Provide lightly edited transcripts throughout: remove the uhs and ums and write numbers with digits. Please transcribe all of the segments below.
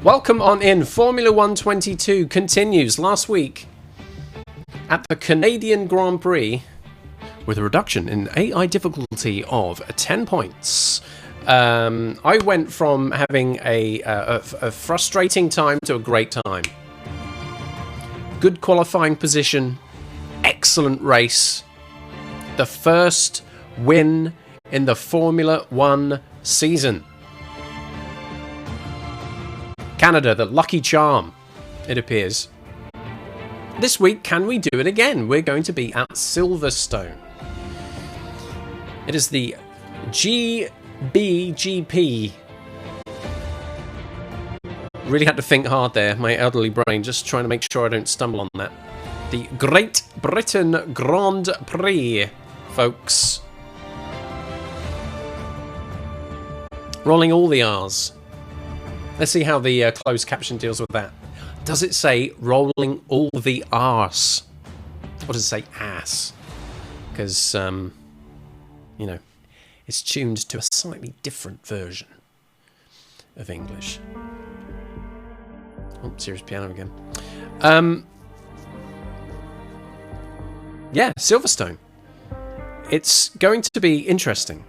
Welcome on in. Formula 122 continues last week at the Canadian Grand Prix with a reduction in AI difficulty of 10 points. I went from having a frustrating time to a great time. Good qualifying position, excellent race. The first win in the Formula 1 season. Canada, the lucky charm, it appears. This week, can we do it again? We're going to be at Silverstone. It is the GBGP. Really had to think hard there, my elderly brain, just trying to make sure I don't stumble on that. The Great Britain Grand Prix, folks. Rolling all the R's. Let's see how the closed caption deals with that. Does it say rolling all the arse? Or does it say ass? Because, you know, it's tuned to a slightly different version of English. Oh, serious piano again. Yeah, Silverstone. It's going to be interesting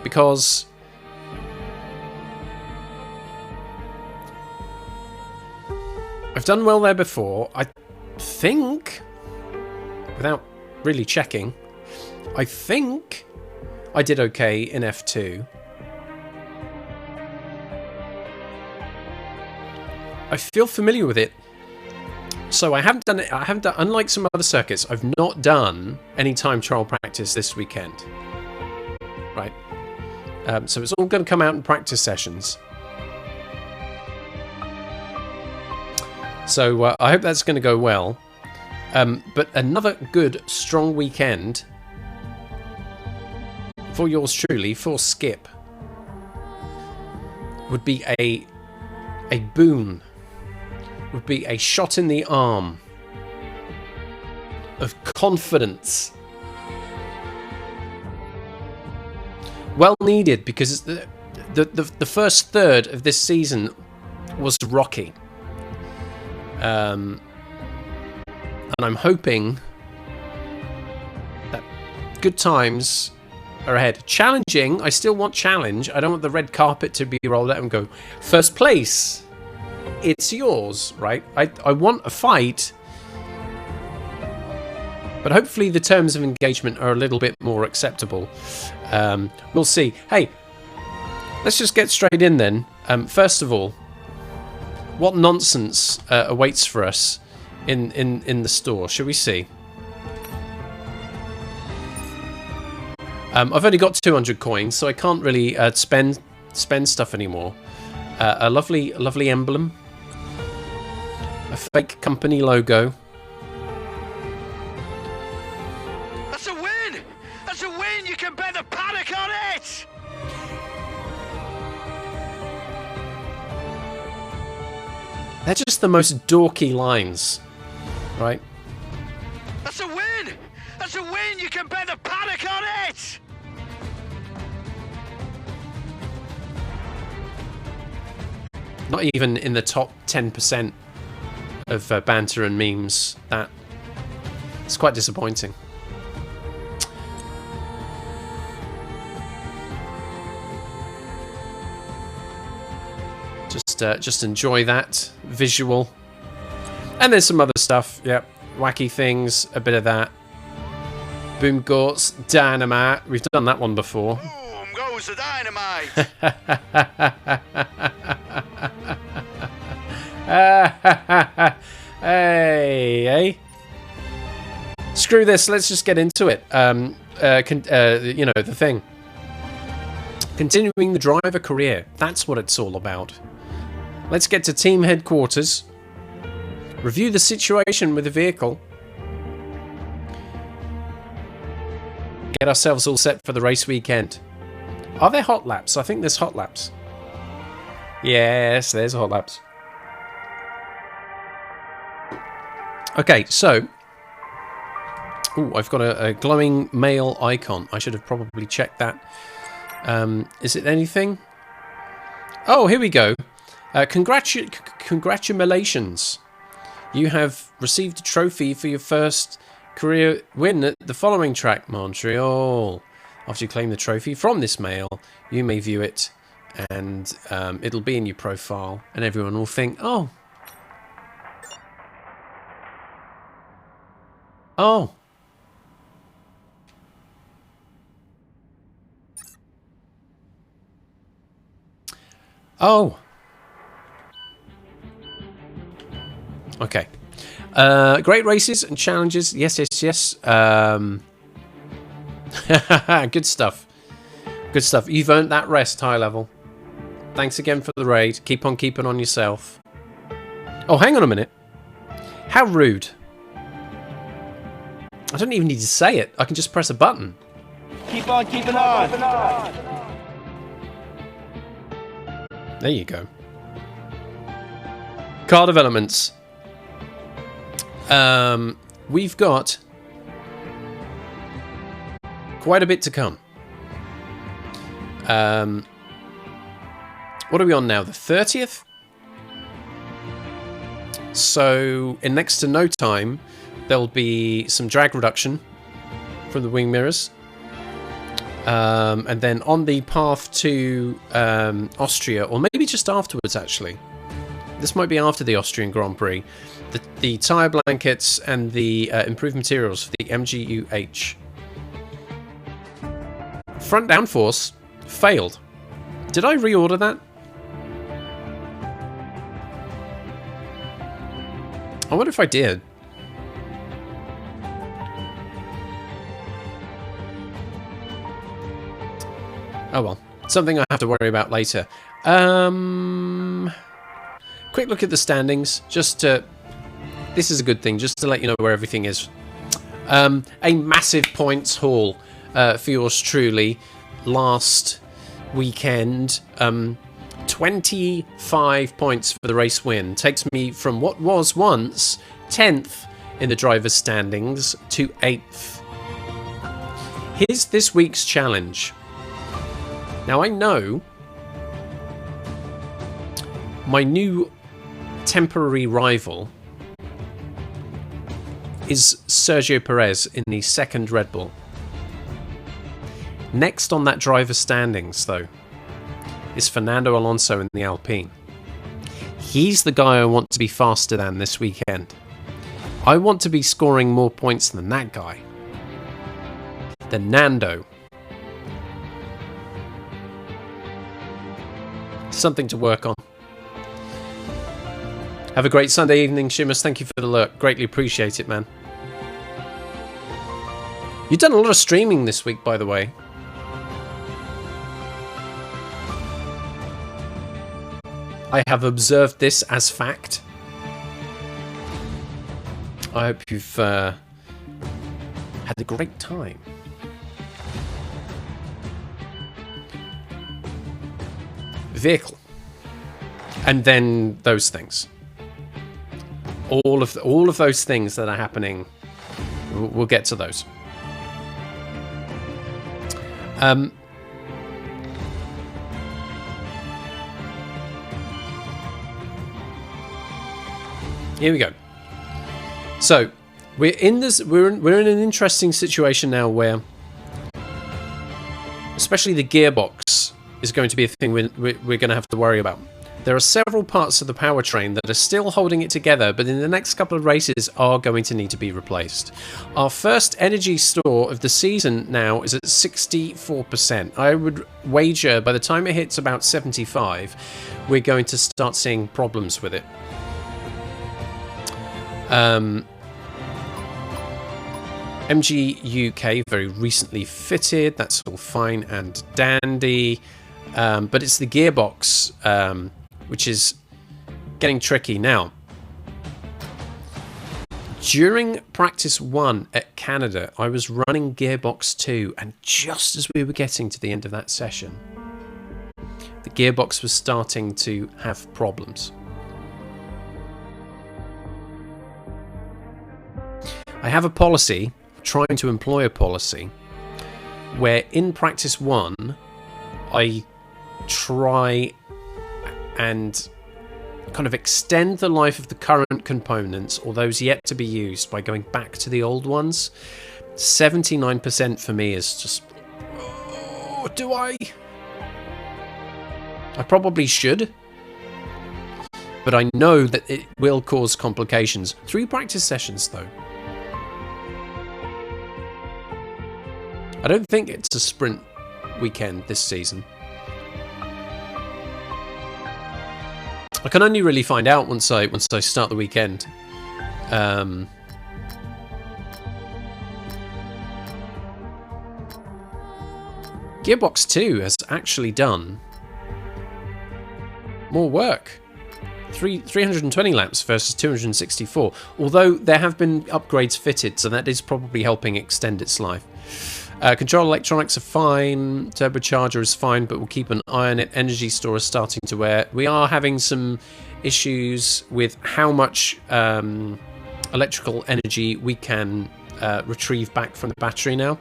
because I've done well there before. I think, without really checking, I think I did okay in F2. I feel familiar with it. So I haven't done it. I haven't done, unlike some other circuits, I've not done any time trial practice this weekend. Right. So it's all going to come out in practice sessions. So I hope that's going to go well. But another good, strong weekend for yours truly, for Skip, would be a boon, would be a shot in the arm of confidence. Well needed, because the first third of this season was rocky. And I'm hoping that good times are ahead. Challenging, I still want challenge. I don't want the red carpet to be rolled out and go, first place, it's yours, right? I want a fight, but hopefully the terms of engagement are a little bit more acceptable. We'll see. Hey, let's just get straight in then. First of all, what nonsense awaits for us in the store? Shall we see? I've only got 200 coins, so I can't really spend stuff anymore. A lovely emblem, a fake company logo. That's a win! That's a win! You can bet the paddock on it! They're just the most dorky lines, right? That's a win! That's a win! You can bet the paddock on it! Not even in the top 10% of banter and memes. It's quite disappointing. Just enjoy that visual. And there's some other stuff. Yep. Wacky things. A bit of that. Boom Gort's Dynamite. We've done that one before. Boom goes the dynamite! Hey. Screw this. Let's just get into it. You know, the thing. Continuing the driver career. That's what it's all about. Let's get to team headquarters. Review the situation with the vehicle. Get ourselves all set for the race weekend. Are there hot laps? I think there's hot laps. Yes, there's hot laps. Okay, so... Ooh, I've got a glowing mail icon. I should have probably checked that. Is it anything? Oh, here we go. Congratulations. You have received a trophy for your first career win at the following track, Montreal. After you claim the trophy from this mail, you may view it, and it'll be in your profile, and everyone will think, oh. Oh. Oh. Okay. Great races and challenges. Yes, yes, yes. Good stuff. Good stuff. You've earned that rest, high level. Thanks again for the raid. Keep on keeping on yourself. Oh, hang on a minute. How rude. I don't even need to say it. I can just press a button. Keep on keeping on. There you go. Car developments. We've got quite a bit to come. What are we on now? The 30th? So, in next to no time, there'll be some drag reduction from the wing mirrors. And then on the path to Austria, or maybe just afterwards, actually. This might be after the Austrian Grand Prix. The tyre blankets and the improved materials for the MGU-H. Front downforce failed. Did I reorder that? I wonder if I did. Oh well, something I have to worry about later. Quick look at the standings, just to... This is a good thing, just to let you know where everything is. A massive points haul for yours truly last weekend. 25 points for the race win. Takes me from what was once 10th in the driver's standings to 8th. Here's this week's challenge. Now I know my new temporary rival is Sergio Perez in the second Red Bull. Next on that driver's standings, though, is Fernando Alonso in the Alpine. He's the guy I want to be faster than this weekend. I want to be scoring more points than that guy. Than Nando. Something to work on. Have a great Sunday evening, Shimas. Thank you for the alert. Greatly appreciate it, man. You've done a lot of streaming this week, by the way. I have observed this as fact. I hope you've had a great time. Vehicle. And then those things. All of those things that are happening. We'll get to those. Here we go. So we're in this. We're in an interesting situation now, where, especially the gearbox is going to be a thing we're going to have to worry about. There are several parts of the powertrain that are still holding it together, but in the next couple of races are going to need to be replaced. Our first energy store of the season now is at 64%. I would wager by the time it hits about 75, we're going to start seeing problems with it. MG UK very recently fitted. That's all fine and dandy. But it's the gearbox which is getting tricky now. During practice 1 at Canada, I was running gearbox 2, and just as we were getting to the end of that session, the gearbox was starting to have problems. I have a policy, trying to employ a policy, where in practice 1, I try and kind of extend the life of the current components or those yet to be used by going back to the old ones. 79% for me is just, oh, do I? I probably should, but I know that it will cause complications. 3 practice sessions though. I don't think it's a sprint weekend this season. I can only really find out once I start the weekend. Gearbox 2 has actually done more work. 320 laps versus 264. Although there have been upgrades fitted, so that is probably helping extend its life. Control electronics are fine, turbocharger is fine, but we'll keep an eye on it. Energy store is starting to wear. We are having some issues with how much electrical energy we can retrieve back from the battery now.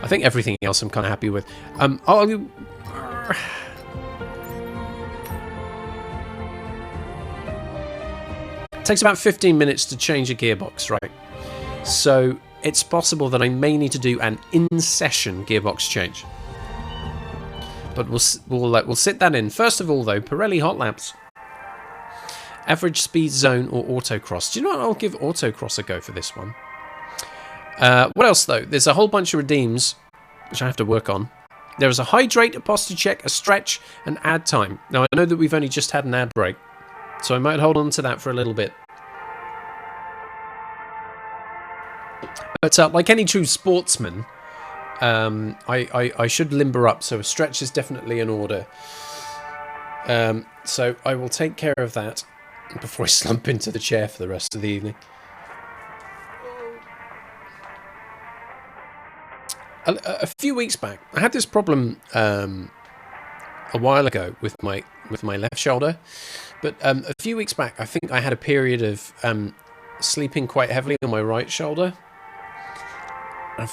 I think everything else I'm kind of happy with. It takes about 15 minutes to change a gearbox, right? So it's possible that I may need to do an in-session gearbox change. But we'll sit that in. First of all, though, Pirelli Hot Laps. Average speed zone or autocross. Do you know what? I'll give autocross a go for this one. What else, though? There's a whole bunch of redeems, which I have to work on. There is a hydrate, a posture check, a stretch, and ad time. Now, I know that we've only just had an ad break, so I might hold on to that for a little bit. But like any true sportsman, I should limber up, so a stretch is definitely in order. So I will take care of that before I slump into the chair for the rest of the evening. A few weeks back, I had this problem a while ago with my left shoulder, but a few weeks back, I think I had a period of sleeping quite heavily on my right shoulder. It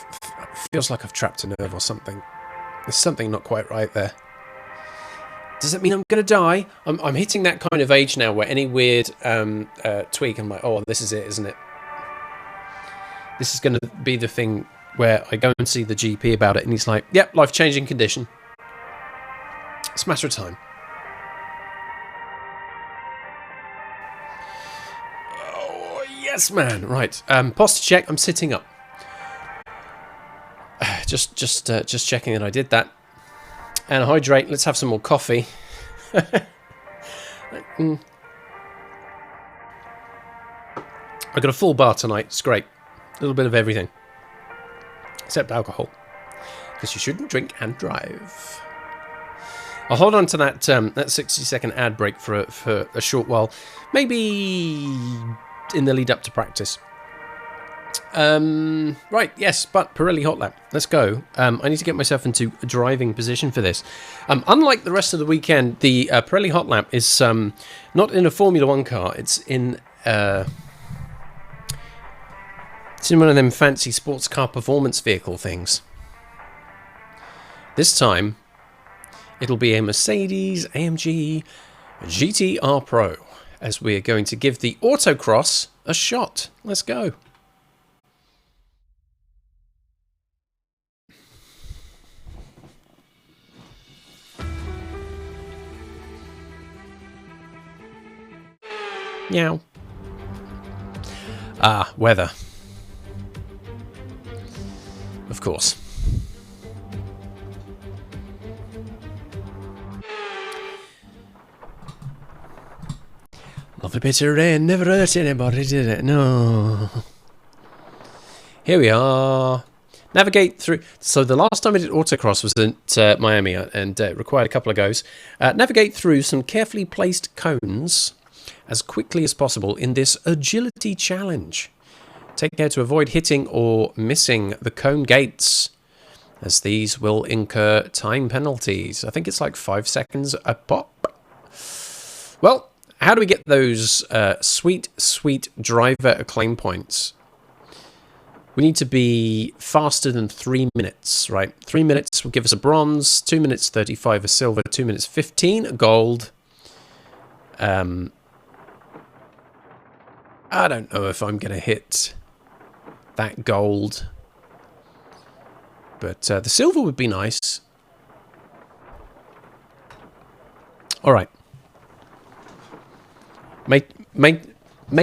feels like I've trapped a nerve or something. There's something not quite right there. Does it mean I'm going to die? I'm hitting that kind of age now where any weird tweak, I'm like, oh, this is it, isn't it? This is going to be the thing where I go and see the GP about it, and he's like, yep, life-changing condition. It's a matter of time. Oh, yes, man. Right. Posture check. I'm sitting up. Just checking that I did that. And hydrate. Let's have some more coffee. I got a full bar tonight. It's great. A little bit of everything. Except alcohol. Because you shouldn't drink and drive. I'll hold on to that 60-second ad break for a short while. Maybe in the lead up to practice. Right, yes, but Pirelli Hot Lap. Let's go. I need to get myself into a driving position for this. Unlike the rest of the weekend, the Pirelli Hot Lap is not in a Formula 1 car. It's in one of them fancy sports car performance vehicle things. This time, it'll be a Mercedes AMG GTR Pro, as we're going to give the autocross a shot. Let's go. Meow. Ah, weather. Of course. Lovely bit of rain, never hurt anybody, did it? No. Here we are. Navigate through. So the last time I did autocross was at Miami, and it required a couple of goes. Navigate through some carefully placed cones as quickly as possible in this agility challenge. Take care to avoid hitting or missing the cone gates, as these will incur time penalties. I think it's like 5 seconds a pop. Well, how do we get those sweet driver acclaim points? We need to be faster than 3 minutes, right? 3 minutes will give us a bronze, 2 minutes 35 a silver, 2 minutes 15 a gold, I don't know if I'm going to hit that gold. But the silver would be nice. All right. May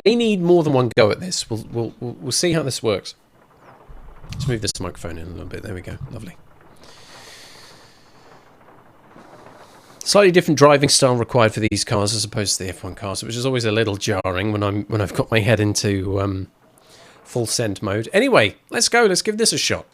need more than one go at this. We'll see how this works. Let's move this microphone in a little bit. There we go. Lovely. Slightly different driving style required for these cars as opposed to the F1 cars, which is always a little jarring when I've got my head into full send mode. Anyway, let's go. Let's give this a shot.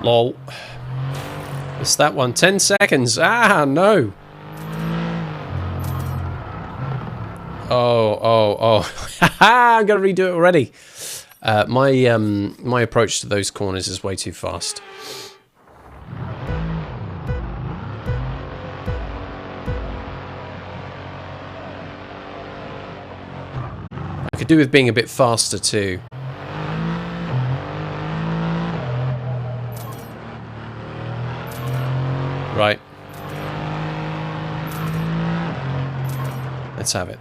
Lol. It's that one. 10 seconds. Ah, no. Oh. I'm going to redo it already. My approach to those corners is way too fast. I could do with being a bit faster too. Right. Let's have it.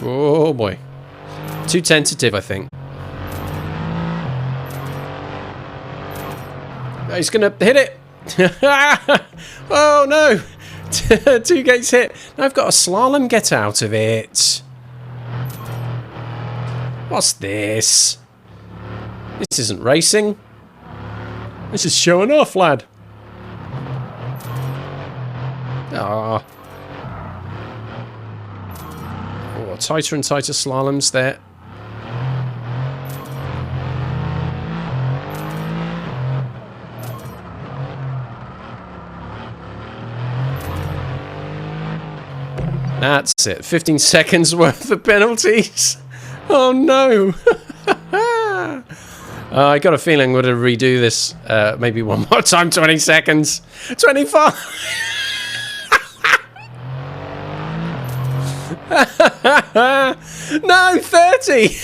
Oh boy. Too tentative, I think. He's gonna hit it. Oh no. 2 gates hit. Now I've got a slalom. Get out of it. What's this? This isn't racing. This is showing off, lad. Ah. Oh, tighter and tighter slaloms there. That's it. 15 seconds worth of penalties. Oh no. I got a feeling we're going to redo this maybe one more time. 20 seconds. 25. No, 30.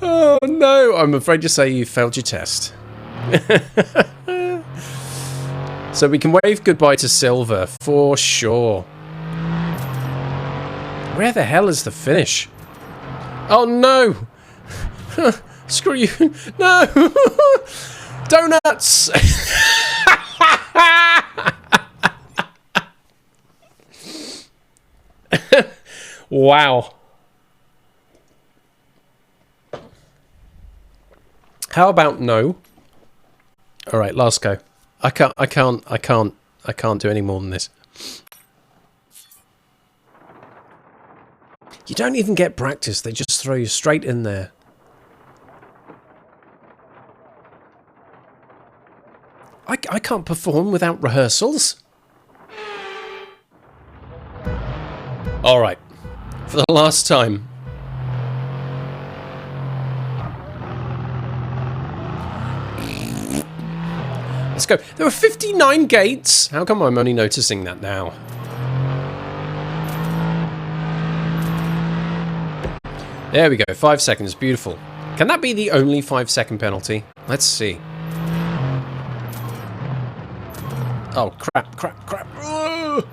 Oh no. I'm afraid to say you failed your test. So we can wave goodbye to silver, for sure. Where the hell is the finish? Oh no! Screw you! No! Donuts! Wow. How about no? All right, last go. I can't do any more than this. You don't even get practice, they just throw you straight in there. I can't perform without rehearsals. Alright, for the last time. Let's go. There are 59 gates. How come I'm only noticing that now? There we go. 5 seconds. Beautiful. Can that be the only 5-second penalty? Let's see. Oh, crap. Ugh.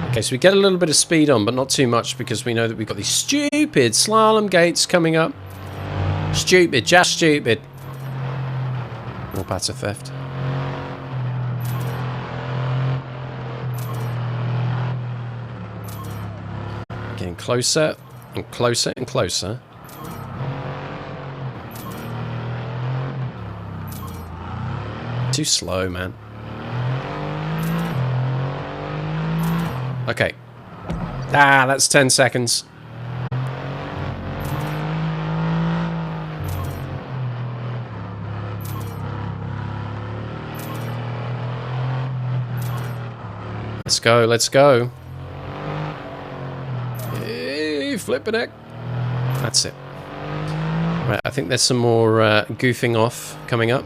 Okay, so we get a little bit of speed on, but not too much because we know that we've got these stupid slalom gates coming up. Stupid, just stupid. More patter theft. Getting closer and closer and closer. Too slow, man. Okay. Ah, that's 10 seconds. Let's go, let's go. Hey, flipping it. That's it. Right, I think there's some more goofing off coming up.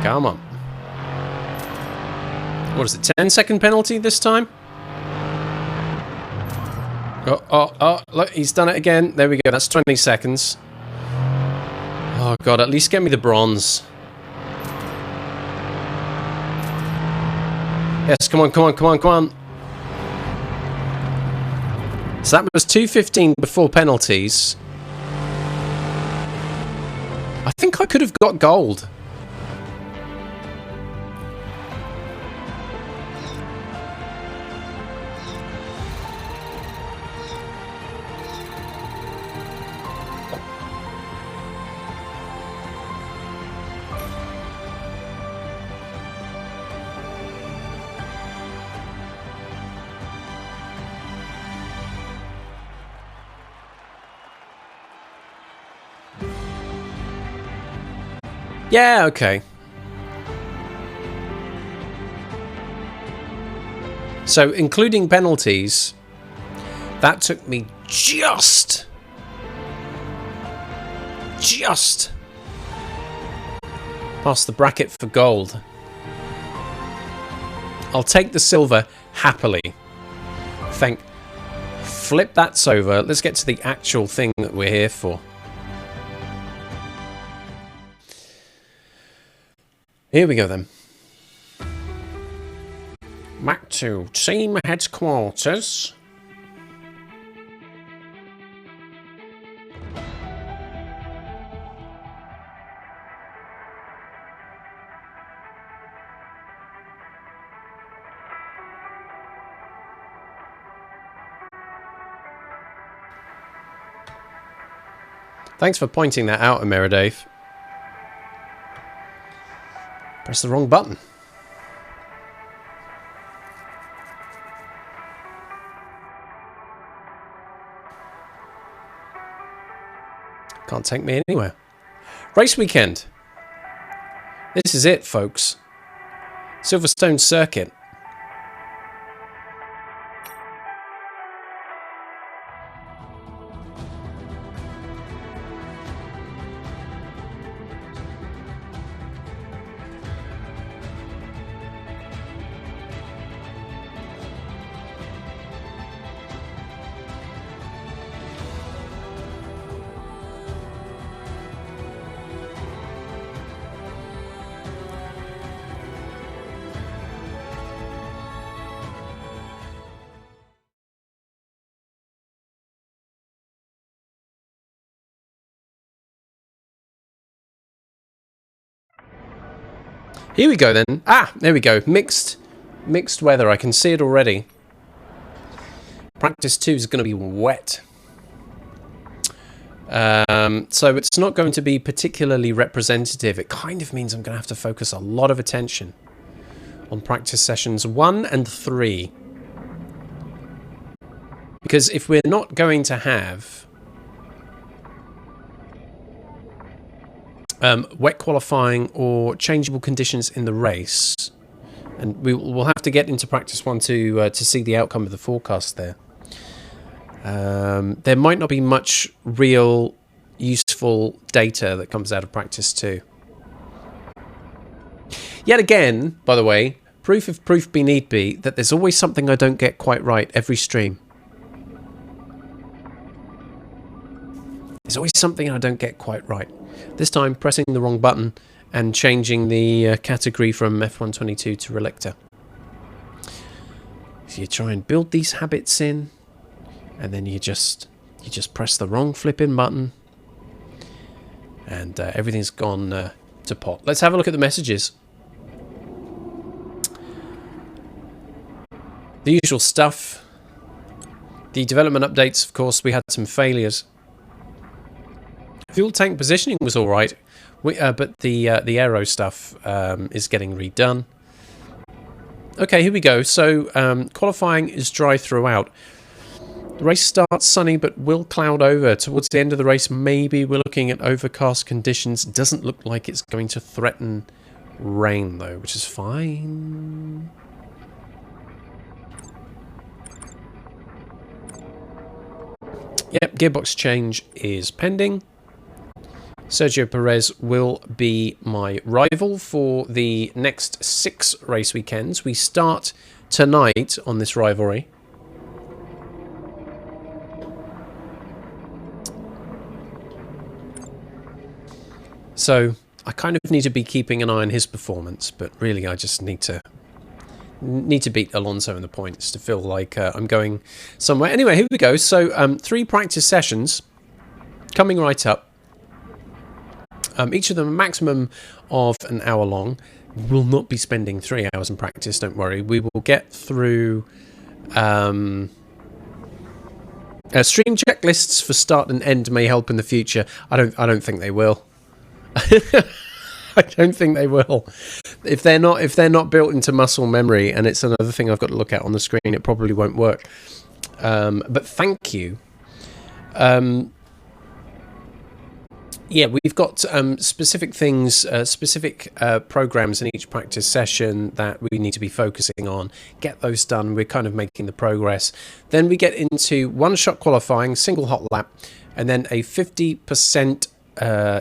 Come on. What is it, 10-second penalty this time? Oh, look, he's done it again. There we go, that's 20 seconds. Oh, God, at least get me the bronze. Yes, come on, come on, come on, come on. So that was 2:15 before penalties. I think I could have got gold. Yeah, okay. So, including penalties, that took me just past the bracket for gold. I'll take the silver happily. Flip that over. Let's get to the actual thing that we're here for. Here we go then. Back to team headquarters. Thanks for pointing that out, Amira Dave. Press the wrong button. Can't take me anywhere. Race weekend. This is it, folks. Silverstone circuit. Here we go then. Ah, there we go. Mixed weather. I can see it already. Practice 2 is going to be wet. So it's not going to be particularly representative. It kind of means I'm going to have to focus a lot of attention on practice sessions 1 and 3. Because if we're not going to have wet qualifying or changeable conditions in the race, and we'll have to get into practice 1 to see the outcome of the forecast there. There might not be much real useful data that comes out of practice 2. Yet again, by the way, proof if proof be need be, that there's always something I don't get quite right every stream. There's always something I don't get quite right. This time, pressing the wrong button and changing the category from F122 to Relictor. So you try and build these habits in, and then you just press the wrong flipping button, and everything's gone to pot. Let's have a look at the messages. The usual stuff. The development updates, of course, we had some failures. Fuel tank positioning was all right, but the aero stuff is getting redone. Okay, here we go. So qualifying is dry throughout. The race starts sunny, but will cloud over. Towards the end of the race, maybe we're looking at overcast conditions. It doesn't look like it's going to threaten rain, though, which is fine. Yep, gearbox change is pending. Sergio Perez will be my rival for the next 6 race weekends. We start tonight on this rivalry. So I kind of need to be keeping an eye on his performance, but really I just need to beat Alonso in the points to feel like I'm going somewhere. Anyway, here we go. So 3 practice sessions coming right up. Each of them a maximum of an hour long. We'll not be spending 3 hours in practice, don't worry. We will get through stream checklists for start and end may help in the future. I don't think they will. I don't think they will. If they're not built into muscle memory, and it's another thing I've got to look at on the screen, it probably won't work. But thank you. Yeah, we've got specific things, specific programs in each practice session that we need to be focusing on. Get those done. We're kind of making the progress. Then we get into one-shot qualifying, single hot lap, and then a 50%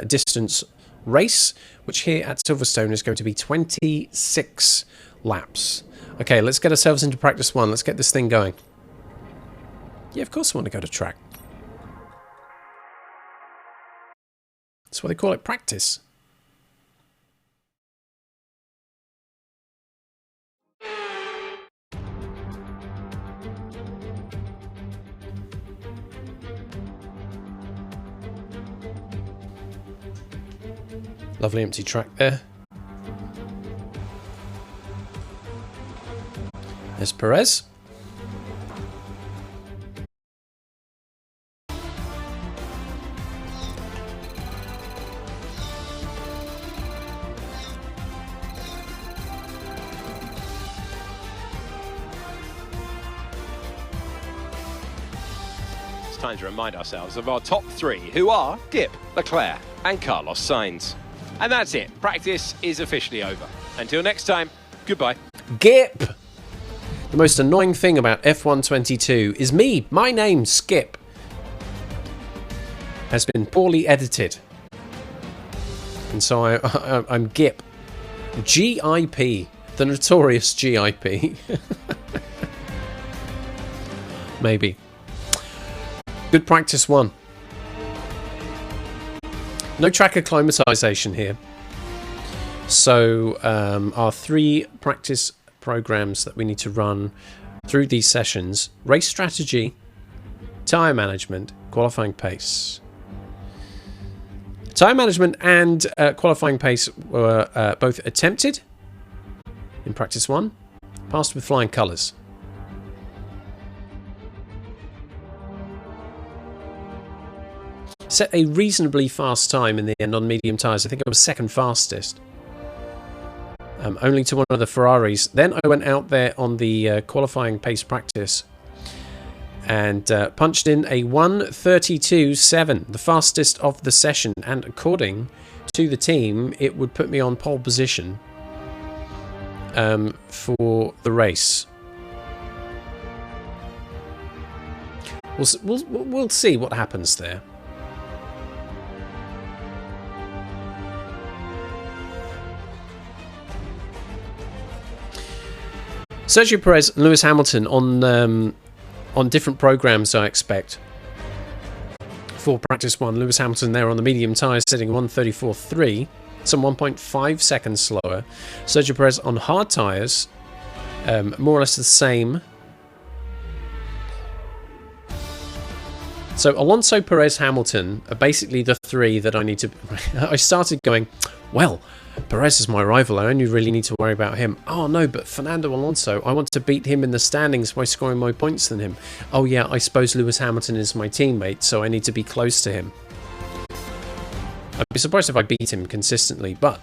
distance race, which here at Silverstone is going to be 26 laps. Okay, let's get ourselves into practice 1. Let's get this thing going. Yeah, of course I want to go to track. That's what they call it, practice. Lovely empty track there. There's Perez. It's time to remind ourselves of our top 3, who are Dip, Leclerc and Carlos Sainz. And that's it. Practice is officially over. Until next time, goodbye. Gip! The most annoying thing about F1 22 is me. My name, Skip, has been poorly edited. And so I'm Gip. G.I.P. The notorious G.I.P. Maybe. Good practice 1. No track acclimatization here. So our 3 practice programs that we need to run through these sessions: race strategy, tyre management, qualifying pace. Tyre management and qualifying pace were both attempted in practice 1, passed with flying colours. Set a reasonably fast time in the end on medium tyres. I think I was second fastest. Only to one of the Ferraris. Then I went out there on the qualifying pace practice and punched in a 1:32.7, the fastest of the session. And according to the team, it would put me on pole position for the race. We'll see what happens there. Sergio Perez and Lewis Hamilton on different programs, I expect. For practice 1, Lewis Hamilton there on the medium tyres sitting 1:34.3, some 1.5 seconds slower. Sergio Perez on hard tyres, more or less the same. So Alonso, Perez, Hamilton are basically the three that I need to... I started going, well, Perez is my rival. I only really need to worry about him. Oh, no, but Fernando Alonso, I want to beat him in the standings by scoring more points than him. Oh, yeah, I suppose Lewis Hamilton is my teammate, so I need to be close to him. I'd be surprised if I beat him consistently, but...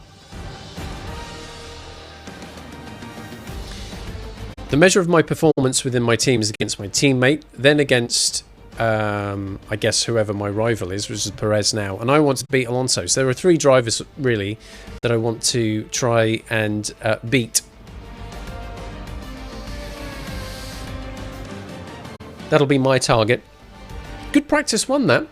the measure of my performance within my team is against my teammate, then against... I guess whoever my rival is, which is Perez now, and I want to beat Alonso. So there are three drivers really that I want to try and beat. That'll be my target. Good practice one, that.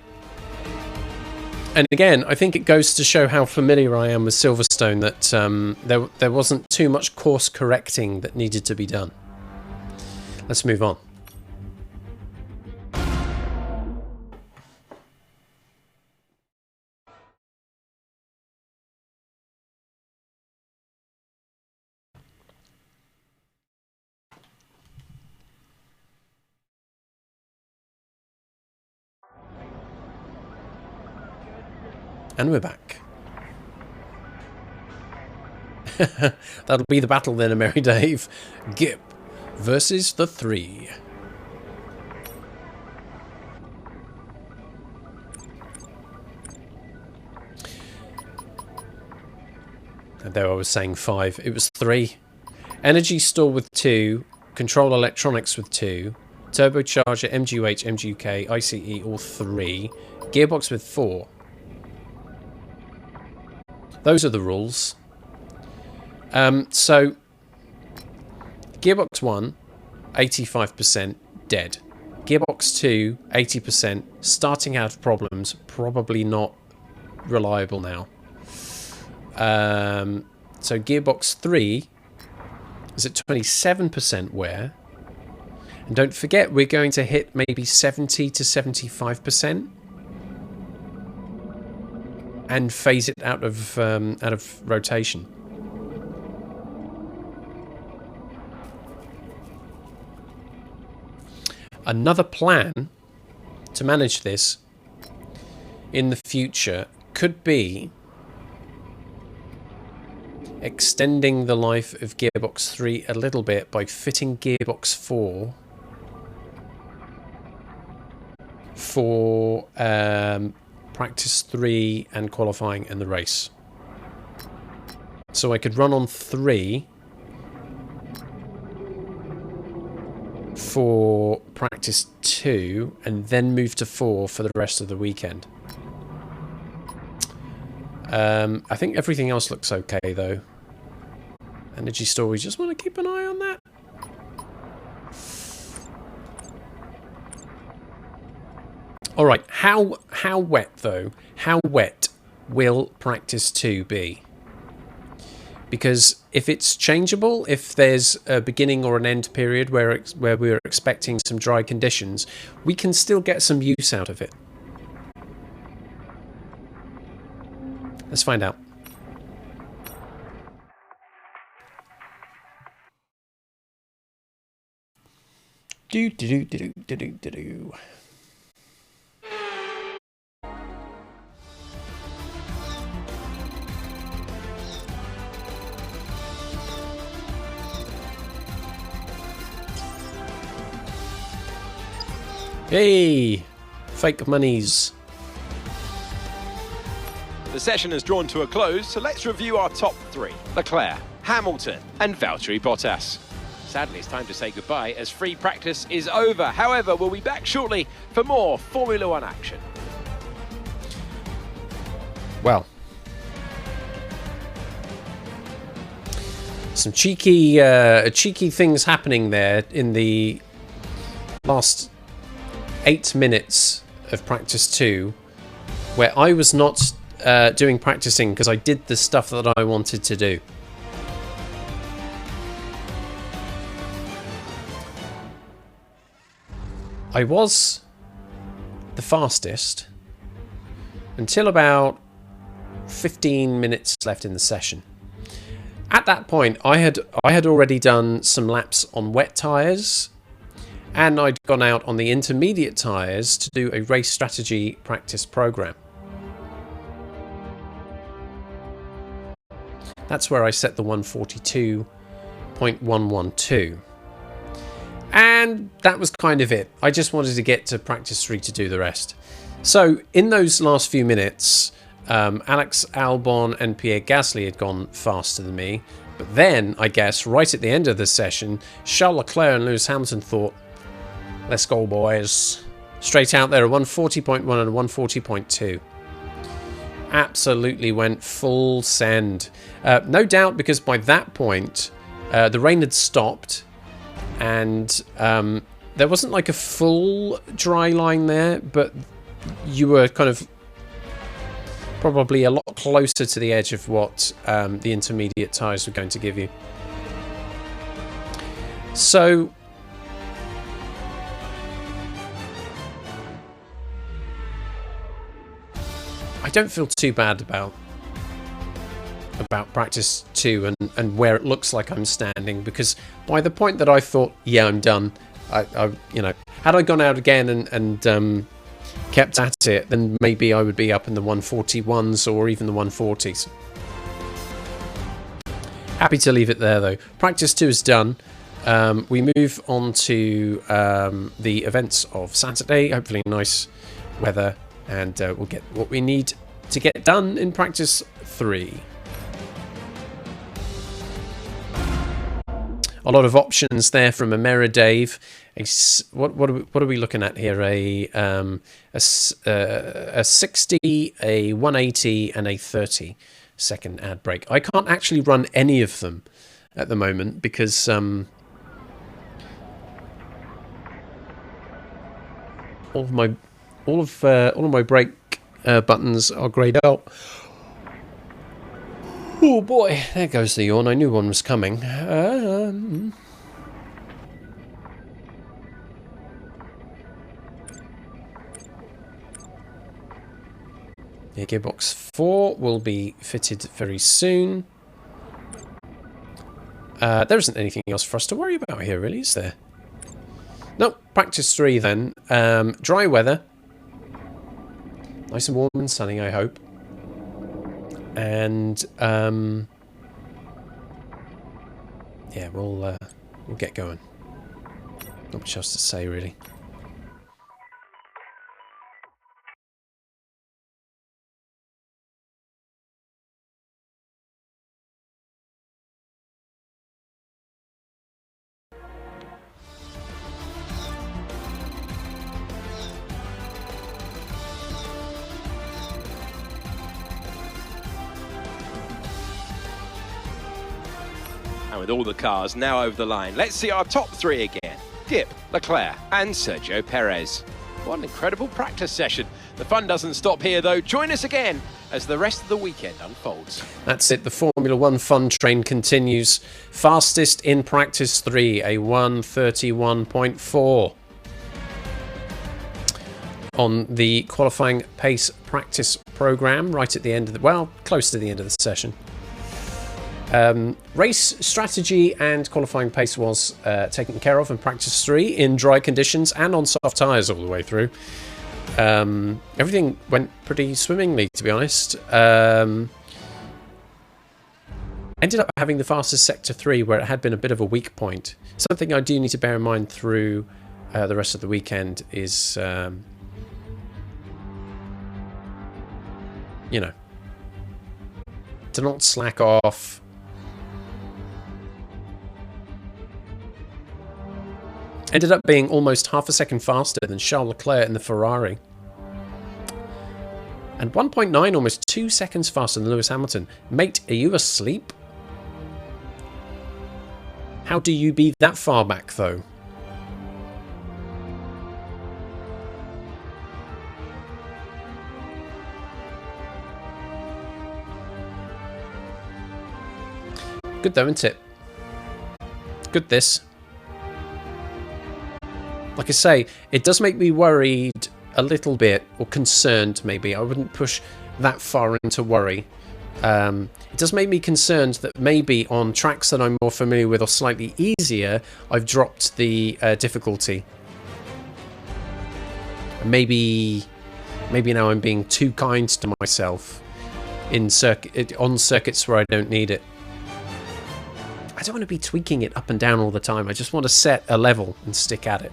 And again, I think it goes to show how familiar I am with Silverstone that there wasn't too much course correcting that needed to be done. Let's move on. And we're back. That'll be the battle then, Merry Dave. Gip versus the three. And there I was saying 5. It was 3. Energy store with 2. Control electronics with 2. Turbocharger, MGUH, MGUK, ICE all 3. Gearbox with 4. Those are the rules. So, Gearbox 1, 85% dead. Gearbox 2, 80%, starting out of problems, probably not reliable now. So Gearbox 3 is at 27% wear. And don't forget, we're going to hit maybe 70 to 75%. And phase it out of rotation. Another plan to manage this in the future could be extending the life of Gearbox 3 a little bit by fitting Gearbox 4 for practice 3 and qualifying and the race. So I could run on 3 for practice 2 and then move to 4 for the rest of the weekend. I think everything else looks okay though. Energy storage, just want to keep an eye on that. All right, how wet though? How wet will practice 2 be? Because if it's changeable, if there's a beginning or an end period where we're expecting some dry conditions, we can still get some use out of it. Let's find out. Do do do do do do do do. Hey, fake monies. The session has drawn to a close, so let's review our top 3. Leclerc, Hamilton and Valtteri Bottas. Sadly, it's time to say goodbye as free practice is over. However, we'll be back shortly for more Formula 1 action. Well, some cheeky things happening there in the last 8 minutes of practice 2, where I was not doing practicing because I did the stuff that I wanted to do. I was the fastest until about 15 minutes left in the session. At that point, I had already done some laps on wet tyres, And I'd gone out on the intermediate tyres to do a race strategy practice program. That's where I set the 142.112. And that was kind of it. I just wanted to get to practice 3 to do the rest. So in those last few minutes, Alex Albon and Pierre Gasly had gone faster than me. But then, I guess, right at the end of the session, Charles Leclerc and Lewis Hamilton thought, let's go, boys. Straight out there, a 140.1 and a 140.2. Absolutely went full send. No doubt, because by that point, the rain had stopped. And there wasn't like a full dry line there, but you were kind of probably a lot closer to the edge of what the intermediate tyres were going to give you. So I don't feel too bad about practice 2 and where it looks like I'm standing, because by the point that I thought, yeah, I'm done, I you know, had I gone out again and kept at it, then maybe I would be up in the 141s or even the 140s. Happy to leave it there though. Practice 2 is done. We move on to the events of Saturday. Hopefully nice weather, and we'll get what we need to get done in practice 3. A lot of options there from Amera Dave. What are we looking at here? A 60, a 180, and a 30-second ad break. I can't actually run any of them at the moment because all of my brake buttons are grayed out. Oh boy, there goes the yawn. I knew one was coming. Yeah, gearbox 4 will be fitted very soon. There isn't anything else for us to worry about here, really, is there? Nope, practice 3 then. Dry weather. Nice and warm and sunny, I hope. And yeah, we'll get going. Not much else to say, really. And with all the cars now over the line, let's see our top 3 again. Dip, Leclerc and Sergio Perez. What an incredible practice session. The fun doesn't stop here though. Join us again as the rest of the weekend unfolds. That's it, the Formula 1 fun train continues. Fastest in practice 3, a 1:31.4. On the qualifying pace practice program, right at the end of the, well, close to the end of the session. Race strategy and qualifying pace was taken care of in practice 3 in dry conditions and on soft tyres all the way through. Everything went pretty swimmingly, to be honest. Ended up having the fastest sector 3 where it had been a bit of a weak point. Something I do need to bear in mind through the rest of the weekend is, you know, to not slack off. Ended up being almost half a second faster than Charles Leclerc in the Ferrari. And 1.9, almost 2 seconds faster than Lewis Hamilton. Mate, are you asleep? How do you be that far back, though? Good though, isn't it? Good this. Like I say, it does make me worried a little bit, or concerned maybe. I wouldn't push that far into worry. It does make me concerned that maybe on tracks that I'm more familiar with or slightly easier, I've dropped the difficulty Maybe now I'm being too kind to myself on circuits where I don't need it. I don't want to be tweaking it up and down all the time. I just want to set a level and stick at it.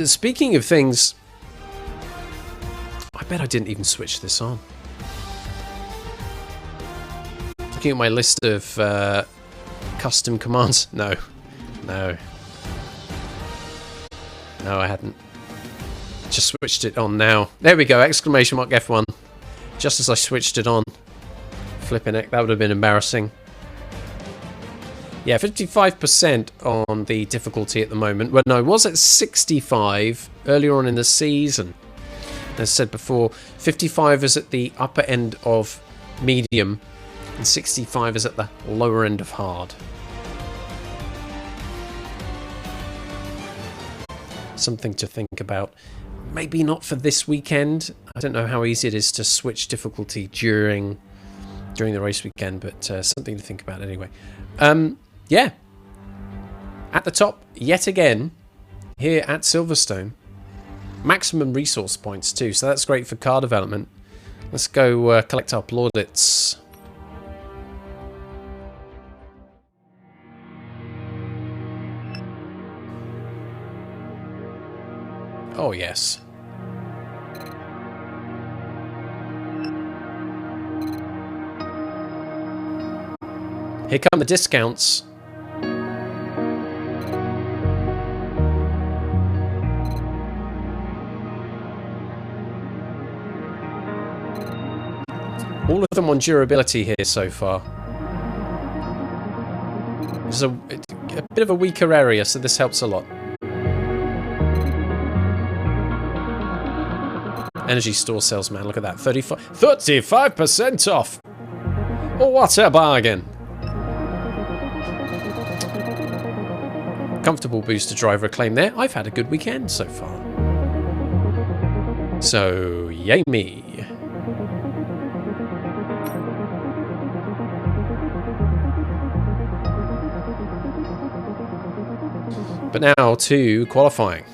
Speaking of things, I bet I didn't even switch this on. Looking at my list of custom commands. No, I hadn't. Just switched it on now. There we go, exclamation mark F1. Just as I switched it on. Flipping it, that would have been embarrassing. Yeah, 55% on the difficulty at the moment. When I was at 65 earlier on in the season. As I said before, 55 is at the upper end of medium, and 65 is at the lower end of hard. Something to think about. Maybe not for this weekend. I don't know how easy it is to switch difficulty during the race weekend, but something to think about anyway. Yeah. At the top, yet again, here at Silverstone. Maximum resource points too, so that's great for car development. Let's go collect our plaudits. Oh yes. Here come the discounts. All of them on durability here so far. There's a bit of a weaker area, so this helps a lot. Energy store salesman, look at that. 35% off! Oh, what a bargain! Comfortable booster driver acclaim there. I've had a good weekend so far. So, yay me. But now to qualifying.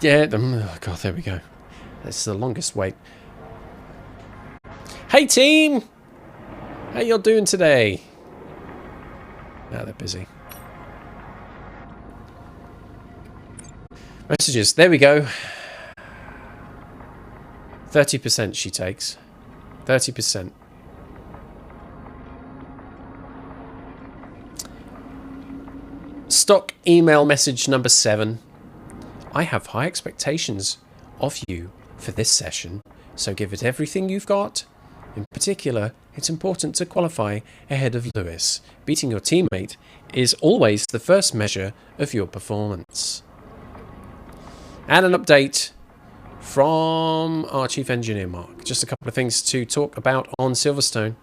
Yeah, oh god, there we go. That's the longest wait. Hey team! How y'all doing today? Ah, they're busy. Messages, there we go. 30% she takes. 30%. Stock email message number 7. I have high expectations of you for this session, so give it everything you've got. In particular, it's important to qualify ahead of Lewis. Beating your teammate is always the first measure of your performance. And an update from our Chief Engineer, Mark. Just a couple of things to talk about on Silverstone.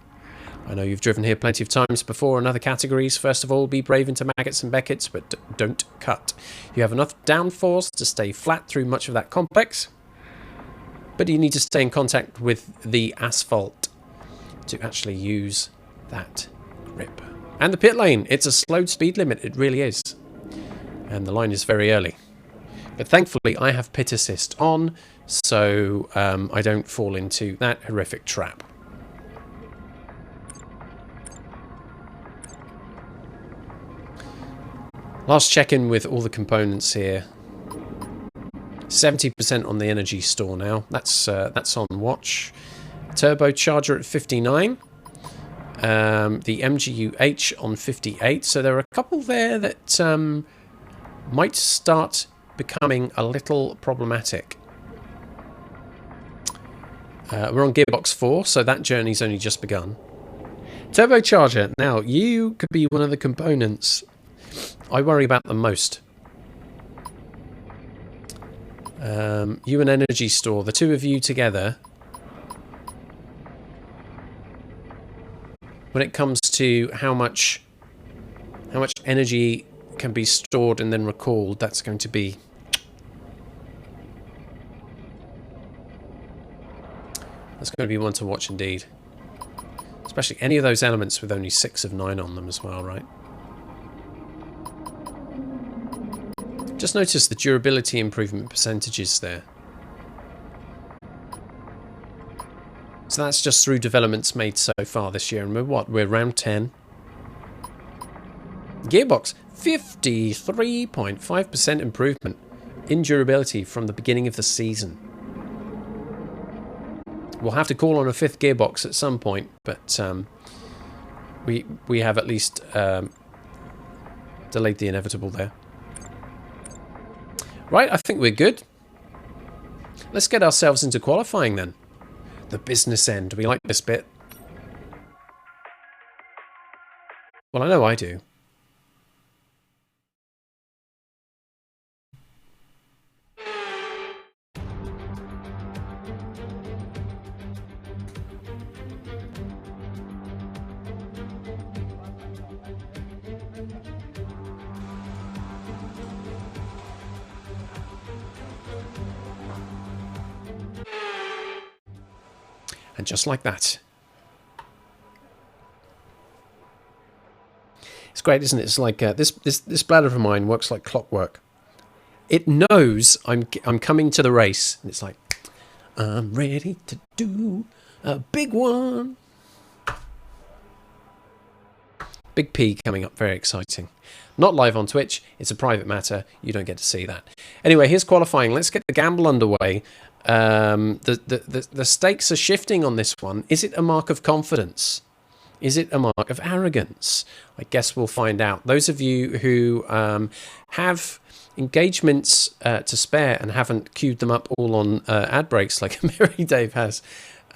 I know you've driven here plenty of times before in other categories. First of all, be brave into maggots and Beckett's, but don't cut. You have enough downforce to stay flat through much of that complex, but you need to stay in contact with the asphalt to actually use that grip. And the pit lane, it's a slowed speed limit, it really is. And the line is very early. But thankfully, I have pit assist on, so I don't fall into that horrific trap. Last check-in with all the components here. 70% on the energy store now. That's on watch. Turbocharger at 59. The MGU-H on 58. So there are a couple there that might start becoming a little problematic. We're on gearbox 4, so that journey's only just begun. Turbocharger. Now, you could be one of the components I worry about the most. You and energy store, the two of you together, when it comes to how much how much energy can be stored and then recalled. That's going to be... That's going to be one to watch indeed. Especially any of those elements with only 6 of 9 on them as well, right? Just notice the durability improvement percentages there. So that's just through developments made so far this year. And we're round 10. Gearbox, 53.5% improvement in durability from the beginning of the season. We'll have to call on a 5th gearbox at some point, but we have at least delayed the inevitable there. Right, I think we're good. Let's get ourselves into qualifying then. The business end. We like this bit. Well, I know I do. And just like that. It's great, isn't it? It's like this bladder of mine works like clockwork. It knows I'm coming to the race. And it's like, I'm ready to do a big one. Big P coming up, very exciting. Not live on Twitch, it's a private matter, you don't get to see that. Anyway, here's qualifying, let's get the gamble underway. The stakes are shifting on this one. Is it a mark of confidence? Is it a mark of arrogance? I guess we'll find out. Those of you who have engagements to spare and haven't queued them up all on ad breaks like Mary Dave has,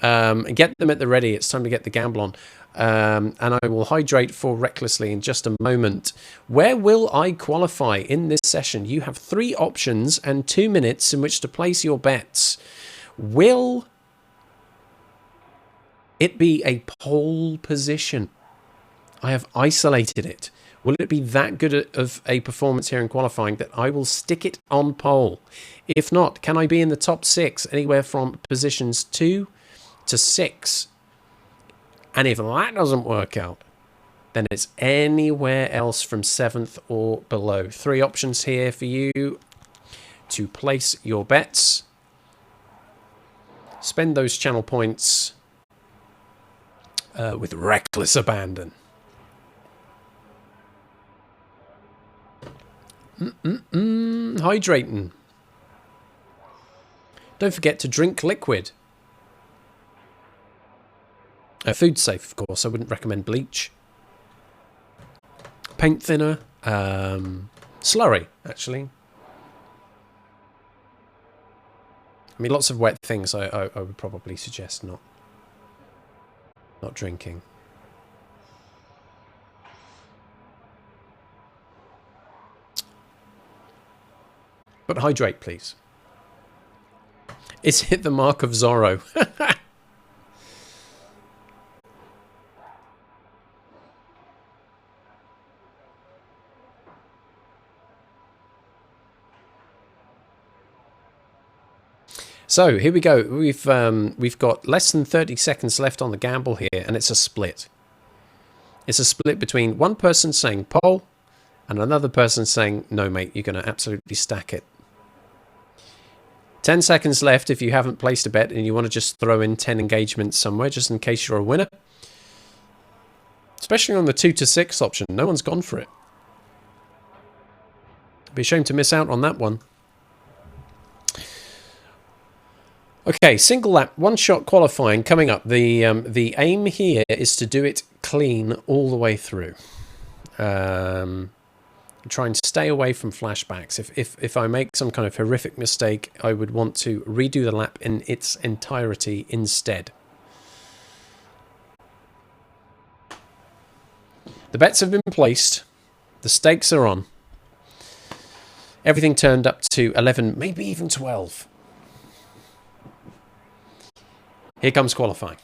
get them at the ready. It's time to get the gamble on. And I will hydrate for recklessly in just a moment. Where will I qualify in this session? You have 3 options and 2 minutes in which to place your bets. Will it be a pole position? I have isolated it. Will it be that good of a performance here in qualifying that I will stick it on pole? If not, can I be in the top 6, anywhere from positions 2 to 6? And if that doesn't work out, then it's anywhere else from 7th or below. 3 options here for you to place your bets. Spend those channel points with reckless abandon. Hydrating. Don't forget to drink liquid. Food safe, of course. I wouldn't recommend bleach. Paint thinner. Slurry, actually. I mean, lots of wet things I would probably suggest not drinking. But hydrate, please. Is it the mark of Zorro? So here we go. We've got less than 30 seconds left on the gamble here, and it's a split. It's a split between one person saying pole and another person saying, no, mate, you're going to absolutely stack it. 10 seconds left if you haven't placed a bet and you want to just throw in 10 engagements somewhere, just in case you're a winner. Especially on the 2 to 6 option. No one's gone for it. It'd be a shame to miss out on that one. Okay, single lap, one shot qualifying coming up. The aim here is to do it clean all the way through. Try and stay away from flashbacks. If I make some kind of horrific mistake, I would want to redo the lap in its entirety instead. The bets have been placed. The stakes are on. Everything turned up to 11, maybe even 12. Here comes qualifying.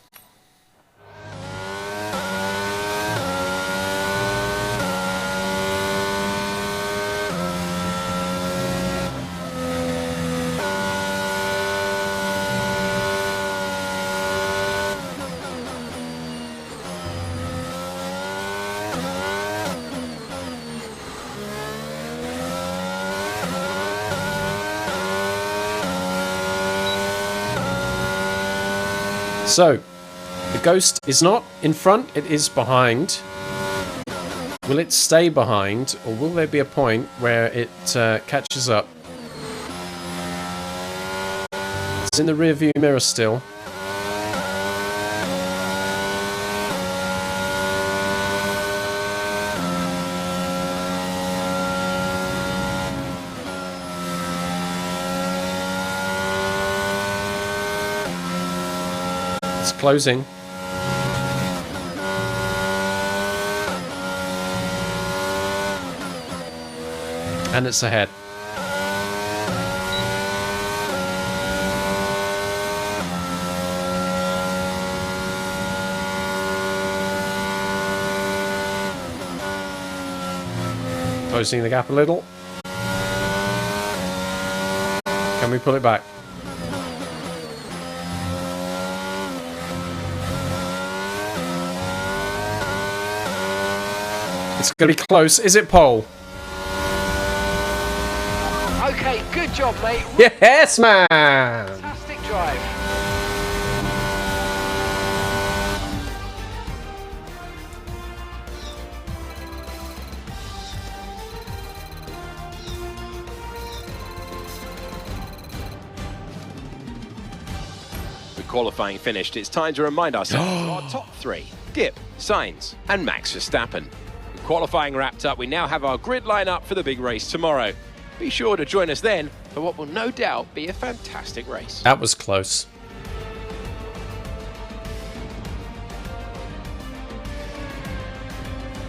So, the Ghost is not in front, it is behind. Will it stay behind, or will there be a point where it catches up? It's in the rearview mirror still. It's closing. And it's ahead. Closing the gap a little. Can we pull it back? It's going to be close. Is it pole? Okay, good job, mate. Yes, man! Fantastic drive. With qualifying finished, it's time to remind ourselves of our top three: Dip, Sainz, and Max Verstappen. With qualifying wrapped up, we now have our grid lineup for the big race tomorrow. Be sure to join us then for what will no doubt be a fantastic race. That was close.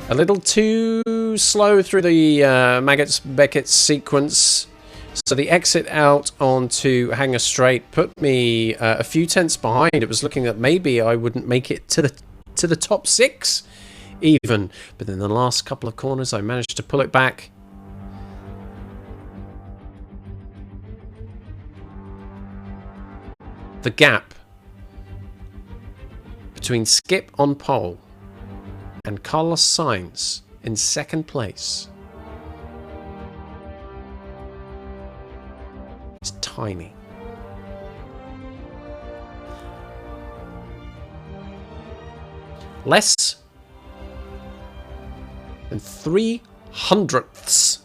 A little too slow through the Maggots-Beckett sequence. So the exit out onto Hangar Straight put me a few tenths behind. It was looking that maybe I wouldn't make it to the top 6 even. But in the last couple of corners I managed to pull it back. The gap between Skip on pole and Carlos Sainz in second place is tiny. Less than 3/100ths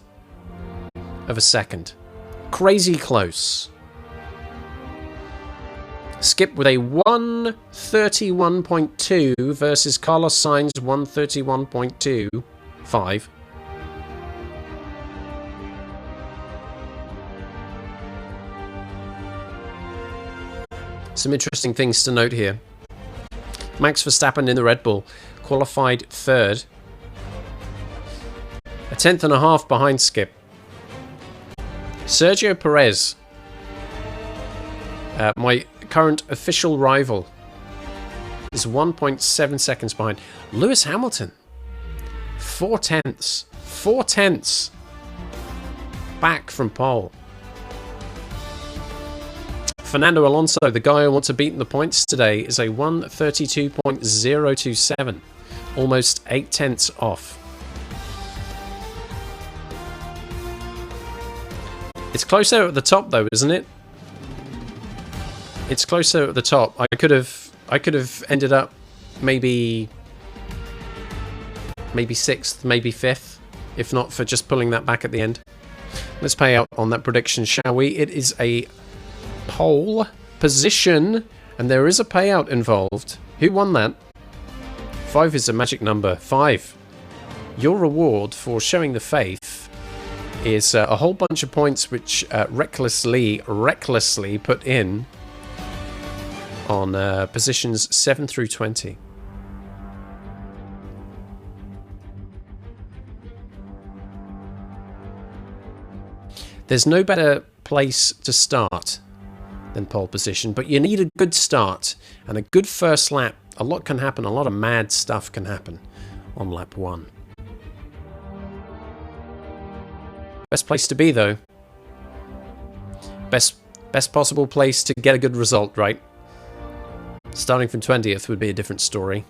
of a second. Crazy close. Skip with a 1:31.2 versus Carlos Sainz 1:31.25. Some interesting things to note here. Max Verstappen in the Red Bull qualified 3rd. A 1/10.5 behind Skip. Sergio Perez, my current official rival, is 1.7 seconds behind. Lewis Hamilton, 4/10. 4/10 back from pole. Fernando Alonso, the guy I want to beat in the points today, is a 1:32.027. Almost 8/10 off. It's closer at the top though, isn't it? It's closer at the top. I could have ended up maybe 6th, maybe 5th, if not for just pulling that back at the end. Let's pay out on that prediction, shall we? It is a pole position, and there is a payout involved. Who won that? 5 is a magic number. 5. Your reward for showing the faith is a whole bunch of points which recklessly put in on positions 7 through 20. There's no better place to start than pole position, but you need a good start and a good first lap. A lot can happen, a lot of mad stuff can happen on lap 1. Best place to be though. Best possible place to get a good result, right? Starting from 20th would be a different story.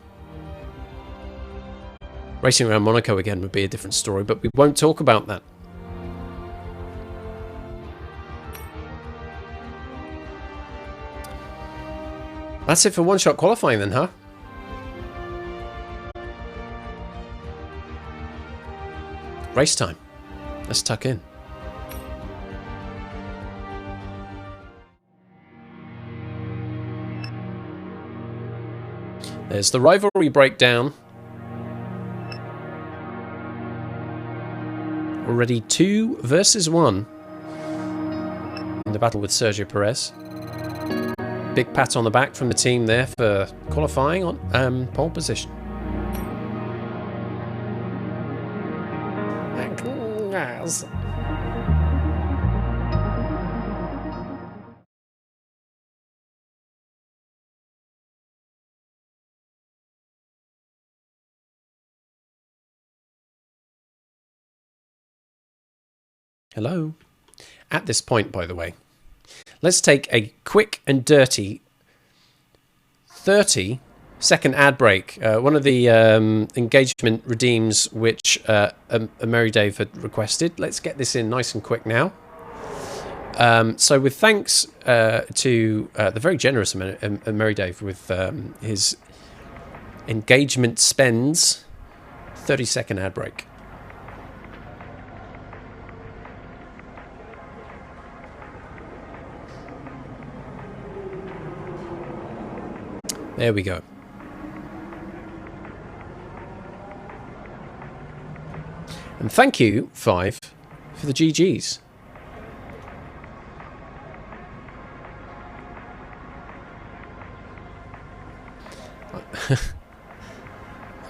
Racing around Monaco again would be a different story, but we won't talk about that. That's it for one-shot qualifying then, huh? Race time. Let's tuck in. There's the rivalry breakdown. Already 2 versus 1 in the battle with Sergio Perez. Big pat on the back from the team there for qualifying on pole position. Hello. At this point, by the way, let's take a quick and dirty 30-second ad break. One of the engagement redeems which Mary Dave had requested. Let's get this in nice and quick now. So with thanks to the very generous Mary Dave with his engagement spends, 30-second ad break. There we go. And thank you, Five, for the GGs.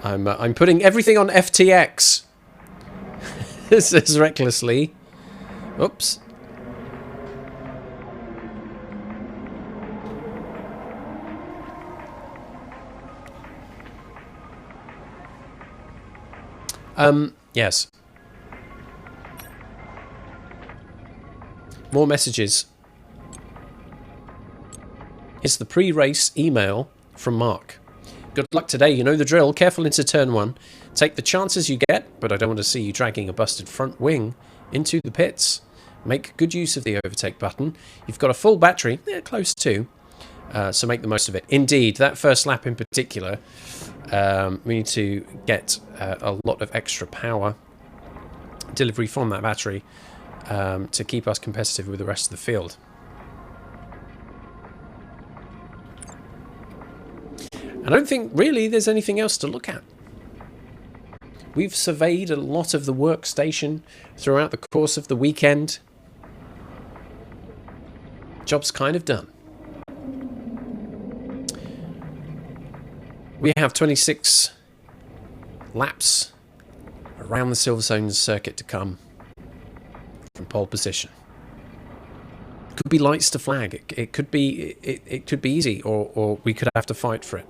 I'm putting everything on FTX. This is recklessly. Oops. Yes. More messages. It's the pre-race email from Mark. Good luck today, you know the drill. Careful into turn 1. Take the chances you get, but I don't want to see you dragging a busted front wing into the pits. Make good use of the overtake button. You've got a full battery, close to, so make the most of it. Indeed, that first lap in particular, we need to get a lot of extra power delivery from that battery to keep us competitive with the rest of the field. I don't think really there's anything else to look at. We've surveyed a lot of the workstation throughout the course of the weekend. Job's kind of done. We have 26 laps around the Silverstone circuit to come from pole position. Could be lights to flag. It could be it could be easy, or we could have to fight for it.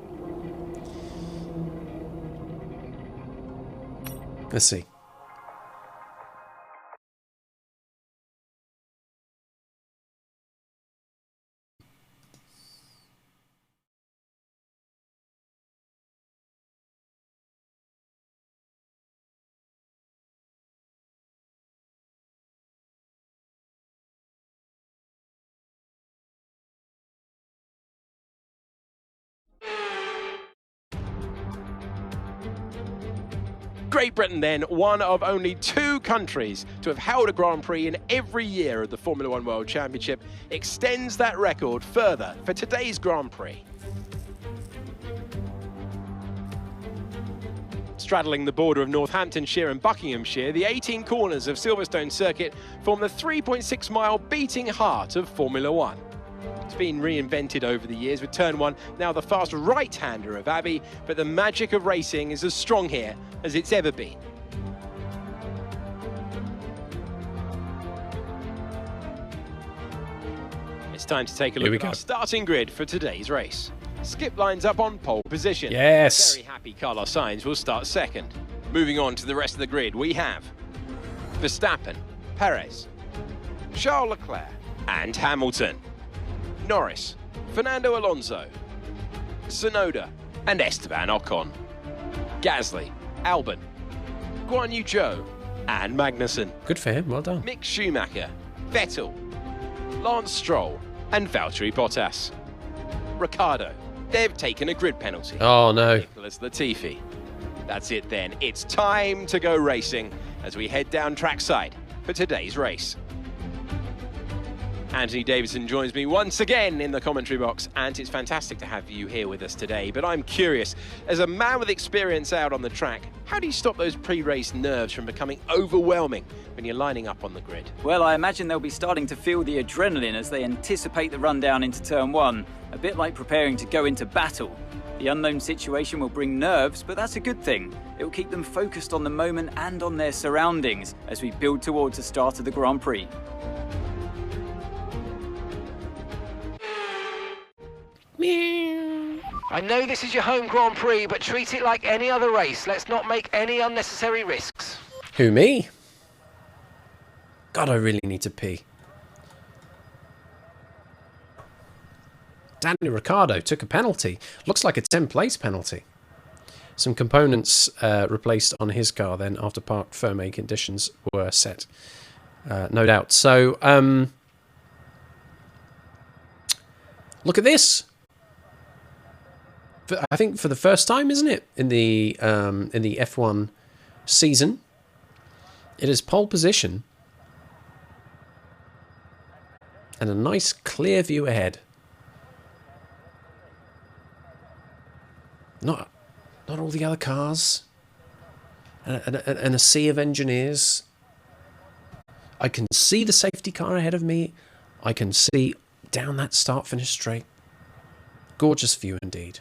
Let's see. Great Britain then, one of only 2 countries to have held a Grand Prix in every year of the Formula One World Championship, extends that record further for today's Grand Prix. Straddling the border of Northamptonshire and Buckinghamshire, the 18 corners of Silverstone Circuit form the 3.6-mile beating heart of Formula One. It's been reinvented over the years with turn 1, now the fast right-hander of Abbey, but the magic of racing is as strong here as it's ever been. It's time to take a look at our starting grid for today's race. Skip lines up on pole position. Yes. Very happy Carlos Sainz will start second. Moving on to the rest of the grid, we have Verstappen, Perez, Charles Leclerc and Hamilton. Norris, Fernando Alonso, Tsunoda and Esteban Ocon. Gasly, Albon, Guan Yu Zhou and Magnussen. Good for him, well done. Mick Schumacher, Vettel, Lance Stroll and Valtteri Bottas. Ricciardo, they've taken a grid penalty. Oh, no. Nicholas Latifi. That's it then. It's time to go racing as we head down trackside for today's race. Anthony Davidson joins me once again in the commentary box, and it's fantastic to have you here with us today. But I'm curious, as a man with experience out on the track, how do you stop those pre-race nerves from becoming overwhelming when you're lining up on the grid? Well, I imagine they'll be starting to feel the adrenaline as they anticipate the rundown into turn one, a bit like preparing to go into battle. The unknown situation will bring nerves, but that's a good thing. It will keep them focused on the moment and on their surroundings as we build towards the start of the Grand Prix. I know this is your home Grand Prix, but treat it like any other race. Let's not make any unnecessary risks. Who, me? God, I really need to pee. Daniel Ricciardo took a penalty. Looks like a 10th-place penalty. Some components replaced on his car then after parc fermé conditions were set. No doubt. So, look at this. I think for the first time, isn't it, in the F1 season, it is pole position and a nice clear view ahead. Not all the other cars and a sea of engineers. I can see the safety car ahead of me. I can see down that start-finish straight. Gorgeous view indeed.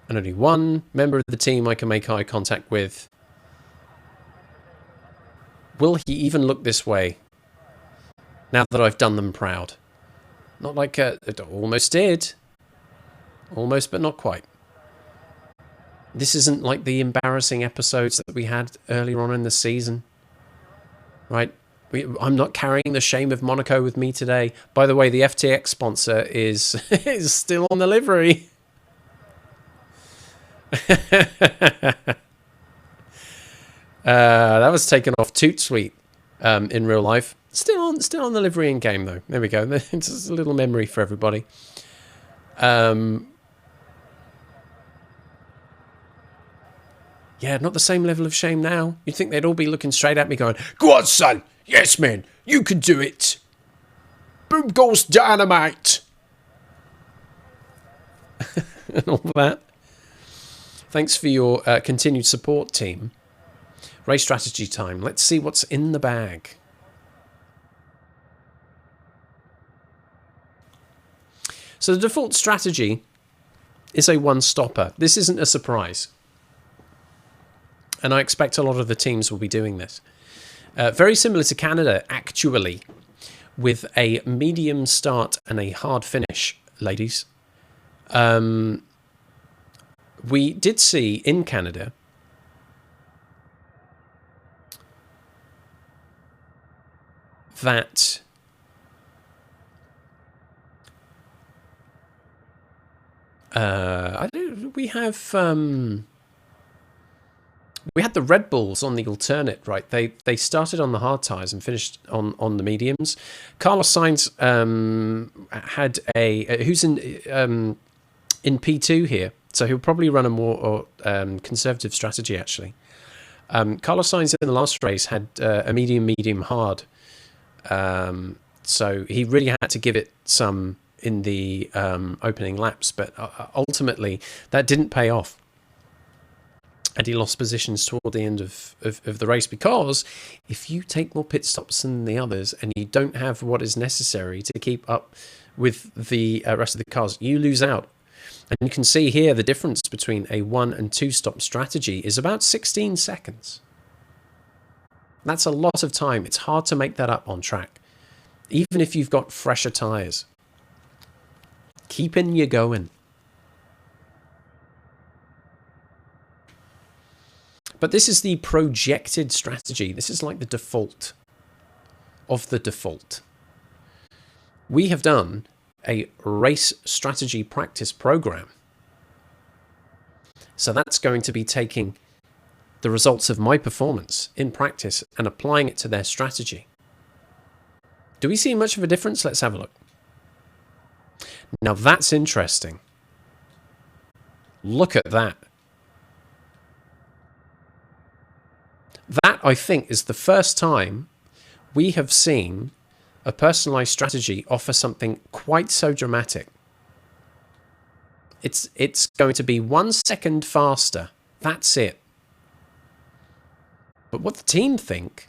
And only one member of the team I can make eye contact with. Will he even look this way now that I've done them proud? Not like it almost did. Almost, but not quite. This isn't like the embarrassing episodes that we had earlier on in the season. Right? I'm not carrying the shame of Monaco with me today. By the way, the FTX sponsor is still on the livery. That was taken off toot sweet in real life. Still on the livery in game though. There we go. It's just a little memory for everybody. Yeah, not the same level of shame now. You'd think they'd all be looking straight at me going, "Go on, son. Yes, man. You can do it. Boom goes dynamite." And all that. Thanks for your continued support, team. Race strategy time. Let's see what's in the bag. So the default strategy is a one-stopper. This isn't a surprise. And I expect a lot of the teams will be doing this. Very similar to Canada, actually, with a medium start and a hard finish, ladies. We did see in Canada that we had the Red Bulls on the alternate, right? They started on the hard tyres and finished on the mediums. Carlos Sainz had who's in P2 here, so he'll probably run a more conservative strategy actually. Carlos Sainz in the last race had a medium hard, so he really had to give it some in the opening laps, but ultimately that didn't pay off. And he lost positions toward the end of the race, because if you take more pit stops than the others and you don't have what is necessary to keep up with the rest of the cars, you lose out. And you can see here the difference between a 1 and 2 stop strategy is about 16 seconds. That's a lot of time. It's hard to make that up on track, even if you've got fresher tyres. Keeping you going. But this is the projected strategy. This is like the default of the default. We have done a race strategy practice program. So that's going to be taking the results of my performance in practice and applying it to their strategy. Do we see much of a difference? Let's have a look. Now that's interesting. Look at that. That, I think, is the first time we have seen a personalized strategy offer something quite so dramatic. It's going to be 1 second faster. That's it. But what the team think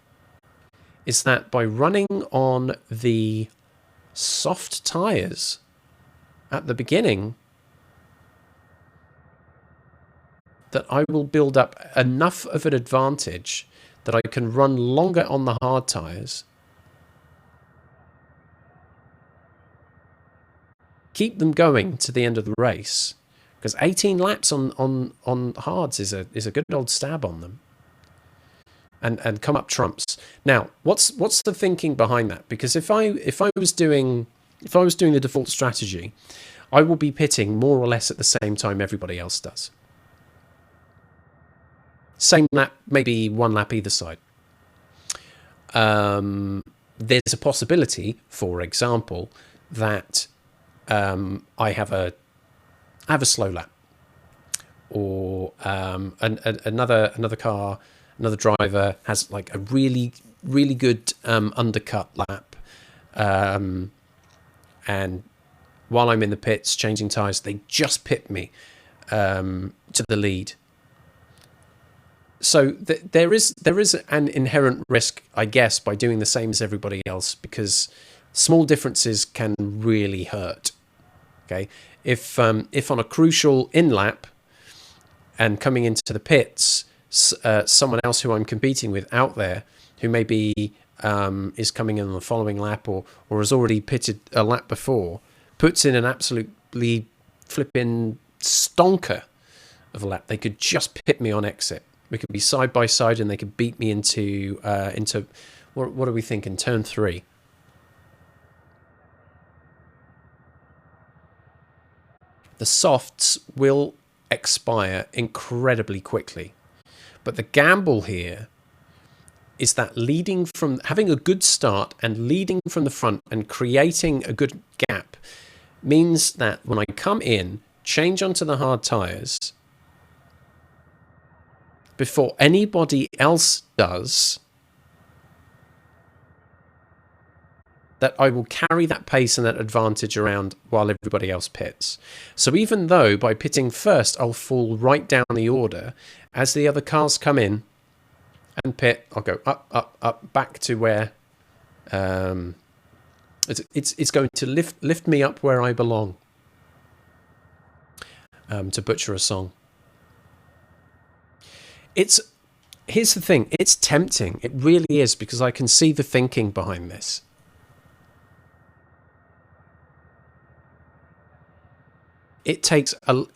is that by running on the soft tyres at the beginning, that I will build up enough of an advantage that I can run longer on the hard tyres, keep them going to the end of the race, because 18 laps on hards is a good old stab on them, and come up trumps. Now, what's the thinking behind that? Because if I was doing the default strategy, I will be pitting more or less at the same time everybody else does. Same lap, maybe 1 lap either side. There's a possibility, for example, that I have a slow lap, or another car, another driver has like a really good undercut lap, and while I'm in the pits changing tyres, they just pit me to the lead. So there is an inherent risk, I guess, by doing the same as everybody else, because small differences can really hurt. Okay, if on a crucial in lap and coming into the pits, someone else who I'm competing with out there, who maybe is coming in on the following lap or has already pitted a lap before, puts in an absolutely flipping stonker of a lap, they could just pit me on exit. We could be side by side, and they could beat me into what are we thinking? Turn 3. The softs will expire incredibly quickly, but the gamble here is that having a good start and leading from the front and creating a good gap means that when I come in, change onto the hard tyres, before anybody else does, that I will carry that pace and that advantage around while everybody else pits. So even though by pitting first I'll fall right down the order, as the other cars come in and pit, I'll go up back to where it's going to lift me up where I belong, to butcher a song. Here's the thing, it's tempting. It really is, because I can see the thinking behind this. It takes the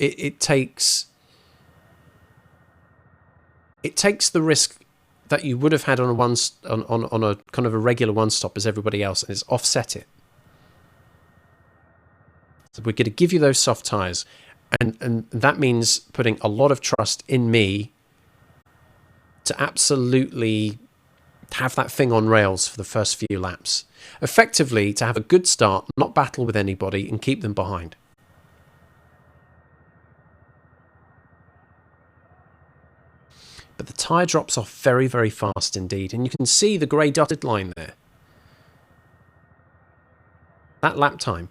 risk that you would have had on a kind of a regular one stop as everybody else, and it's offset it. So we're going to give you those soft tyres, and that means putting a lot of trust in me to absolutely have that thing on rails for the first few laps. Effectively, to have a good start, not battle with anybody, and keep them behind. But the tyre drops off very, very fast indeed, and you can see the grey dotted line there. That lap time.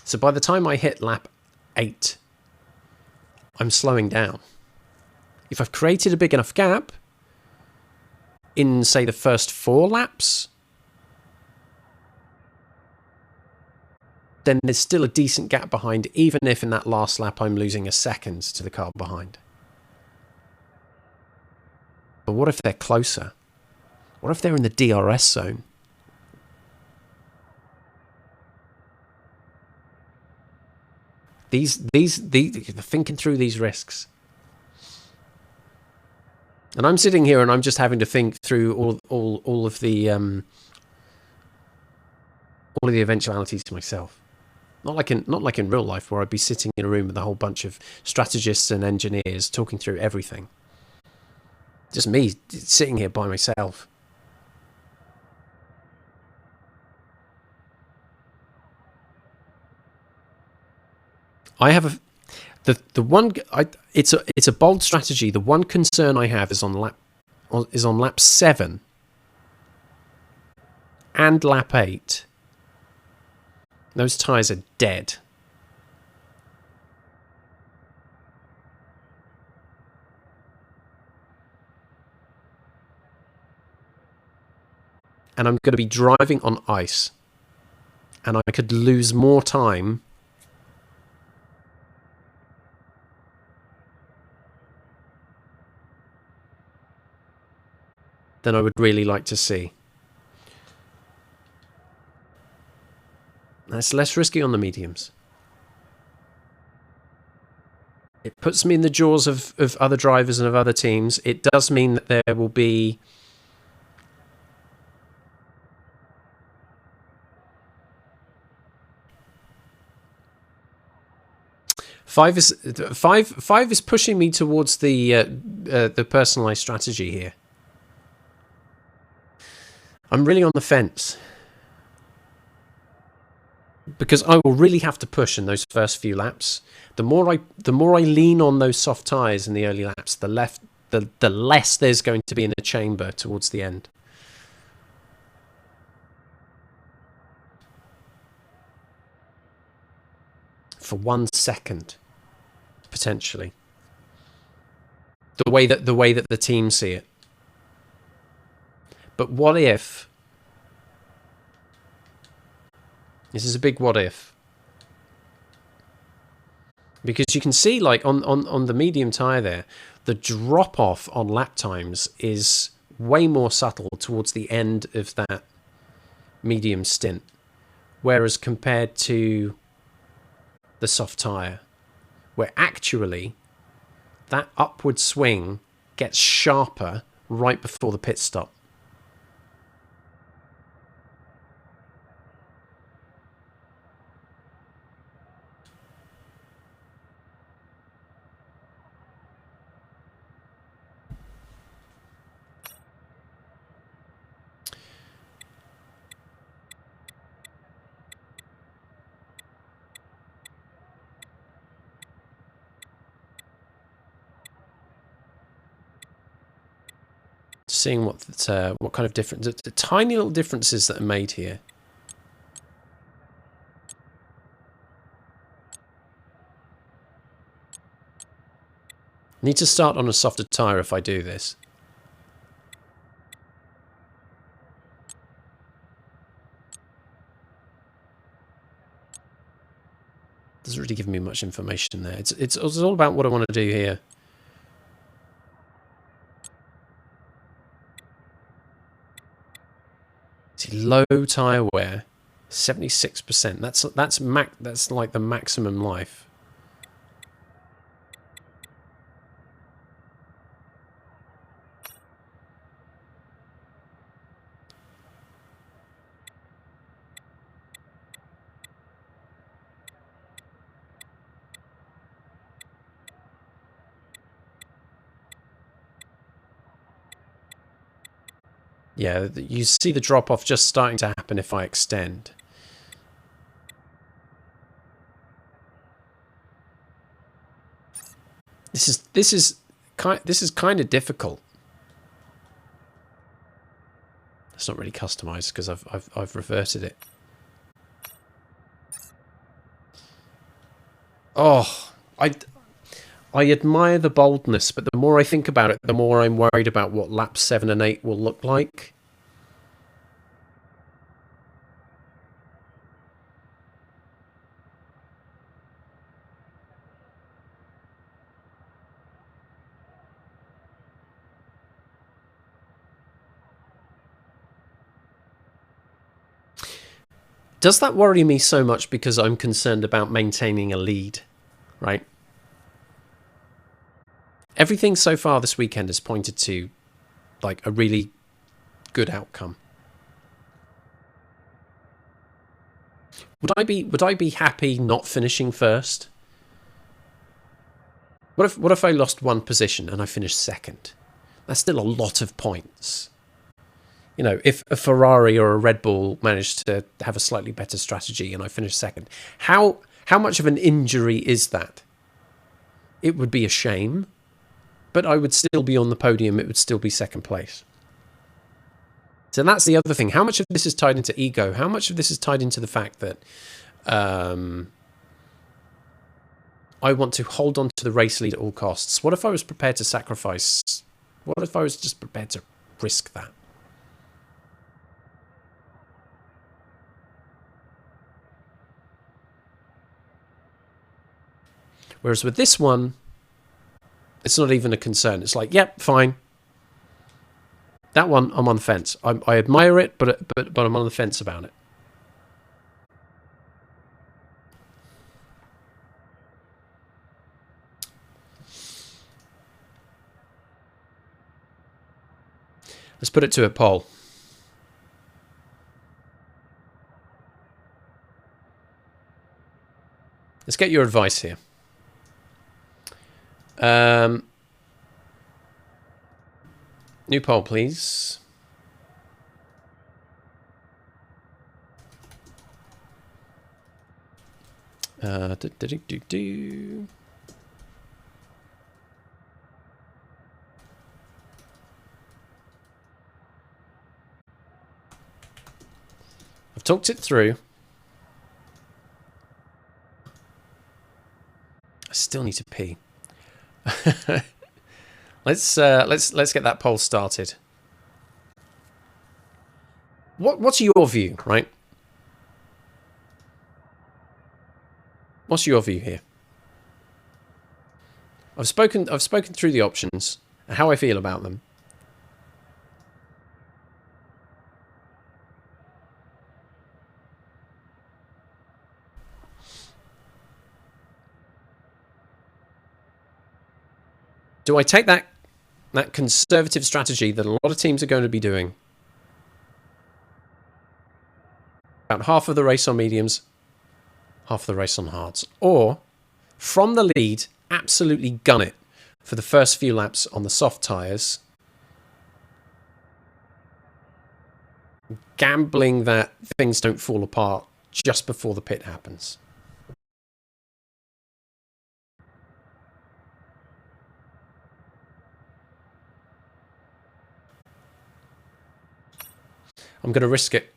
So by the time I hit lap 8, I'm slowing down. If I've created a big enough gap in, say, the first 4 laps, then there's still a decent gap behind, even if in that last lap I'm losing a second to the car behind. But what if they're closer? What if they're in the DRS zone? These thinking through these risks. And I'm sitting here and I'm just having to think through all of the eventualities myself. Not like in real life where I'd be sitting in a room with a whole bunch of strategists and engineers talking through everything. Just me sitting here by myself. I have it's a bold strategy. The one concern I have is on lap 7 and lap 8. Those tyres are dead. And I'm going to be driving on ice. And I could lose more time than I would really like to see. That's less risky on the mediums. It puts me in the jaws of other drivers and of other teams. It does mean that there will be five is pushing me towards the personalized strategy here. I'm really on the fence. Because I will really have to push in those first few laps. The more I lean on those soft tyres in the early laps, the less there's going to be in the chamber towards the end. For 1 second, potentially. The way that the team see it. But what if? This is a big what if. Because you can see, like, on the medium tyre there, the drop-off on lap times is way more subtle towards the end of that medium stint. Whereas compared to the soft tyre, where actually that upward swing gets sharper right before the pit stop. Seeing what kind of difference, the tiny little differences that are made here. Need to start on a softer tyre if I do this. Doesn't really give me much information there. It's all about what I want to do here. See, low tyre wear, 76%. That's like the maximum life. Yeah, you see the drop-off just starting to happen if I extend. This is kind of difficult. It's not really customized because I've reverted it. Oh, I admire the boldness, but the more I think about it, the more I'm worried about what laps 7 and 8 will look like. Does that worry me so much because I'm concerned about maintaining a lead, right? Everything so far this weekend has pointed to, like, a really good outcome. Would I be happy not finishing first? What if I lost one position and I finished second? That's still a lot of points. You know, if a Ferrari or a Red Bull managed to have a slightly better strategy and I finished second, how much of an injury is that? It would be a shame, but I would still be on the podium. It would still be second place. So that's the other thing. How much of this is tied into ego? How much of this is tied into the fact that I want to hold on to the race lead at all costs? What if I was prepared to sacrifice? What if I was just prepared to risk that? Whereas with this one, it's not even a concern. It's like, yep, fine. That one, I'm on the fence. I admire it, but I'm on the fence about it. Let's put it to a poll. Let's get your advice here. New poll, please. Do. I've talked it through. I still need to pee. Let's get that poll started. What's your view, right? What's your view here? I've spoken through the options and how I feel about them. Do I take that conservative strategy that a lot of teams are going to be doing? About half of the race on mediums, half of the race on hards. Or, from the lead, absolutely gun it for the first few laps on the soft tyres. Gambling that things don't fall apart just before the pit happens. I'm going to risk it.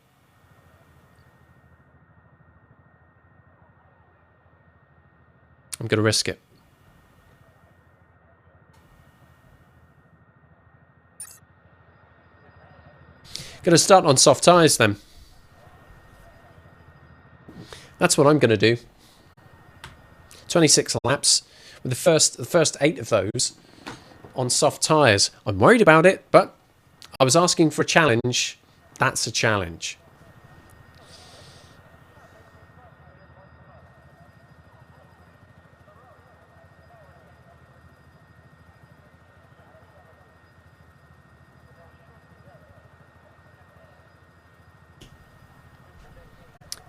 I'm going to risk it. Going to start on soft tyres then. That's what I'm going to do. 26 laps with the first 8 of those on soft tyres. I'm worried about it, but I was asking for a challenge. That's a challenge.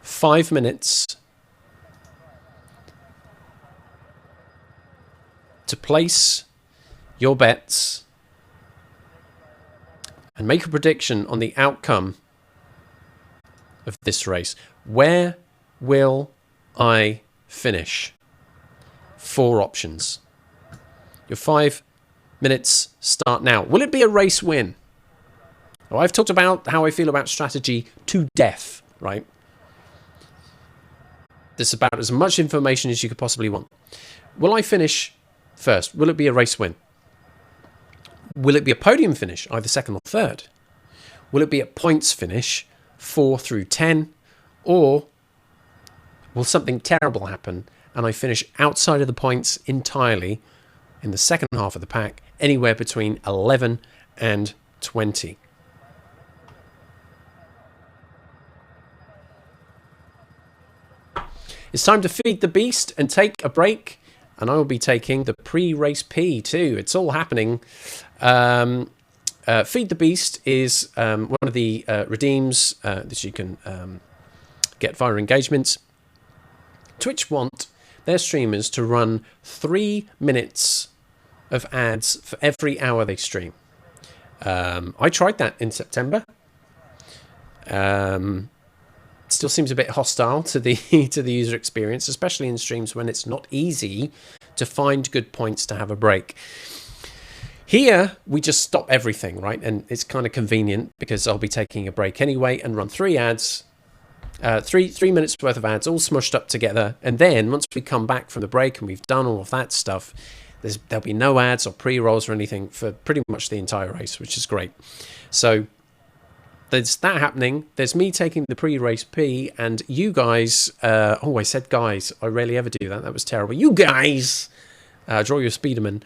Five minutes to place your bets and make a prediction on the outcome of this race. Where will I finish? 4 options. Your 5 minutes start now. Will it be a race win? Well, I've talked about how I feel about strategy to death, right? There's about as much information as you could possibly want. Will I finish first? Will it be a race win? Will it be a podium finish, either second or third? Will it be a points finish, 4 through 10? Or will something terrible happen and I finish outside of the points entirely in the second half of the pack, anywhere between 11 and 20? It's time to feed the beast and take a break. And I will be taking the pre-race P too. It's all happening. Feed the Beast is one of the redeems that you can get via engagements. Twitch want their streamers to run 3 minutes of ads for every hour they stream. I tried that in September. Still seems a bit hostile to the to the user experience, especially in streams when it's not easy to find good points to have a break. Here we just stop everything, right? And it's kind of convenient because I'll be taking a break anyway and run 3 ads, 3 minutes worth of ads all smushed up together. And then once we come back from the break and we've done all of that stuff, there'll be no ads or pre-rolls or anything for pretty much the entire race, which is great. So there's that happening. There's me taking the pre-race pee, and you guys... I said guys. I rarely ever do that. That was terrible. You guys! Draw your Speederman.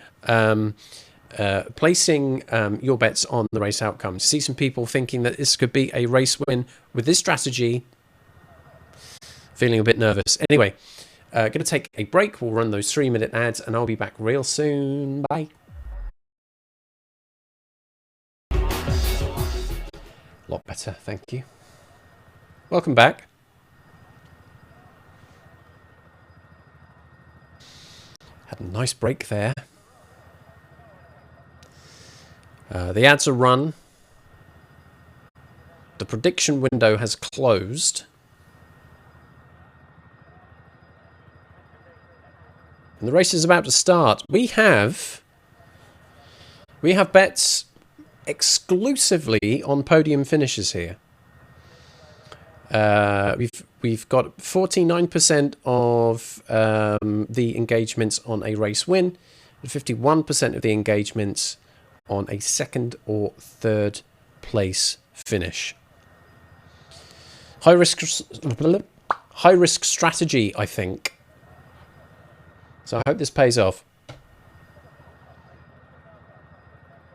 Placing your bets on the race outcomes. See some people thinking that this could be a race win with this strategy. Feeling a bit nervous. Anyway, going to take a break. We'll run those 3-minute ads, and I'll be back real soon. Bye. A lot better, thank you. Welcome back. Had a nice break there. The ads are run. The prediction window has closed. And the race is about to start. We have bets exclusively on podium finishes here. We've got 49% of the engagements on a race win, and 51% of the engagements on a 2nd or 3rd place finish. High risk strategy, I think. So I hope this pays off.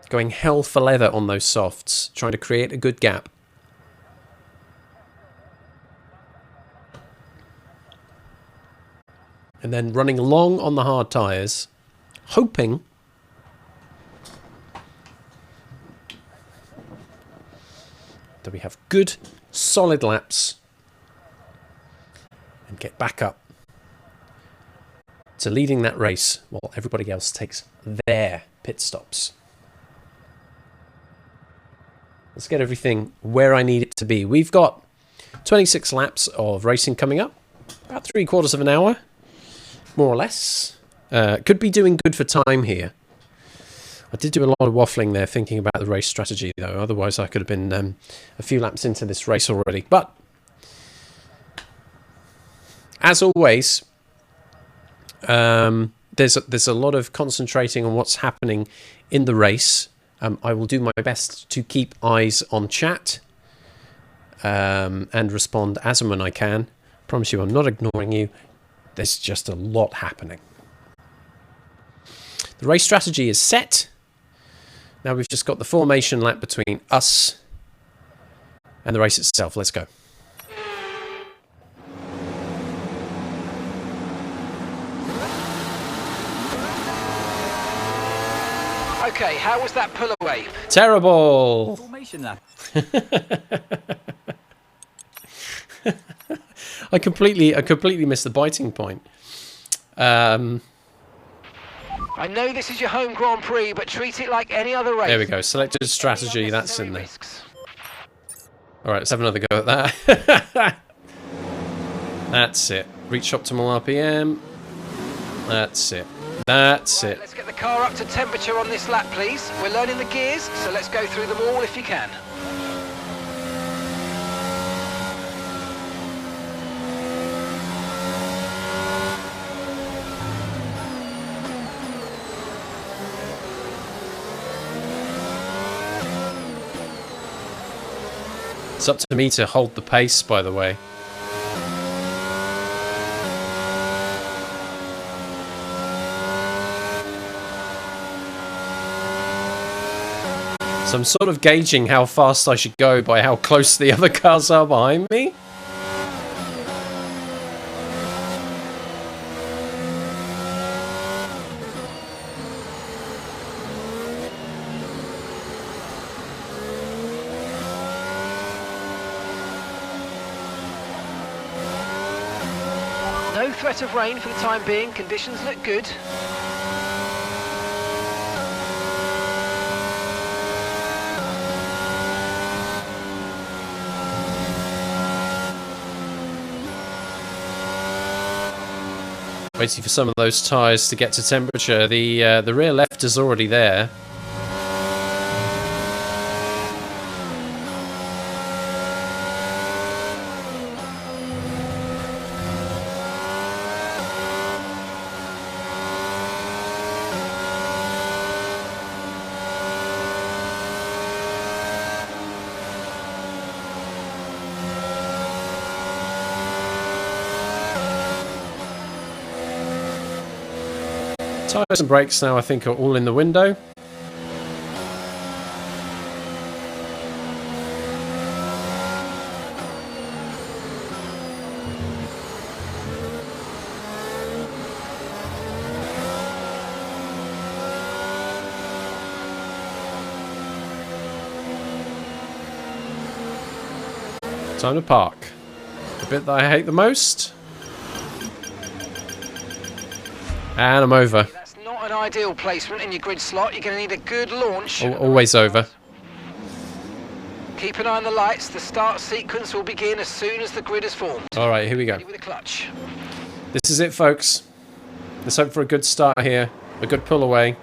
Going hell for leather on those softs, trying to create a good gap. And then running long on the hard tyres, hoping that we have good, solid laps and get back up to leading that race while everybody else takes their pit stops. Let's get everything where I need it to be. We've got 26 laps of racing coming up. About 3/4 of an hour, more or less. Could be doing good for time here. I did do a lot of waffling there thinking about the race strategy, though. Otherwise, I could have been a few laps into this race already. But, as always, there's a lot of concentrating on what's happening in the race. I will do my best to keep eyes on chat and respond as and when I can. Promise you I'm not ignoring you. There's just a lot happening. The race strategy is set. Now we've just got the formation lap between us and the race itself. Let's go. Okay, how was that pull away? Terrible. Formation lap. I completely missed the biting point. I know this is your home Grand Prix, but treat it like any other race. There we go. Selected strategy. That's in there. Risks. All right, let's have another go at that. That's it. Reach optimal RPM. That's it. That's Right, it. let's get the car up to temperature on this lap, please. We're learning the gears, so let's go through them all if you can. It's up to me to hold the pace, by the way. So I'm sort of gauging how fast I should go by how close the other cars are behind me. No threat of rain for the time being, conditions look good. Waiting for some of those tyres to get to temperature. The rear left is already there. Tyres and brakes now I think are all in the window. Time to park. The bit that I hate the most. And I'm over. That's not an ideal placement in your grid slot. You're going to need a good launch. Always over. Keep an eye on the lights. The start sequence will begin as soon as the grid is formed. All right, here we go. Ready with a clutch. This is it, folks. Let's hope for a good start here. A good pull away.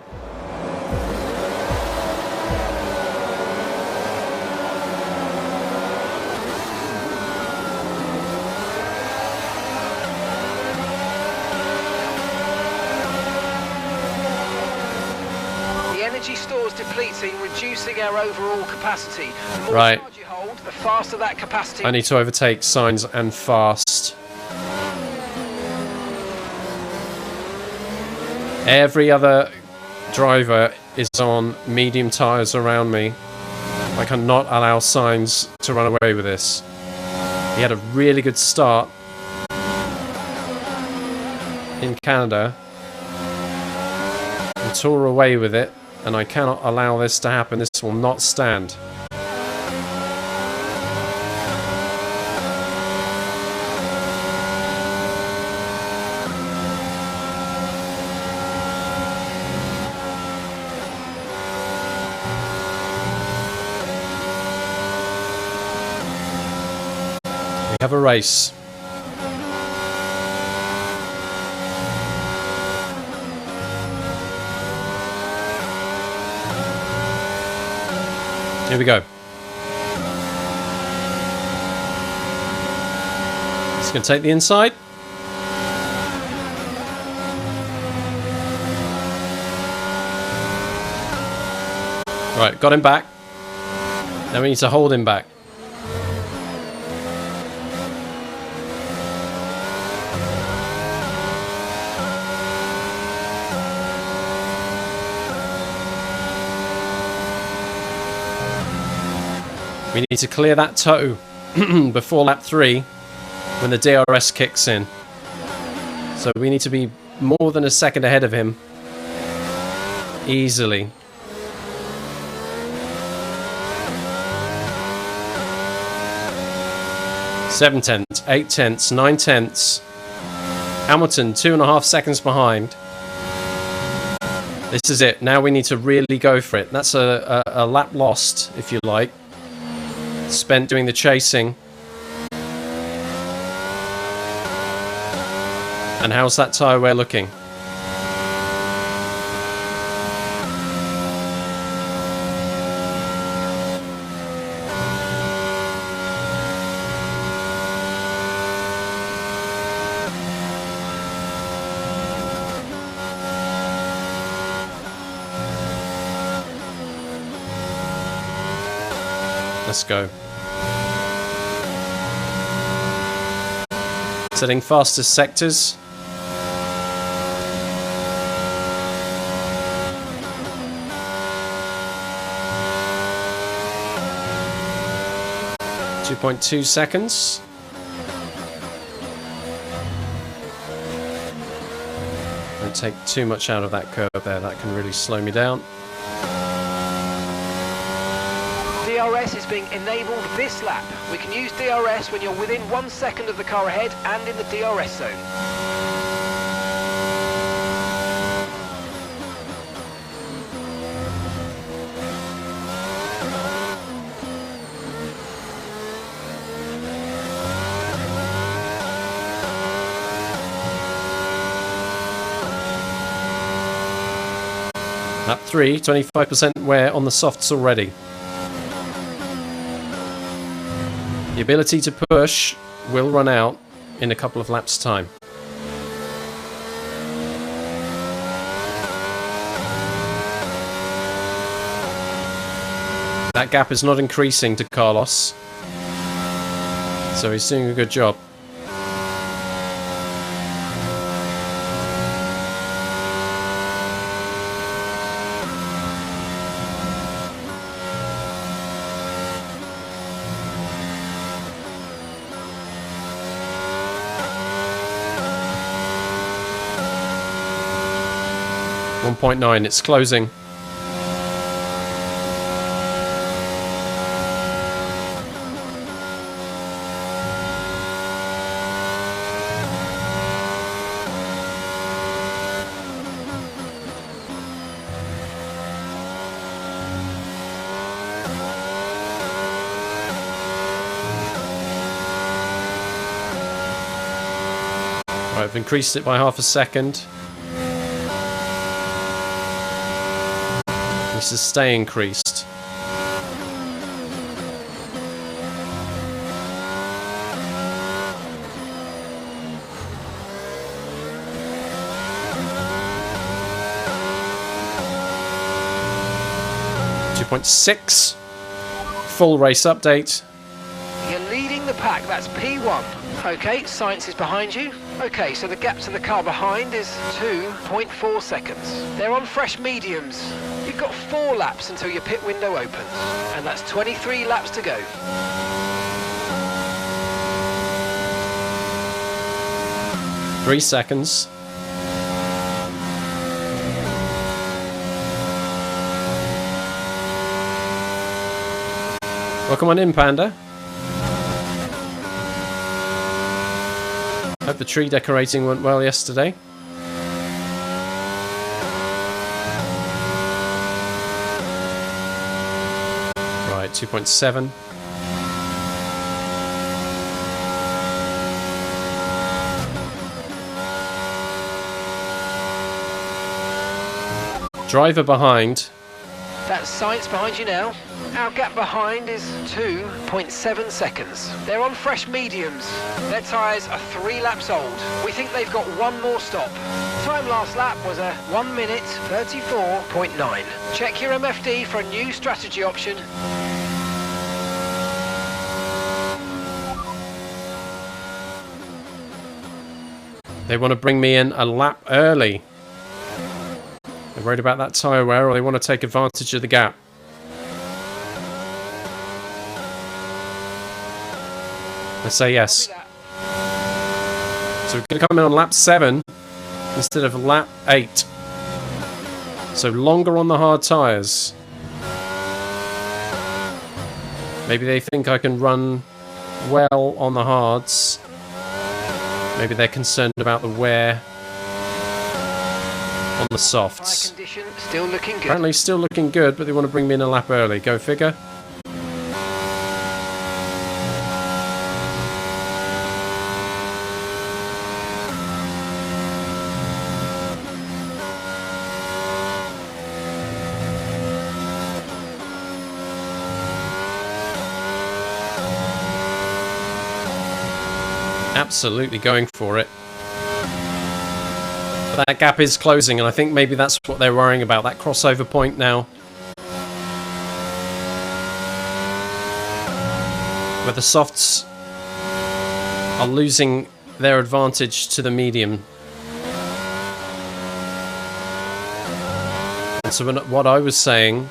Stores depleting, reducing our overall capacity. The more right. charge you hold, the faster that capacity. I need to overtake Sainz and fast. Every other driver is on medium tyres around me. I cannot allow Sainz to run away with this. He had a really good start in Canada and tore away with it. And I cannot allow this to happen. This will not stand. We have a race. Here we go. Just going to take the inside. Right, got him back. Now we need to hold him back. We need to clear that toe before lap 3 when the DRS kicks in. So we need to be more than a second ahead of him. Easily. Seven tenths, 8 tenths, 9 tenths. Hamilton 2.5 seconds behind. This is it. Now we need to really go for it. That's a lap lost, if you like. Spent doing the chasing. And how's that tyre wear looking? Let's go. Setting fastest sectors. .2 seconds. Don't take too much out of that curve there. That can really slow me down. DRS is being enabled this lap. We can use DRS when you're within 1 second of the car ahead and in the DRS zone. Lap 3, 25% wear on the softs already. The ability to push will run out in a couple of laps' time. That gap is not increasing to Carlos, so he's doing a good job. .9, it's closing. Right, I've increased it by half a second. This is stay increased. .6 full race update. You're leading the pack, that's P1. Okay, science is behind you. Okay, so the gap to the car behind is 2.4 seconds. They're on fresh mediums. You've got 4 laps until your pit window opens, and that's 23 laps to go. Three seconds. Welcome on in, Panda. Hope the tree decorating went well yesterday. Right, 2.7. Driver behind. That's science behind you now. Our gap behind is 2.7 seconds. They're on fresh mediums. Their tyres are 3 laps old. We think they've got one more stop. Time last lap was a 1 minute 34.9. Check your MFD for a new strategy option. They want to bring me in a lap early. They're worried about that tyre wear, or they want to take advantage of the gap. Let's say yes. So we're going to come in on lap 7 instead of lap 8. So longer on the hard tyres. Maybe they think I can run well on the hards. Maybe they're concerned about the wear on the softs. Condition, still looking good. Apparently still looking good, but they want to bring me in a lap early. Go figure. Absolutely going for it. But that gap is closing, and I think maybe that's what they're worrying about, that crossover point now. Where the softs are losing their advantage to the medium. And so what I was saying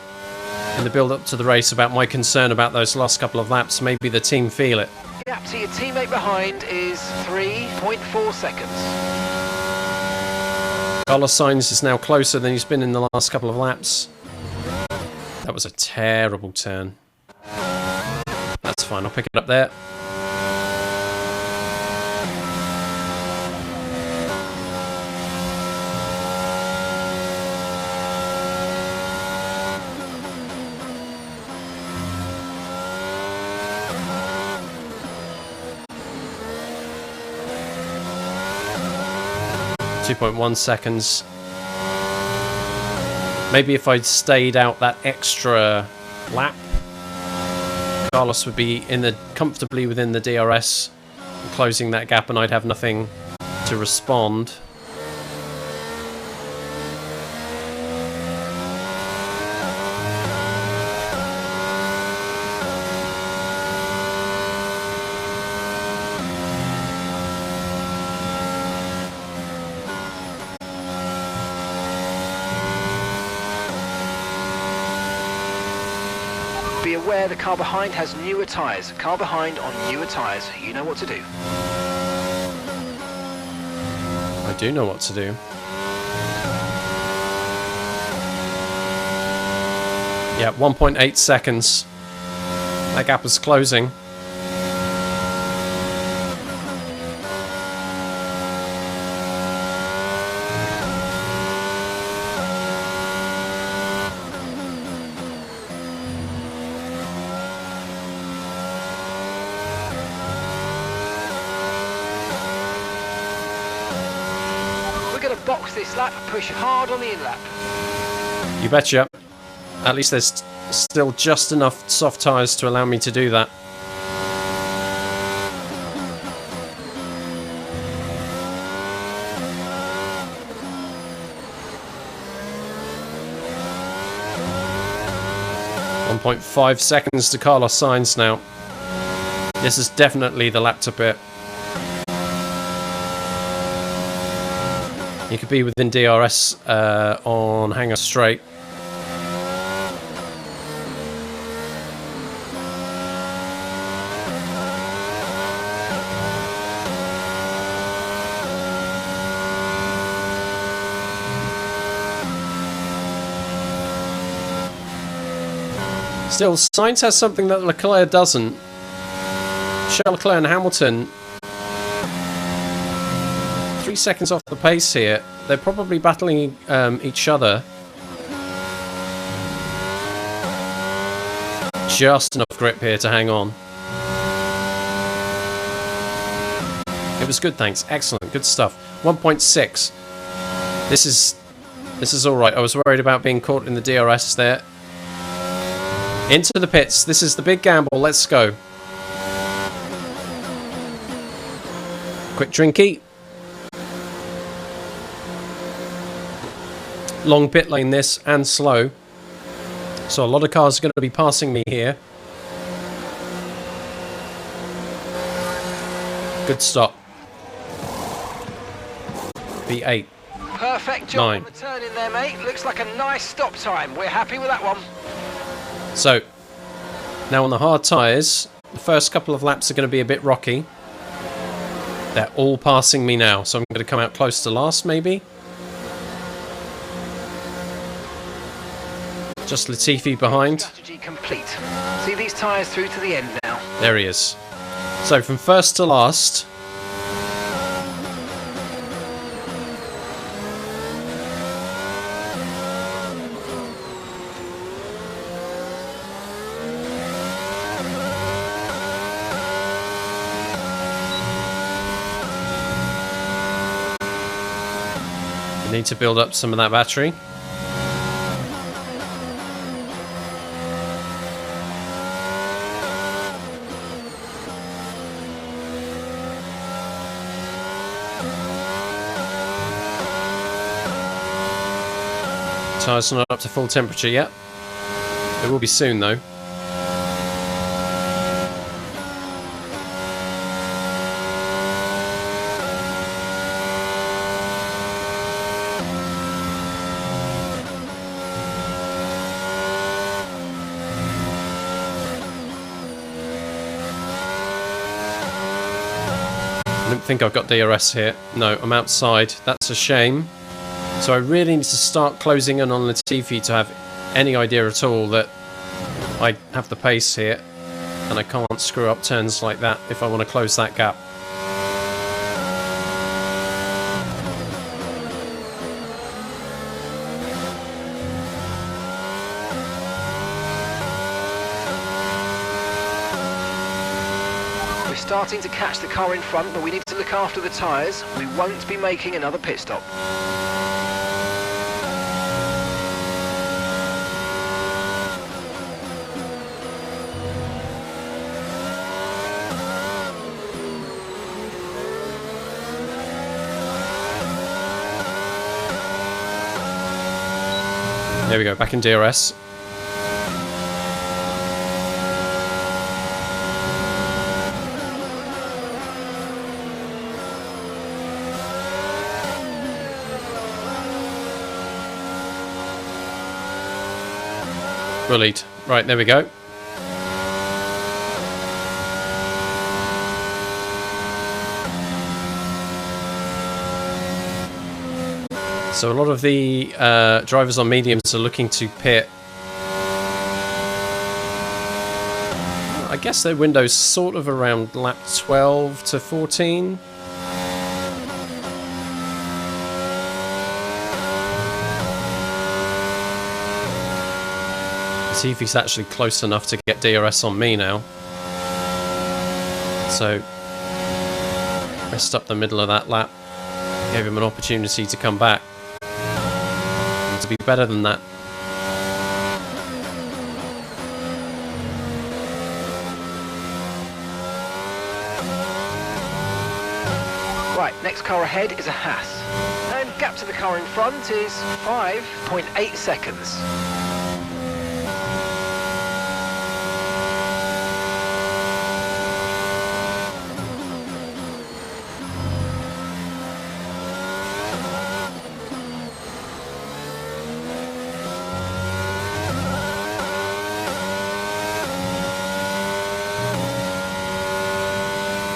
in the build-up to the race about my concern about those last couple of laps, maybe the team feel it. Gap to your teammate behind is 3.4 seconds. Carlos Sainz is now closer than he's been in the last couple of laps. That was a terrible turn. That's fine, I'll pick it up there. .1 seconds. Maybe if I'd stayed out that extra lap, Carlos would be comfortably within the DRS, closing that gap, and I'd have nothing to respond. Be aware the car behind has newer tyres. Car behind on newer tyres. You know what to do. I do know what to do. Yeah, 1.8 seconds. That gap was closing. Box this lap, push hard on the in-lap. You betcha. At least there's still just enough soft tyres to allow me to do that. .5 seconds to Carlos Sainz now. This is definitely the lap to bit. You could be within DRS on Hangar Straight. Still, Sainz has something that Leclerc doesn't. Charles Leclerc and Hamilton, 3 seconds off the pace here. They're probably battling each other. Just enough grip here to hang on. It was good, thanks. Excellent, good stuff. 1.6. This is all right. I was worried about being caught in the DRS there. Into the pits. This is the big gamble. Let's go. Quick drinky. Long pit lane this, and slow. So a lot of cars are going to be passing me here. Good stop. B8. Perfect job 9. on the turn in there, mate. Looks like a nice stop time. We're happy with that one. So, now on the hard tyres, the first couple of laps are going to be a bit rocky. They're all passing me now, so I'm going to come out close to last, maybe. Just Latifi behind. Strategy complete. See these tyres through to the end now. There he is. So from first to last. We need to build up some of that battery. Tyres not up to full temperature yet. It will be soon though. I don't think I've got DRS here. No, I'm outside. That's a shame. So I really need to start closing in on Latifi to have any idea at all that I have the pace here and I can't screw up turns like that if I want to close that gap. We're starting to catch the car in front, but we need to look after the tyres. We won't be making another pit stop. There we go, back in DRS. Bullied. Right, there we go. So a lot of the drivers on mediums are looking to pit. I guess their window's sort of around lap 12 to 14. See if he's actually close enough to get DRS on me now. So, messed up the middle of that lap. Gave him an opportunity to come back. And to be better than that. Right, next car ahead is a Haas. And gap to the car in front is 5.8 seconds.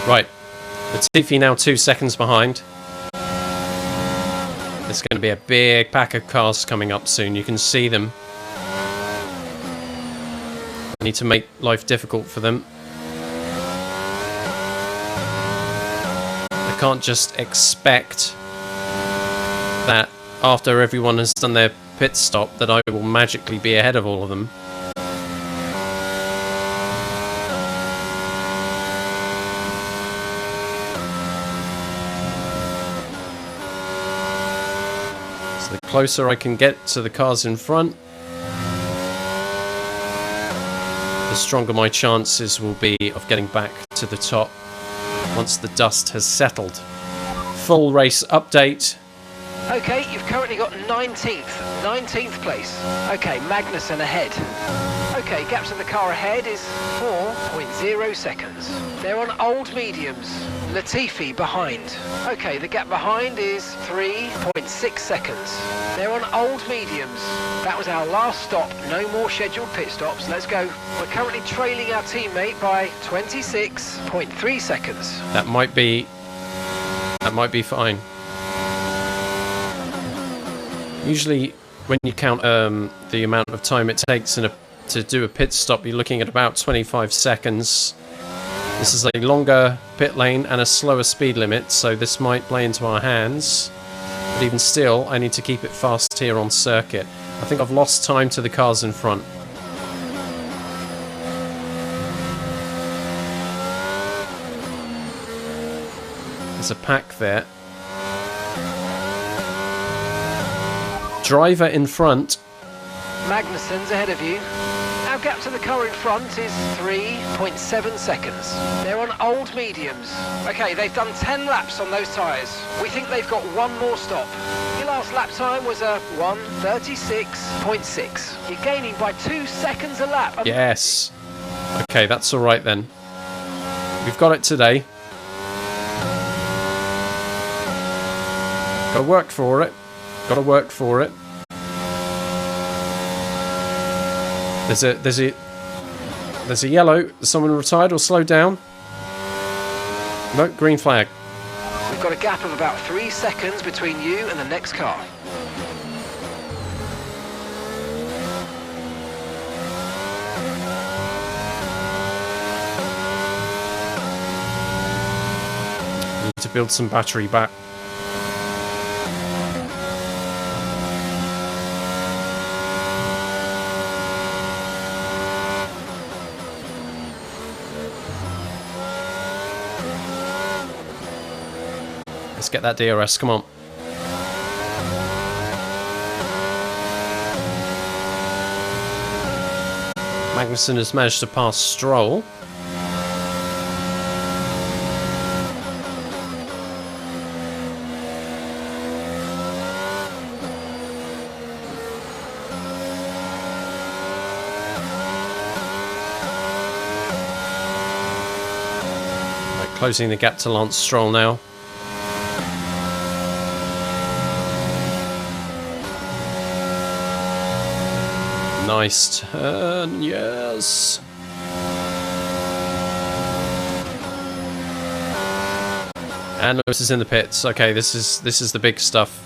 Right, Latifi now 2 seconds behind. There's going to be a big pack of cars coming up soon. You can see them. I need to make life difficult for them. I can't just expect that after everyone has done their pit stop that I will magically be ahead of all of them. The closer I can get to the cars in front, the stronger my chances will be of getting back to the top once the dust has settled. Full race update. Okay, you've currently got 19th place. Okay, Magnussen ahead. Okay, gap to the car ahead is 4.0 seconds. They're on old mediums. Latifi behind. Okay, the gap behind is 3.6 seconds. They're on old mediums. That was our last stop. No more scheduled pit stops. Let's go. We're currently trailing our teammate by 26.3 seconds. That might be fine. Usually, when you count the amount of time it takes to do a pit stop, you're looking at about 25 seconds. This is a longer pit lane and a slower speed limit, so this might play into our hands. But even still, I need to keep it fast here on circuit. I think I've lost time to the cars in front. There's a pack there. Driver in front. Magnussen's ahead of you. Our gap to the car in front is 3.7 seconds. They're on old mediums. Okay, they've done 10 laps on those tyres. We think they've got one more stop. Your last lap time was a 1:36.6. You're gaining by 2 seconds a lap. Yes. Okay, that's all right then. We've got it today. Got to work for it. Got to work for it. There's a yellow. Someone retired or slowed down? No, green flag. We've got a gap of about 3 seconds between you and the next car. Need to build some battery back. Let's get that DRS, come on. Magnussen has managed to pass Stroll. closing the gap to Lance Stroll now. Nice turn, yes. And Lewis is in the pits. Okay, this is the big stuff.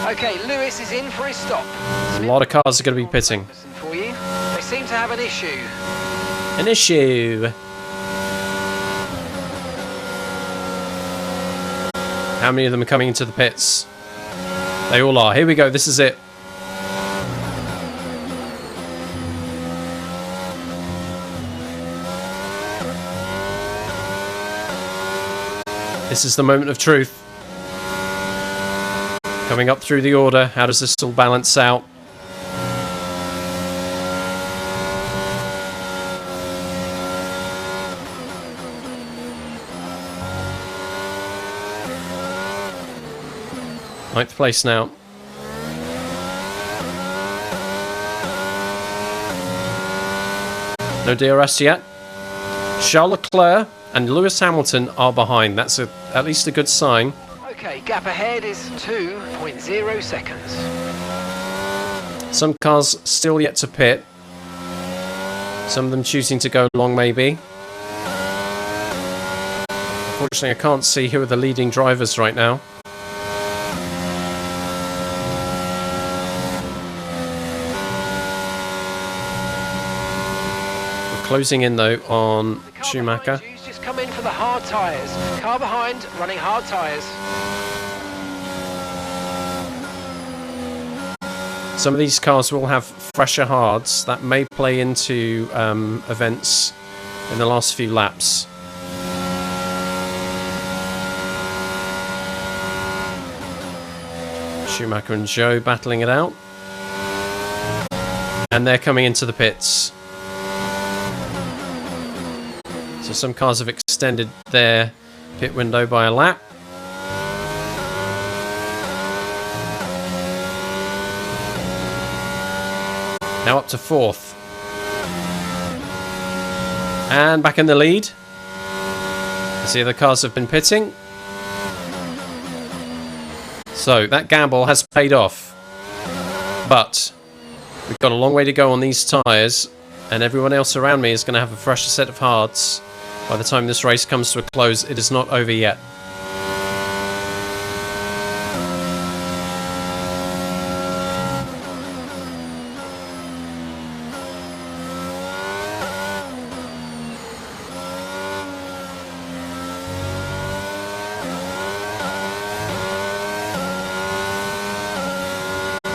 Okay, Lewis is in for his stop. A lot of cars are going to be pitting. For you, they seem to have an issue. An issue. How many of them are coming into the pits? They all are. Here we go. This is it. This is the moment of truth. Coming up through the order. How does this all balance out? Ninth place now. No DRS yet. Charles Leclerc and Lewis Hamilton are behind. That's at least a good sign. Okay, gap ahead is 2.0 seconds. Some cars still yet to pit. Some of them choosing to go long, maybe. Unfortunately, I can't see who are the leading drivers right now. We're closing in, though, on Schumacher. Just come in for the hard tyres. Car behind, running hard tyres. Some of these cars will have fresher hards. That may play into events in the last few laps. Schumacher and Zhou battling it out. And they're coming into the pits. So some cars have extended their pit window by a lap. Now up to fourth. And back in the lead. As the other cars have been pitting. So that gamble has paid off. But we've got a long way to go on these tyres. And everyone else around me is going to have a fresher set of hards. By the time this race comes to a close, it is not over yet.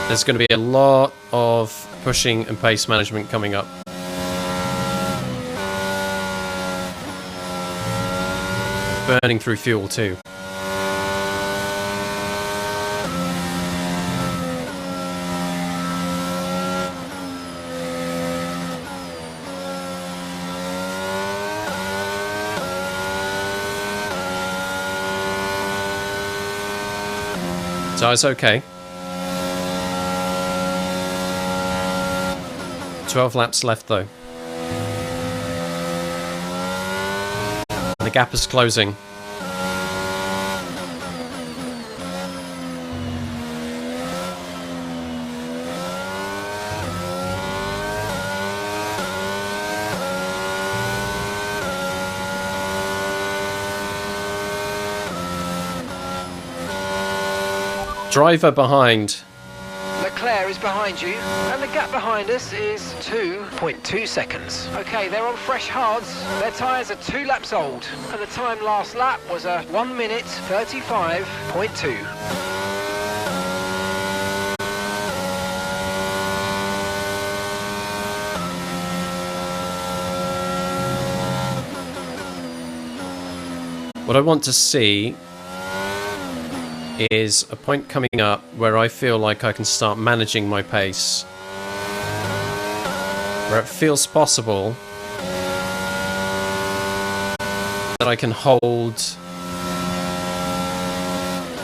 There's going to be a lot of pushing and pace management coming up. Burning through fuel too. Tyres okay. 12 laps left though. The gap is closing. Driver behind. Leclerc is behind you, and the gap behind us is 2.2 seconds. Okay, they're on fresh hards. Their tyres are 2 laps old, and the time last lap was a 1 minute 35.2. What I want to see is a point coming up where I feel like I can start managing my pace. Where it feels possible that I can hold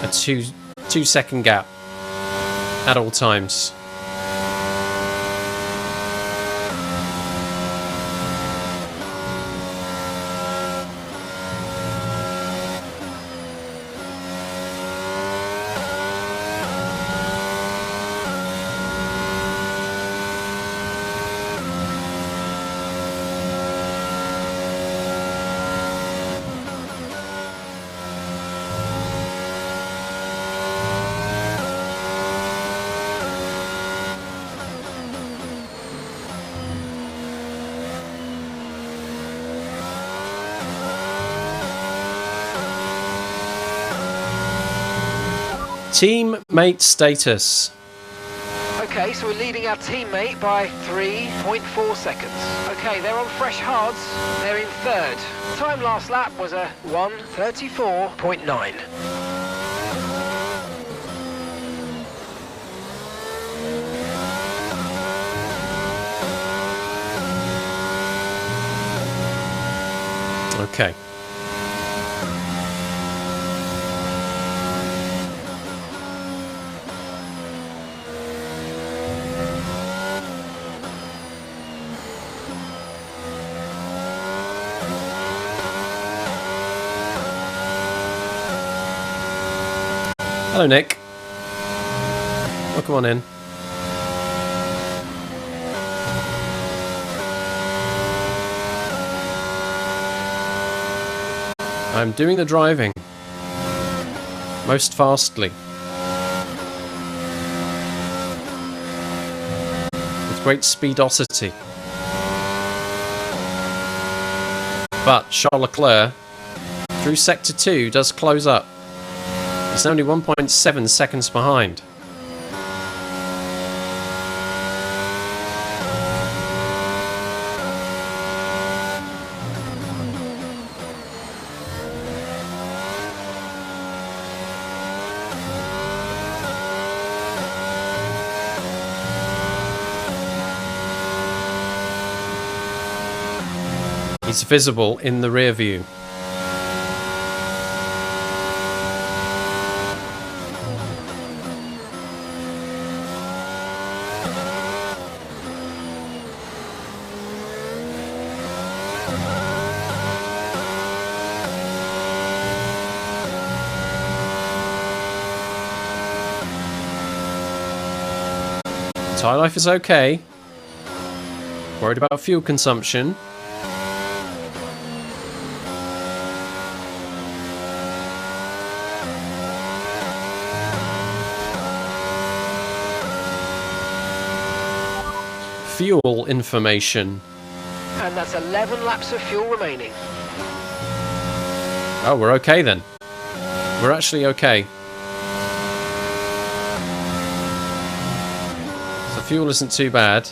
a 2 second gap at all times. Teammate status. Okay, so we're leading our teammate by 3.4 seconds. Okay, they're on fresh hards. They're in third. Time last lap was a 1:34.9. Okay. Hello, Nick. Welcome on in. I'm doing the driving. Most fastly. With great speedosity. But Charles Leclerc, through Sector 2, does close up. He's only 1.7 seconds behind. He's visible in the rear view. Tyre life is okay. Worried about fuel consumption. Fuel information. And that's 11 laps of fuel remaining. Oh, we're okay then. We're actually okay. So fuel isn't too bad.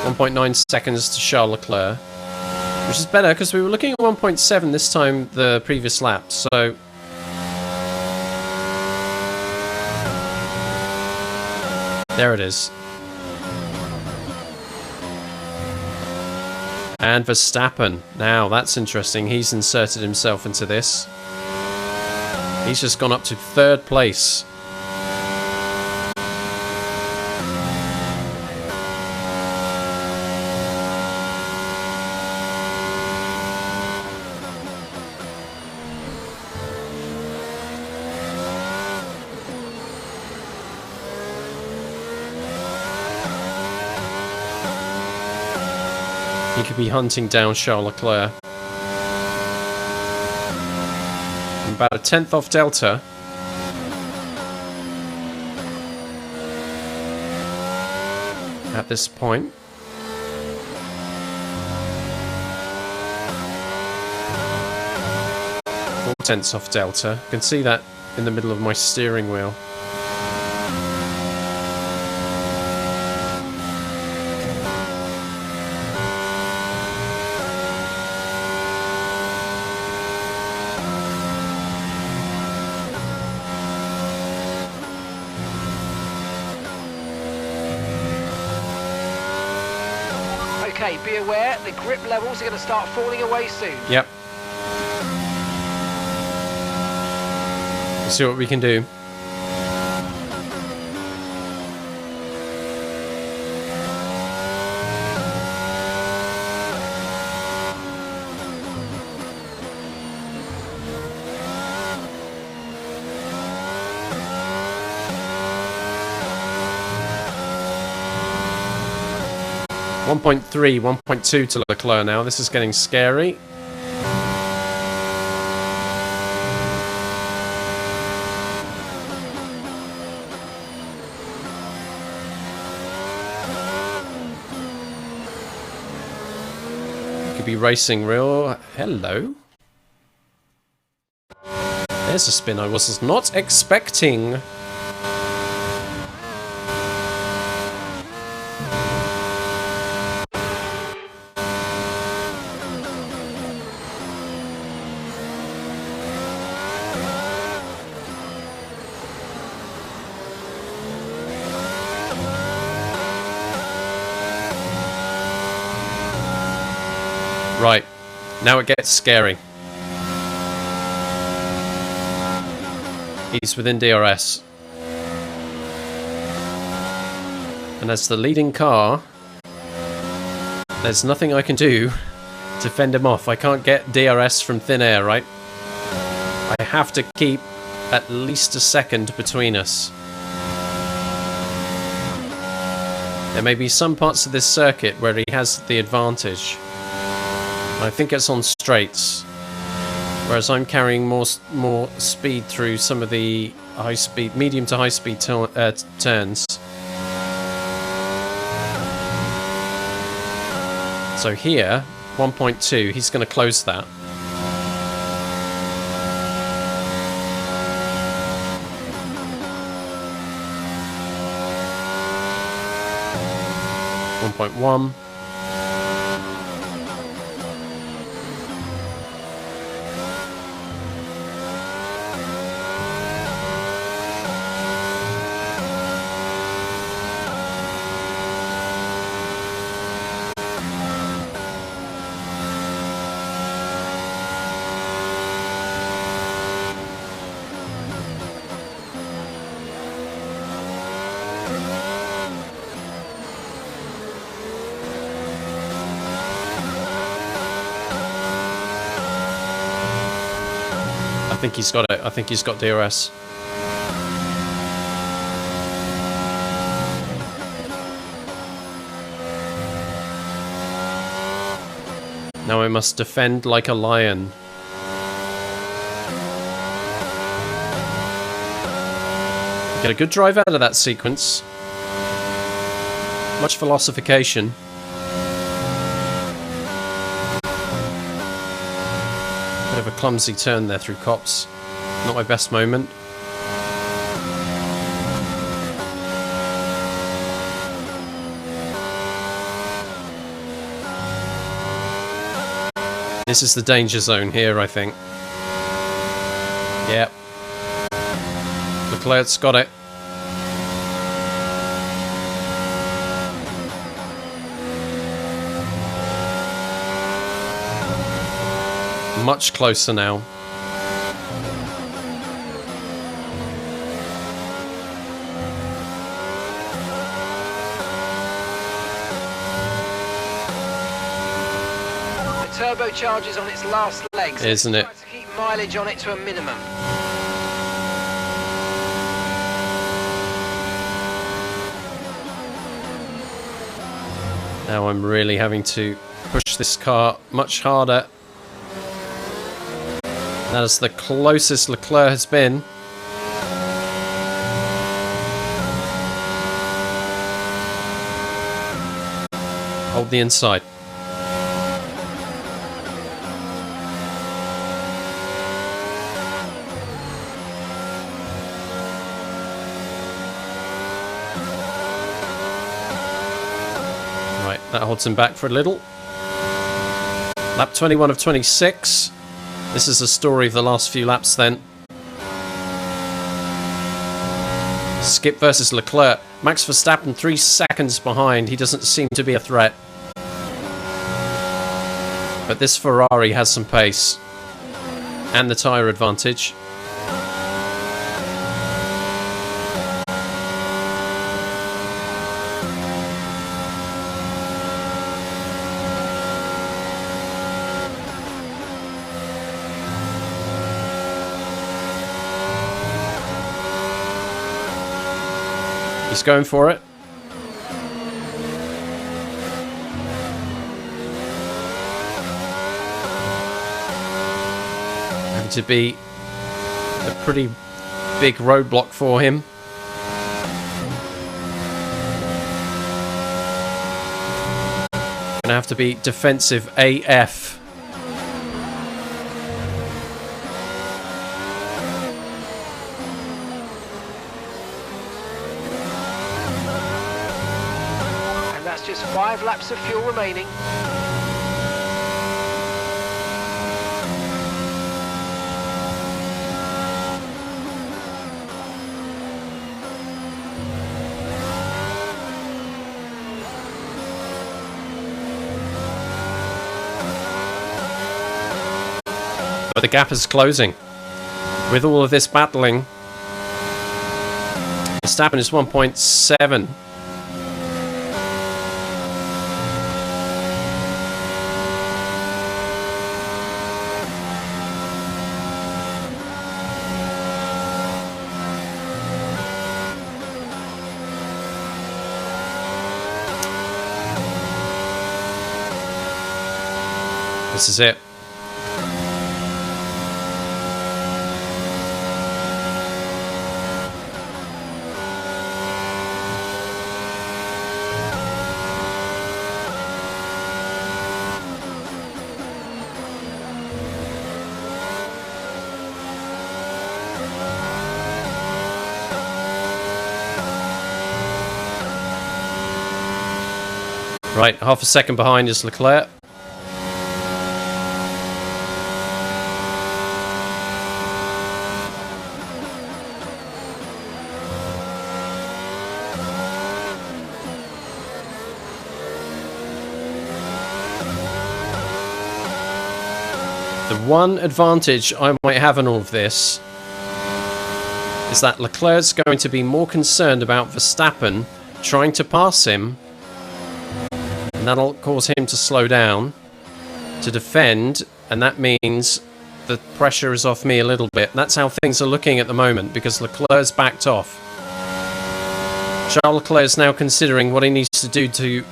.9 seconds to Charles Leclerc. Which is better, because we were looking at 1.7 this time the previous lap, so... There it is. And Verstappen. Now, that's interesting. He's inserted himself into this. He's just gone up to third place. He could be hunting down Charles Leclerc. I'm about a tenth off Delta. At this point. Four tenths off Delta. You can see that in the middle of my steering wheel. Okay, be aware, the grip levels are going to start falling away soon. Yep. Let's see what we can do. .3, 1.2 to Leclerc now. This is getting scary. be racing real... Hello? There's a spin I was not expecting. Right, now it gets scary. He's within DRS. And as the leading car, there's nothing I can do to fend him off. I can't get DRS from thin air, right? I have to keep at least a second between us. There may be some parts of this circuit where he has the advantage. I think it's on straights, whereas I'm carrying more speed through some of the high speed, medium to high speed turns. So here, 1.2, he's going to close that. .1. I think he's got it. I think he's got DRS. Now I must defend like a lion. Get a good drive out of that sequence. Much philosophization. Bit of a clumsy turn there through cops. Not my best moment. This is the danger zone here, I think. Yep. Leclerc's got it. Much closer now. The turbocharger's on its last legs. Isn't it? Try to keep mileage on it to a minimum. Now I'm really having to push this car much harder. That is the closest Leclerc has been. Hold the inside. Right, that holds him back for a little. Lap 21 of 26. This is the story of the last few laps then. Skip versus Leclerc. Max Verstappen 3 seconds behind. He doesn't seem to be a threat. But this Ferrari has some pace. And the tyre advantage. He's going for it. Going to be a pretty big roadblock for him. Gonna have to be defensive AF. And that's just 5 laps of fuel remaining. But the gap is closing. With all of this battling, Verstappen is 1.7. This is it. Right, half a second behind is Leclerc. The one advantage I might have in all of this is that Leclerc's going to be more concerned about Verstappen trying to pass him, and that'll cause him to slow down to defend, and that means the pressure is off me a little bit. That's how things are looking at the moment because Leclerc's backed off. Charles Leclerc is now considering what he needs to do to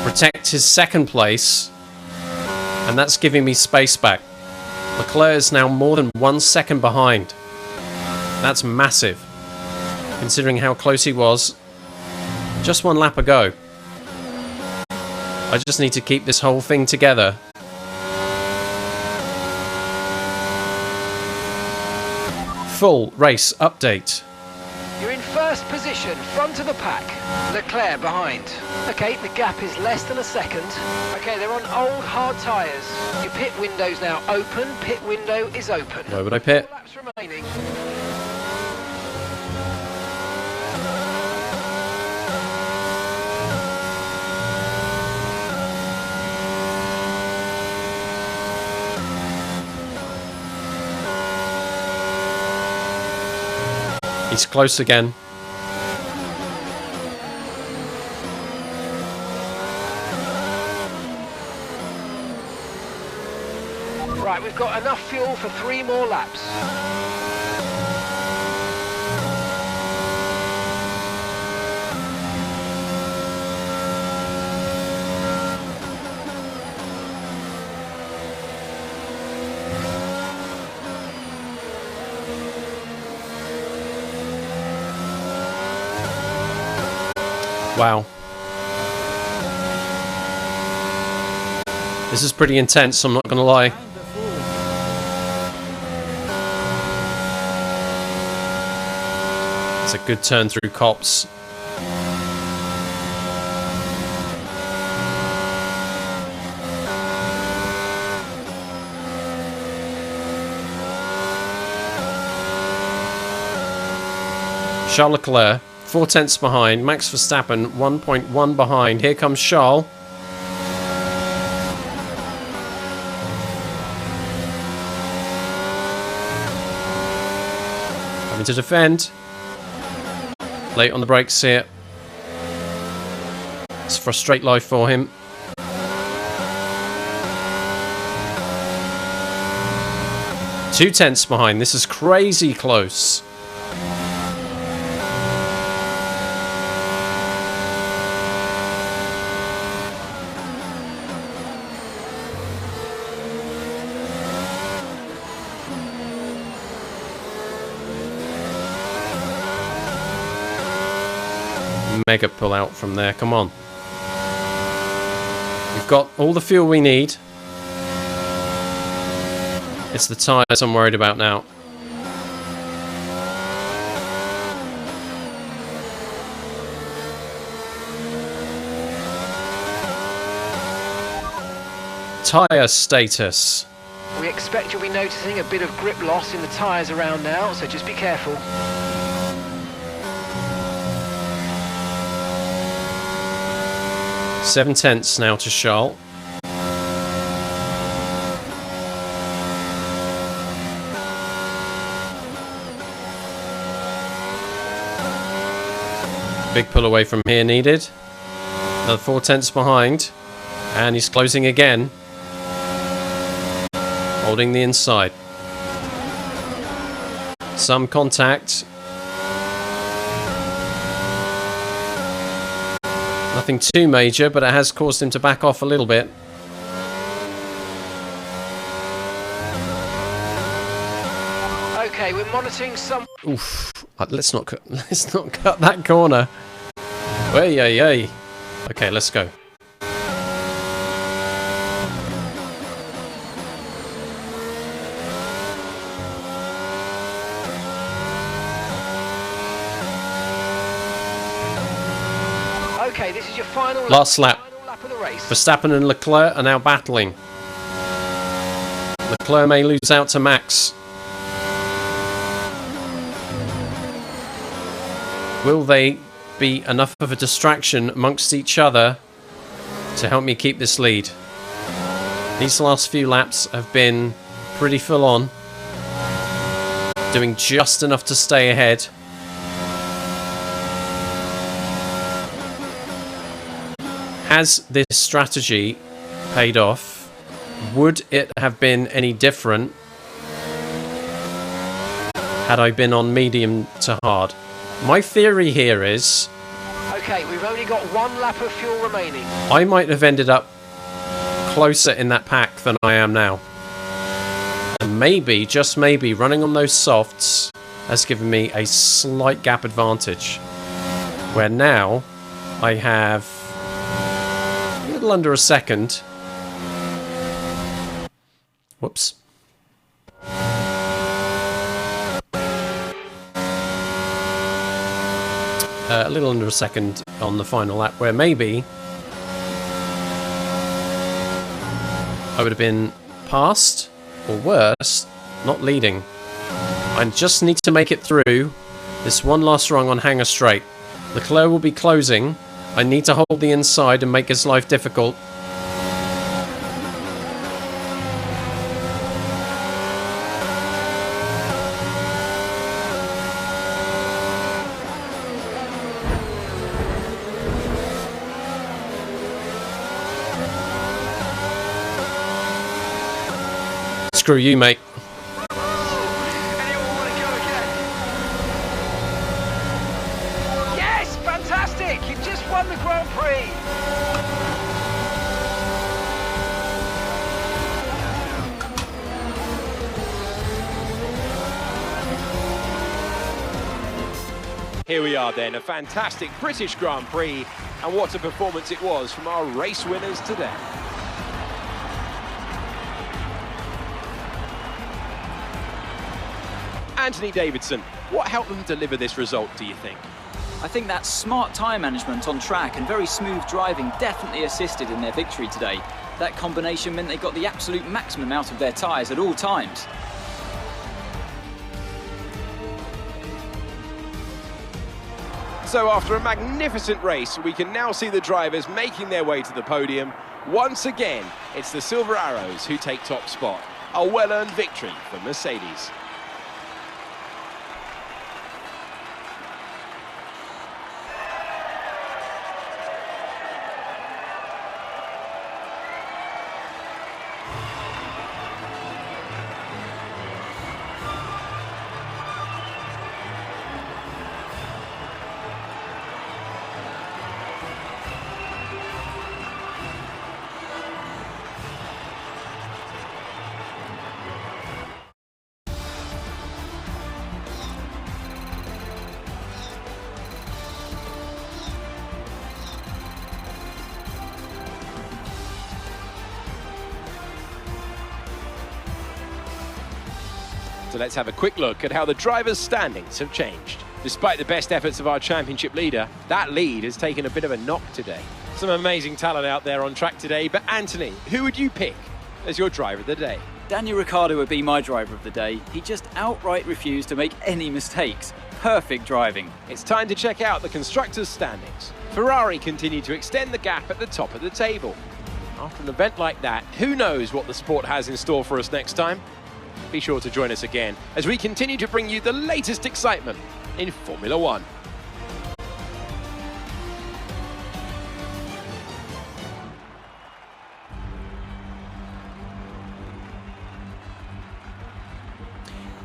protect his second place, and that's giving me space back. Leclerc is now more than 1 second behind. That's massive, considering how close he was just 1 lap ago. I just need to keep this whole thing together. Full race update. You're in first position, front of the pack. Leclerc behind. Okay, the gap is less than a second. Okay, they're on old hard tyres. Your pit window's now open. Pit window is open. Why would I pit? 4 laps remaining. He's close again. Right, we've got enough fuel for 3 more laps. Wow. This is pretty intense, I'm not going to lie. It's a good turn through Copse. Charles Leclerc, 4 tenths behind. Max Verstappen, 1.1 behind. Here comes Charles. Having to defend. Late on the brakes here. It's frustrate life for him. Two tenths behind. This is crazy close. Mega pull out from there, come on. We've got all the fuel we need. It's the tyres I'm worried about now. Tyre status. We expect you'll be noticing a bit of grip loss in the tyres around now, so just be careful. Seven tenths now to Charles. Big pull away from here needed. Another 4 tenths behind. And he's closing again. Holding the inside. Some contact. Nothing too major, but it has caused him to back off a little bit. Okay, we're monitoring some... Oof. Let's not cut that corner. Way, yay, yay. Okay, let's go. Okay, this is your final Last lap. final lap of the race. Verstappen and Leclerc are now battling. Leclerc may lose out to Max. Will they be enough of a distraction amongst each other to help me keep this lead? These last few laps have been pretty full on. Doing just enough to stay ahead. Has this strategy paid off? Would it have been any different had I been on medium to hard? My theory here is... Okay, we've only got one lap of fuel remaining. I might have ended up closer in that pack than I am now. And maybe, just maybe, running on those softs has given me a slight gap advantage. Where now I have a little under a second. Whoops. A little under a second on the final lap, where maybe I would have been past, or worse, not leading. I just need to make it through this one last rung on Hangar Straight. Leclerc will be closing. I need to hold the inside and make his life difficult. Screw you, mate. Yes, fantastic! You've just won the Grand Prix. Here we are then, a fantastic British Grand Prix, and what a performance it was from our race winners today. Anthony Davidson, what helped them deliver this result, do you think? I think that smart tyre management on track and very smooth driving definitely assisted in their victory today. That combination meant they got the absolute maximum out of their tyres at all times. So after a magnificent race, we can now see the drivers making their way to the podium. Once again, it's the Silver Arrows who take top spot. A well-earned victory for Mercedes. So let's have a quick look at how the drivers' standings have changed. Despite the best efforts of our championship leader, that lead has taken a bit of a knock today. Some amazing talent out there on track today, but Anthony, who would you pick as your driver of the day? Daniel Ricciardo would be my driver of the day. He just outright refused to make any mistakes. Perfect driving. It's time to check out the constructors' standings. Ferrari continue to extend the gap at the top of the table. After an event like that, who knows what the sport has in store for us next time? Be sure to join us again as we continue to bring you the latest excitement in Formula One.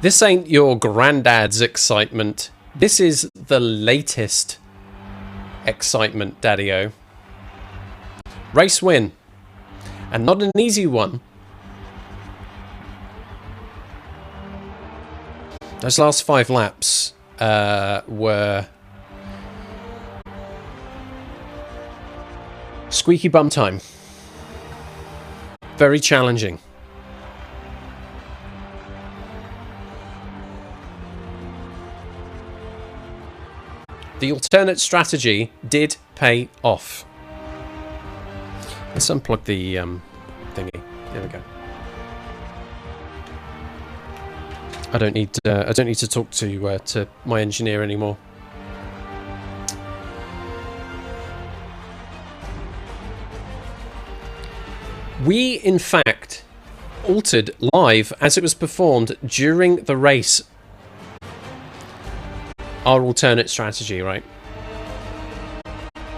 This ain't your granddad's excitement. This is the latest excitement, Daddy-O. Race win. And not an easy one. Those last 5 laps were squeaky bum time. Very challenging. The alternate strategy did pay off. Let's unplug the thingy. There we go. I don't need to talk to my engineer anymore. We, in fact, altered live as it was performed during the race our alternate strategy, right?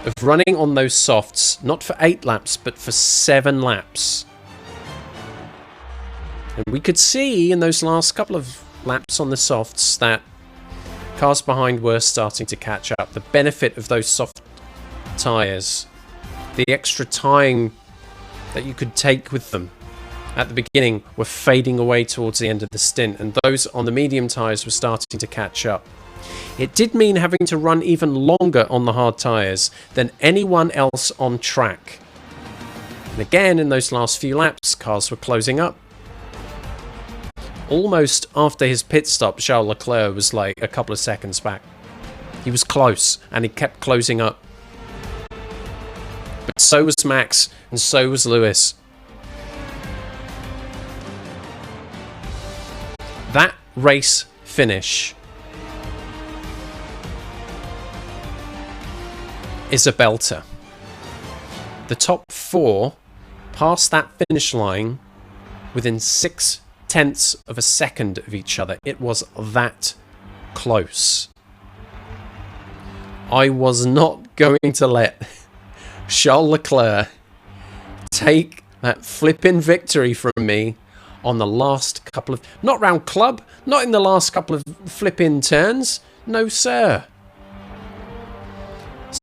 Of running on those softs, not for 8 laps, but for 7 laps. And we could see in those last couple of laps on the softs that cars behind were starting to catch up. The benefit of those soft tyres, the extra time that you could take with them at the beginning were fading away towards the end of the stint, and those on the medium tyres were starting to catch up. It did mean having to run even longer on the hard tyres than anyone else on track. And again, in those last few laps, cars were closing up. Almost after his pit stop, Charles Leclerc was like a couple of seconds back. He was close, and he kept closing up. But so was Max, and so was Lewis. That race finish is a belter. The top 4 passed that finish line within 0.6 of a second of each other. It was that close. I was not going to let Charles Leclerc take that flipping victory from me on the last couple of... Not round club, not in the last couple of flipping turns. No, sir.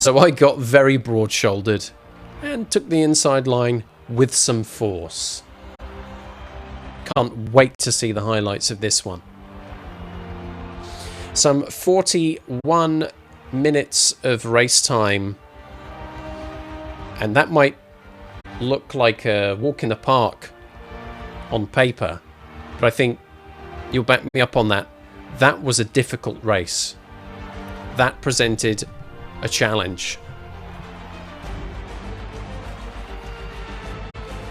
So I got very broad-shouldered and took the inside line with some force. Can't wait to see the highlights of this one. Some 41 minutes of race time, and that might look like a walk in the park on paper, but I think you'll back me up on that. That was a difficult race. That presented a challenge.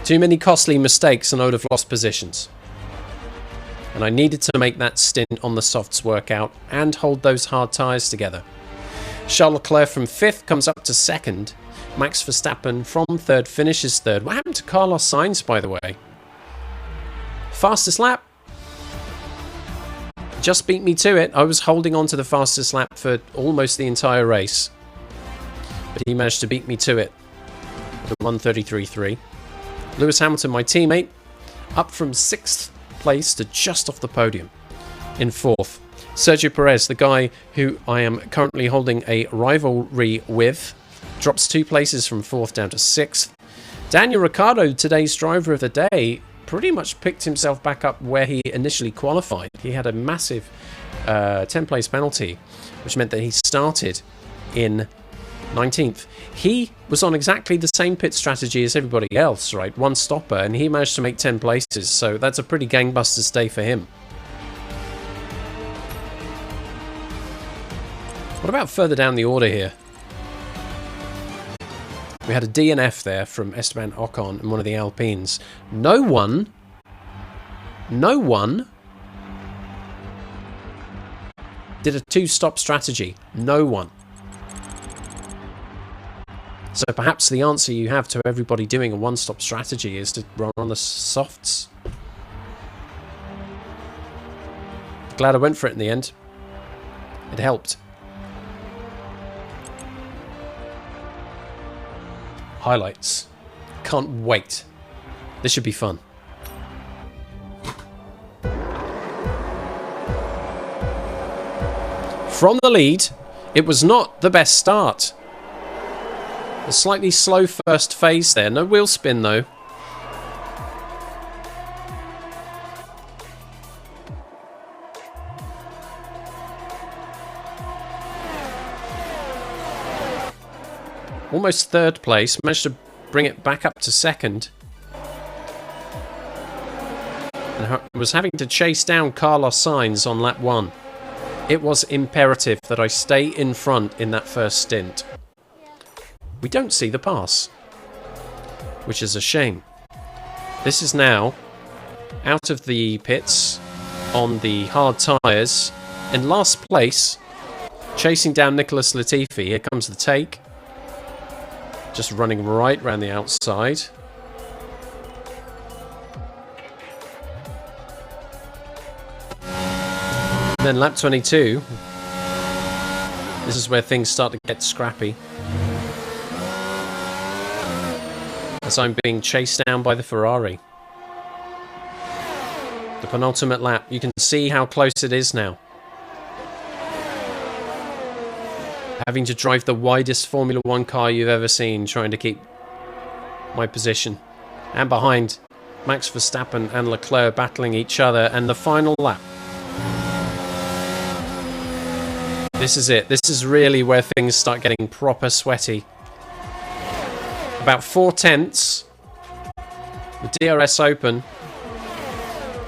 Too many costly mistakes and I would have lost positions. And I needed to make that stint on the softs work out and hold those hard tyres together. Charles Leclerc from 5th comes up to 2nd. Max Verstappen from 3rd finishes 3rd. What happened to Carlos Sainz, by the way? Fastest lap? Just beat me to it. I was holding on to the fastest lap for almost the entire race. But he managed to beat me to it. At 1:33.3. Lewis Hamilton, my teammate, up from 6th place to just off the podium in 4th. Sergio Perez, the guy who I am currently holding a rivalry with, drops 2 places from 4th down to 6th. Daniel Ricciardo, today's driver of the day, pretty much picked himself back up where he initially qualified. He had a massive 10-place penalty, which meant that he started in 19th. He was on exactly the same pit strategy as everybody else, right? One stopper, and he managed to make 10 places, so that's a pretty gangbusters day for him. What about further down the order here? We had a DNF there from Esteban Ocon in one of the Alpines. No one did a two-stop strategy. No one. So perhaps the answer you have to everybody doing a one-stop strategy is to run on the softs. Glad I went for it in the end. It helped. Highlights. Can't wait. This should be fun. From the lead, it was not the best start. A slightly slow first phase there. No wheel spin though. Almost third place. Managed to bring it back up to second. And was having to chase down Carlos Sainz on lap 1. It was imperative that I stay in front in that first stint. We don't see the pass, which is a shame. This is now out of the pits on the hard tyres. In last place, chasing down Nicholas Latifi. Here comes the take. Just running right around the outside. And then lap 22. This is where things start to get scrappy. As I'm being chased down by the Ferrari. The penultimate lap. You can see how close it is now. Having to drive the widest Formula 1 car you've ever seen, trying to keep my position. And behind, Max Verstappen and Leclerc battling each other, and the final lap. This is it. This is really where things start getting proper sweaty. About 4 tenths. The DRS open.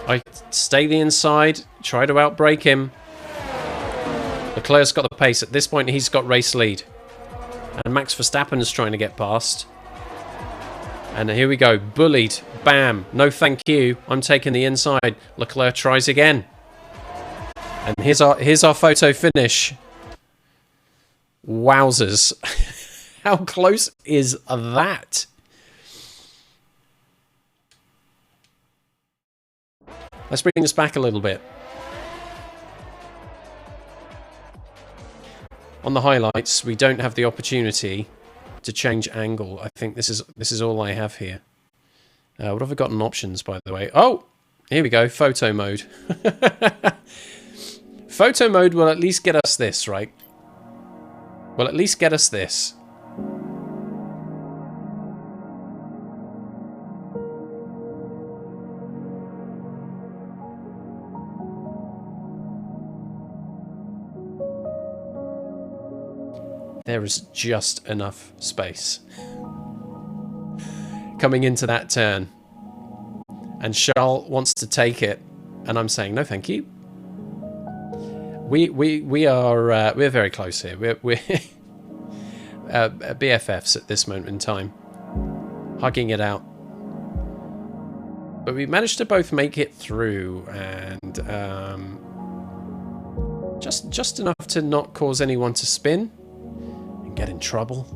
I stay the inside, try to outbrake him. Leclerc's got the pace. At this point, he's got race lead. And Max Verstappen is trying to get past. And here we go. Bullied. Bam. No thank you. I'm taking the inside. Leclerc tries again. And here's our photo finish. Wowzers. How close is that? Let's bring this back a little bit. On the highlights, we don't have the opportunity to change angle. I think this is all I have here. What have I got in options, by the way? Oh, here we go. Photo mode. Photo mode will at least get us this, right? Will at least get us this. There is just enough space coming into that turn, and Charles wants to take it, and I'm saying no, thank you. We're very close here. We're BFFs at this moment in time, hugging it out. But we managed to both make it through, and just enough to not cause anyone to spin. Get in trouble.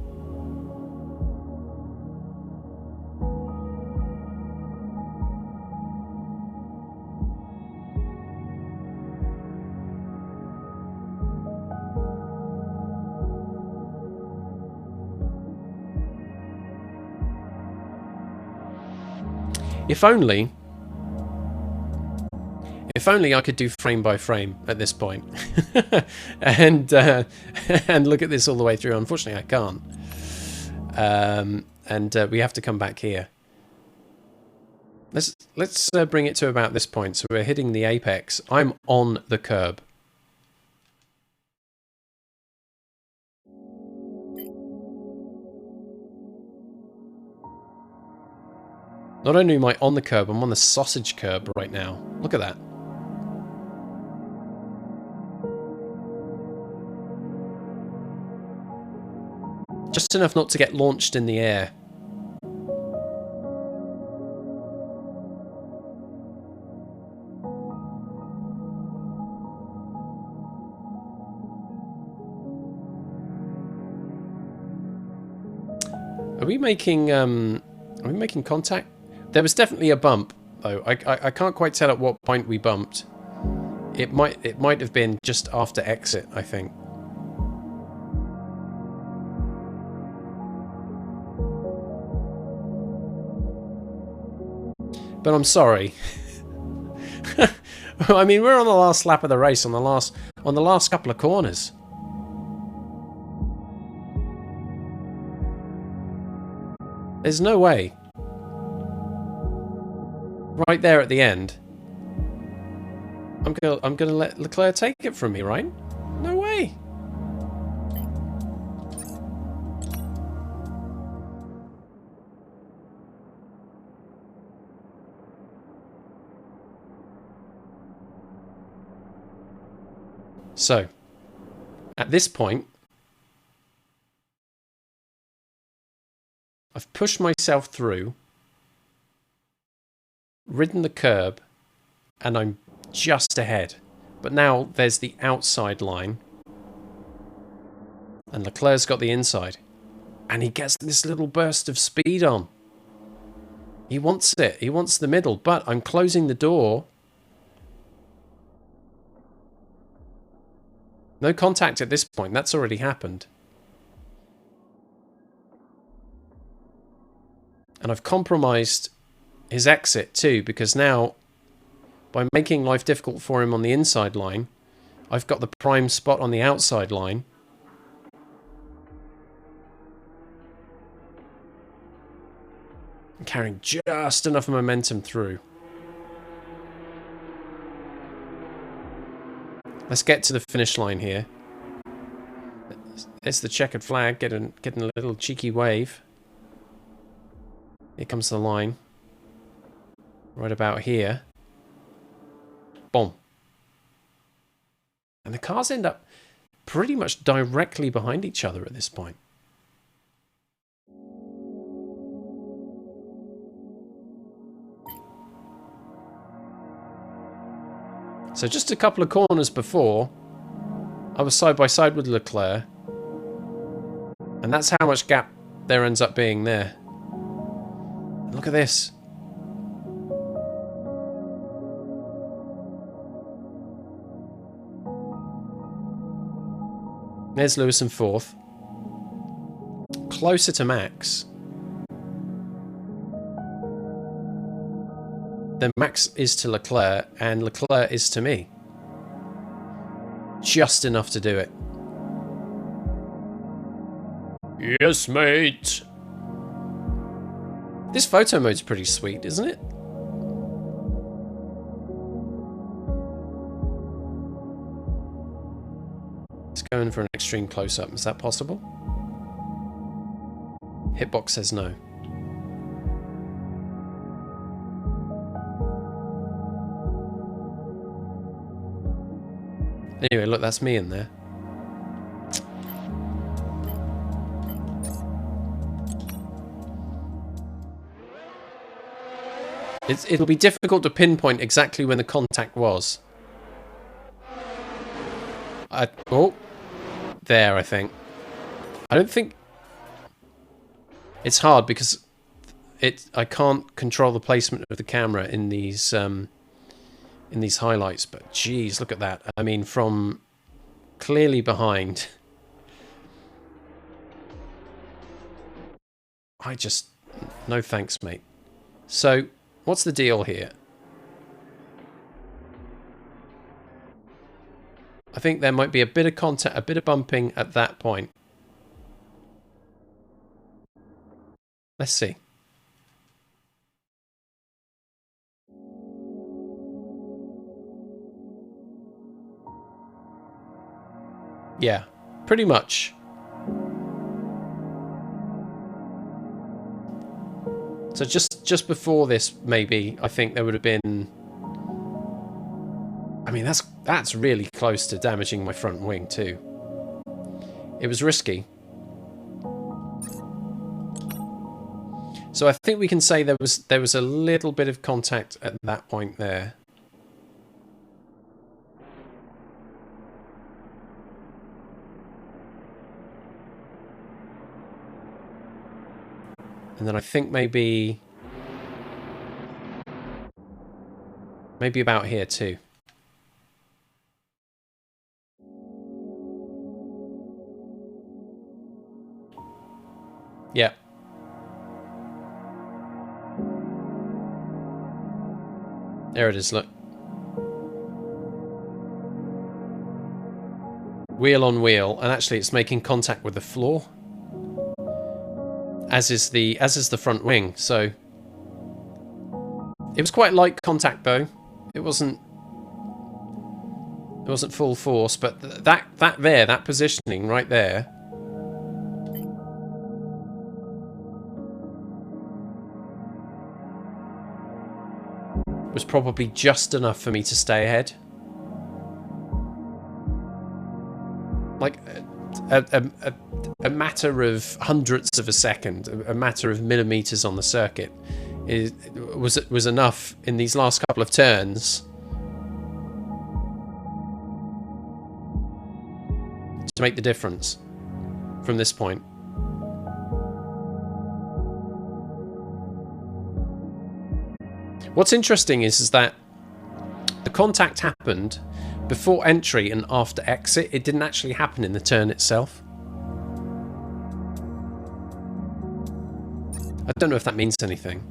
If only I could do frame by frame at this point, and look at this all the way through. Unfortunately, I can't, and we have to come back here. Let's bring it to about this point. So we're hitting the apex. I'm on the curb. Not only am I on the curb, I'm on the sausage curb right now. Look at that. Just enough not to get launched in the air. Are we making contact? There was definitely a bump, though. I can't quite tell at what point we bumped. It might have been just after exit, I think. But I'm sorry. I mean, we're on the last lap of the race, on the last couple of corners. There's no way. Right there at the end. I'm gonna let Leclerc take it from me, right? No way. So, at this point, I've pushed myself through, ridden the curb, and I'm just ahead. But now there's the outside line, and Leclerc's got the inside. And he gets this little burst of speed on. He wants it. He wants the middle, but I'm closing the door. No contact at this point. That's already happened. And I've compromised his exit too, because now, by making life difficult for him on the inside line, I've got the prime spot on the outside line. I'm carrying just enough momentum through. Let's get to the finish line here. There's the checkered flag, getting a little cheeky wave. Here comes the line. Right about here. Boom. And the cars end up pretty much directly behind each other at this point. So just a couple of corners before, I was side by side with Leclerc. And that's how much gap there ends up being there. Look at this. There's Lewis in fourth. Closer to Max. Then Max is to Leclerc, and Leclerc is to me. Just enough to do it. Yes, mate. This photo mode's pretty sweet, isn't it? Let's go in for an extreme close-up. Is that possible? Hitbox says no. Anyway, look, that's me in there. It'll be difficult to pinpoint exactly when the contact was. Oh, there, I think. I don't think... It's hard because I can't control the placement of the camera in these highlights, but geez, look at that. I mean, from clearly behind. No thanks, mate. So, what's the deal here? I think there might be a bit of contact, a bit of bumping at that point. Let's see. Yeah, pretty much. So just before this, maybe, I think there would have been... I mean, that's really close to damaging my front wing too. It was risky. So I think we can say there was a little bit of contact at that point there. And then I think maybe about here too. Yeah. There it is, look. Wheel on wheel, and actually it's making contact with the floor. As is the front wing, so it was quite light contact though. It wasn't full force, but that positioning right there was probably just enough for me to stay ahead. Like a matter of hundredths of a second, a matter of millimeters on the circuit was enough in these last couple of turns to make the difference from this point. What's interesting is that the contact happened before entry and after exit. It didn't actually happen in the turn itself. I don't know if that means anything.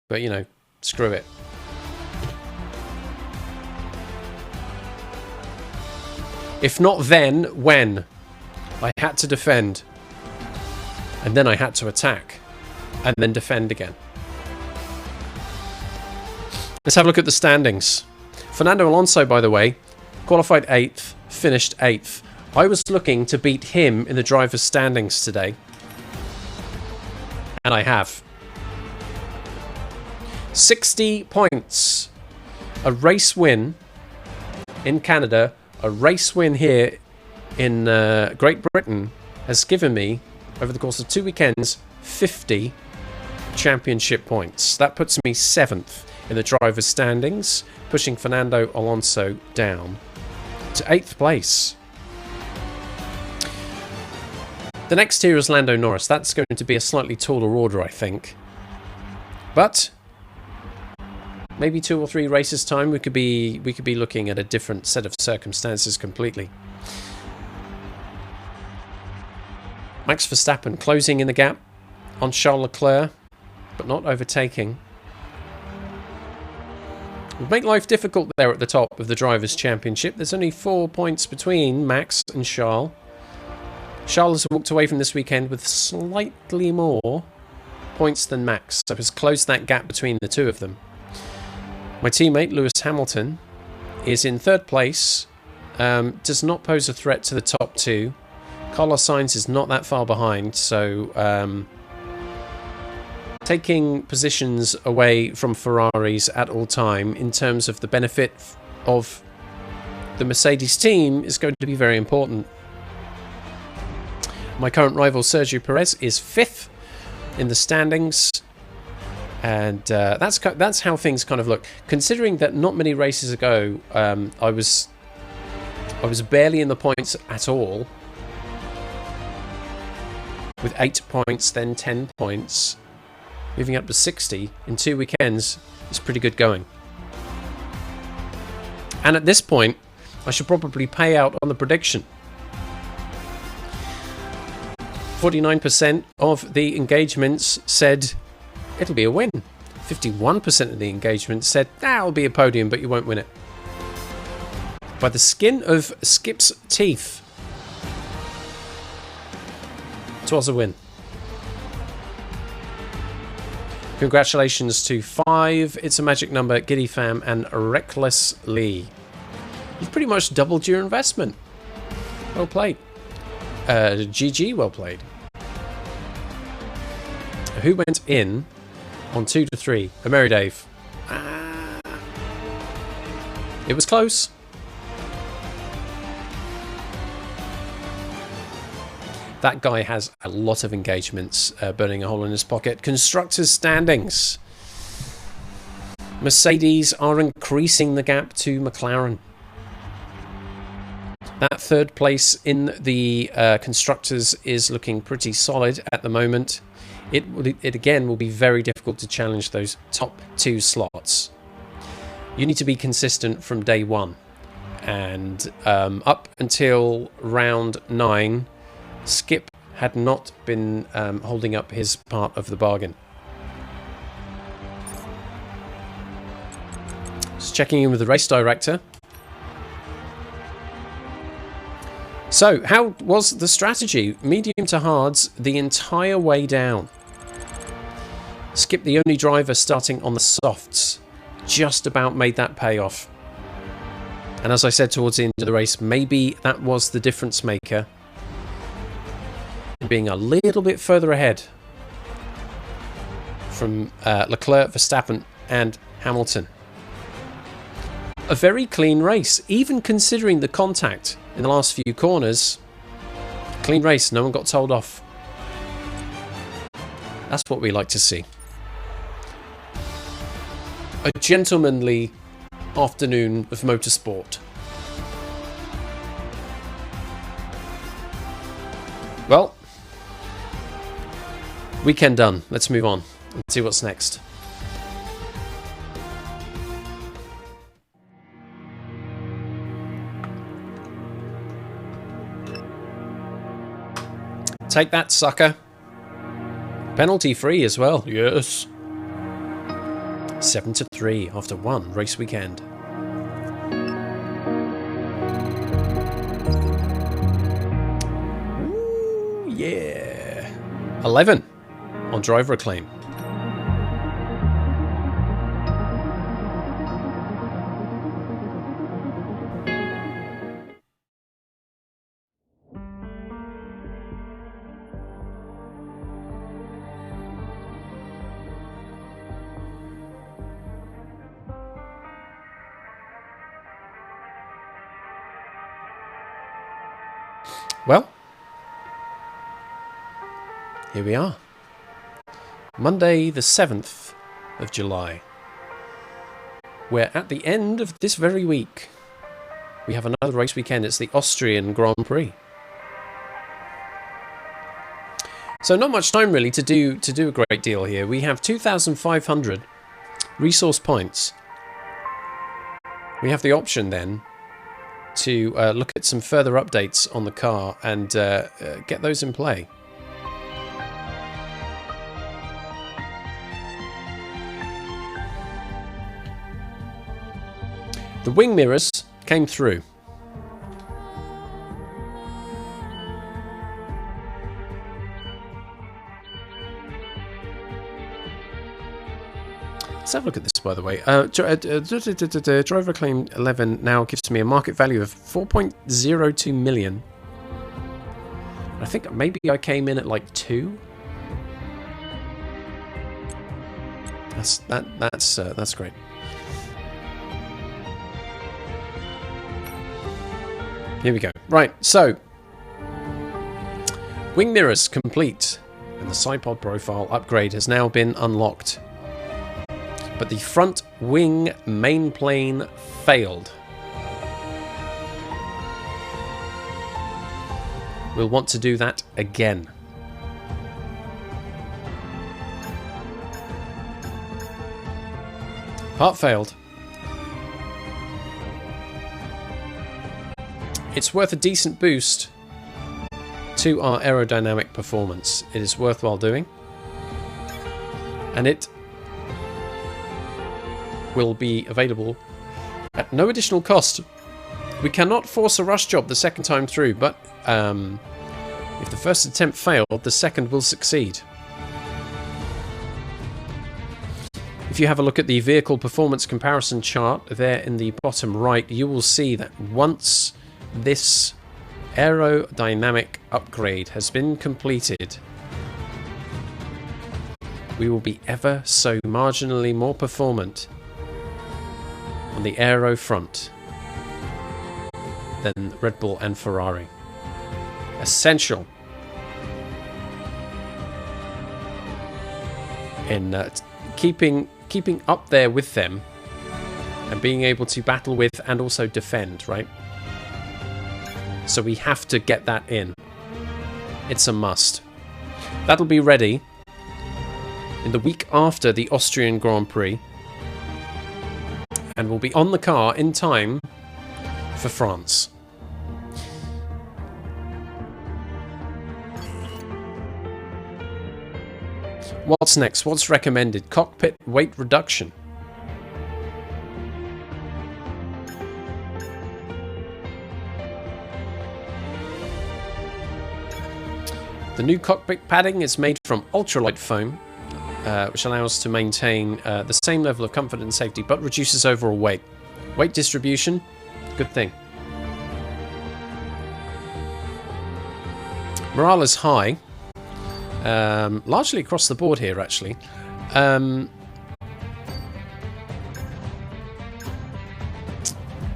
But, you know, screw it. If not then, when? I had to defend. And then I had to attack. And then defend again. Let's have a look at the standings. Fernando Alonso, by the way, qualified 8th, finished 8th. I was looking to beat him in the driver's standings today. And I have. 60 points. A race win in Canada, a race win here in Great Britain has given me, over the course of 2 weekends, 50 championship points. That puts me 7th in the driver's standings, pushing Fernando Alonso down to 8th place. The next tier is Lando Norris. That's going to be a slightly taller order, I think. But maybe 2 or 3 races time, we could be looking at a different set of circumstances completely. Max Verstappen closing in the gap on Charles Leclerc, but not overtaking. Would make life difficult there at the top of the Drivers' Championship. There's only 4 points between Max and Charles. Charles has walked away from this weekend with slightly more points than Max, so has closed that gap between the two of them. My teammate, Lewis Hamilton, is in 3rd place, does not pose a threat to the top 2. Carlos Sainz is not that far behind, so taking positions away from Ferraris at all time in terms of the benefit of the Mercedes team is going to be very important. My current rival Sergio Perez is 5th in the standings, and that's how things kind of look. Considering that not many races ago I was barely in the points at all, with 8 points, then 10 points, moving up to 60 in 2 weekends is pretty good going. And at this point, I should probably pay out on the prediction. 49% of the engagements said it'll be a win. 51% of the engagements said that'll be a podium, but you won't win it. By the skin of Skip's teeth, it was a win. Congratulations to 5, It's a Magic Number, Giddy Fam, and Reckless Lee. You've pretty much doubled your investment. Well played. GG, well played. Who went in on 2 to 3? A Merry Dave. It was close. That guy has a lot of engagements burning a hole in his pocket. Constructors' standings. Mercedes are increasing the gap to McLaren. That third place in the Constructors is looking pretty solid at the moment. It again will be very difficult to challenge those top 2 slots. You need to be consistent from day 1. And up until round 9, Skip had not been holding up his part of the bargain. Just checking in with the race director. So, how was the strategy? Medium to hards the entire way down. Skip, the only driver starting on the softs, just about made that payoff. And as I said towards the end of the race, maybe that was the difference maker. Being a little bit further ahead from Leclerc, Verstappen and Hamilton. A very clean race, even considering the contact in the last few corners. Clean race, no one got told off. That's what we like to see. A gentlemanly afternoon of motorsport. Well, weekend done. Let's move on and see what's next. Take that, sucker. Penalty free as well. Yes. 7-3 after one race weekend. Ooh, yeah. 11 on driver acclaim. Well, here we are. Monday the 7th of July. We're at the end of this very week. We have another race weekend. It's the Austrian Grand Prix. So not much time really to do a great deal here. We have 2,500 resource points. We have the option then to look at some further updates on the car and get those in play. The wing mirrors came through. Let's have a look at this, by the way. Driver Acclaim 11 now gives me a market value of 4.02 million. I think maybe I came in at like 2. That's great. Here we go. Right, so wing mirrors complete, and the side pod profile upgrade has now been unlocked. But the front wing main plane failed. We'll want to do that again. Part failed. It's worth a decent boost to our aerodynamic performance. It is worthwhile doing. And it will be available at no additional cost. We cannot force a rush job the second time through, but if the first attempt failed, the second will succeed. If you have a look at the vehicle performance comparison chart there in the bottom right, you will see that once this aerodynamic upgrade has been completed, we will be ever so marginally more performant on the aero front than Red Bull and Ferrari. Essential in keeping up there with them and being able to battle with and also defend, right? So we have to get that in. It's a must. That'll be ready in the week after the Austrian Grand Prix, and we'll be on the car in time for France. What's next? What's recommended? Cockpit weight reduction. The new cockpit padding is made from ultralight foam, which allows us to maintain the same level of comfort and safety, but reduces overall weight. Weight distribution, good thing. Morale is high, largely across the board here, actually.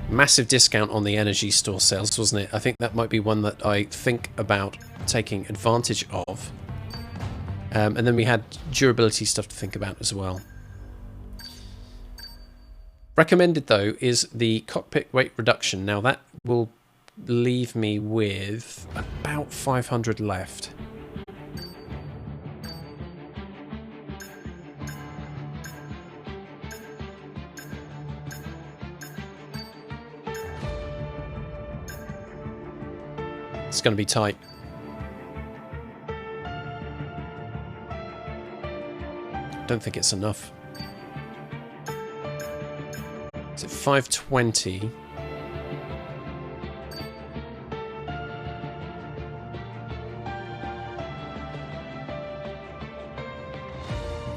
Massive discount on the energy store sales, wasn't it? I think that might be one that I think about taking advantage of. And then we had durability stuff to think about as well. Recommended, though, is the cockpit weight reduction. Now that will leave me with about 500 left. It's going to be tight. Don't think it's enough. Is it 520?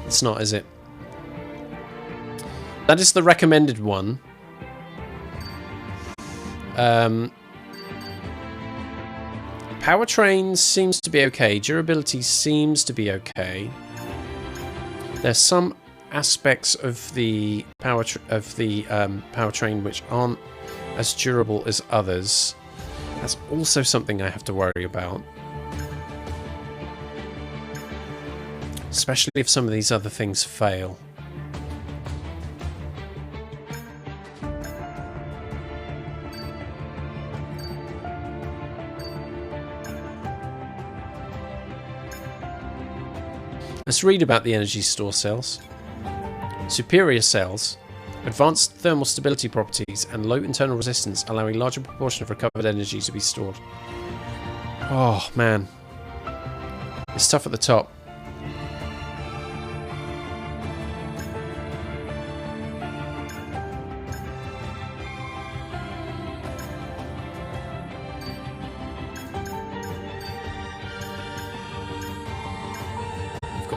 It's not, is it? That is the recommended one. Powertrain seems to be okay. Durability seems to be okay. There's some aspects of the powertrain which aren't as durable as others. That's also something I have to worry about. Especially if some of these other things fail. Let's read about the energy store cells. Superior cells, advanced thermal stability properties, and low internal resistance, allowing larger proportion of recovered energy to be stored. Oh man, it's tough at the top.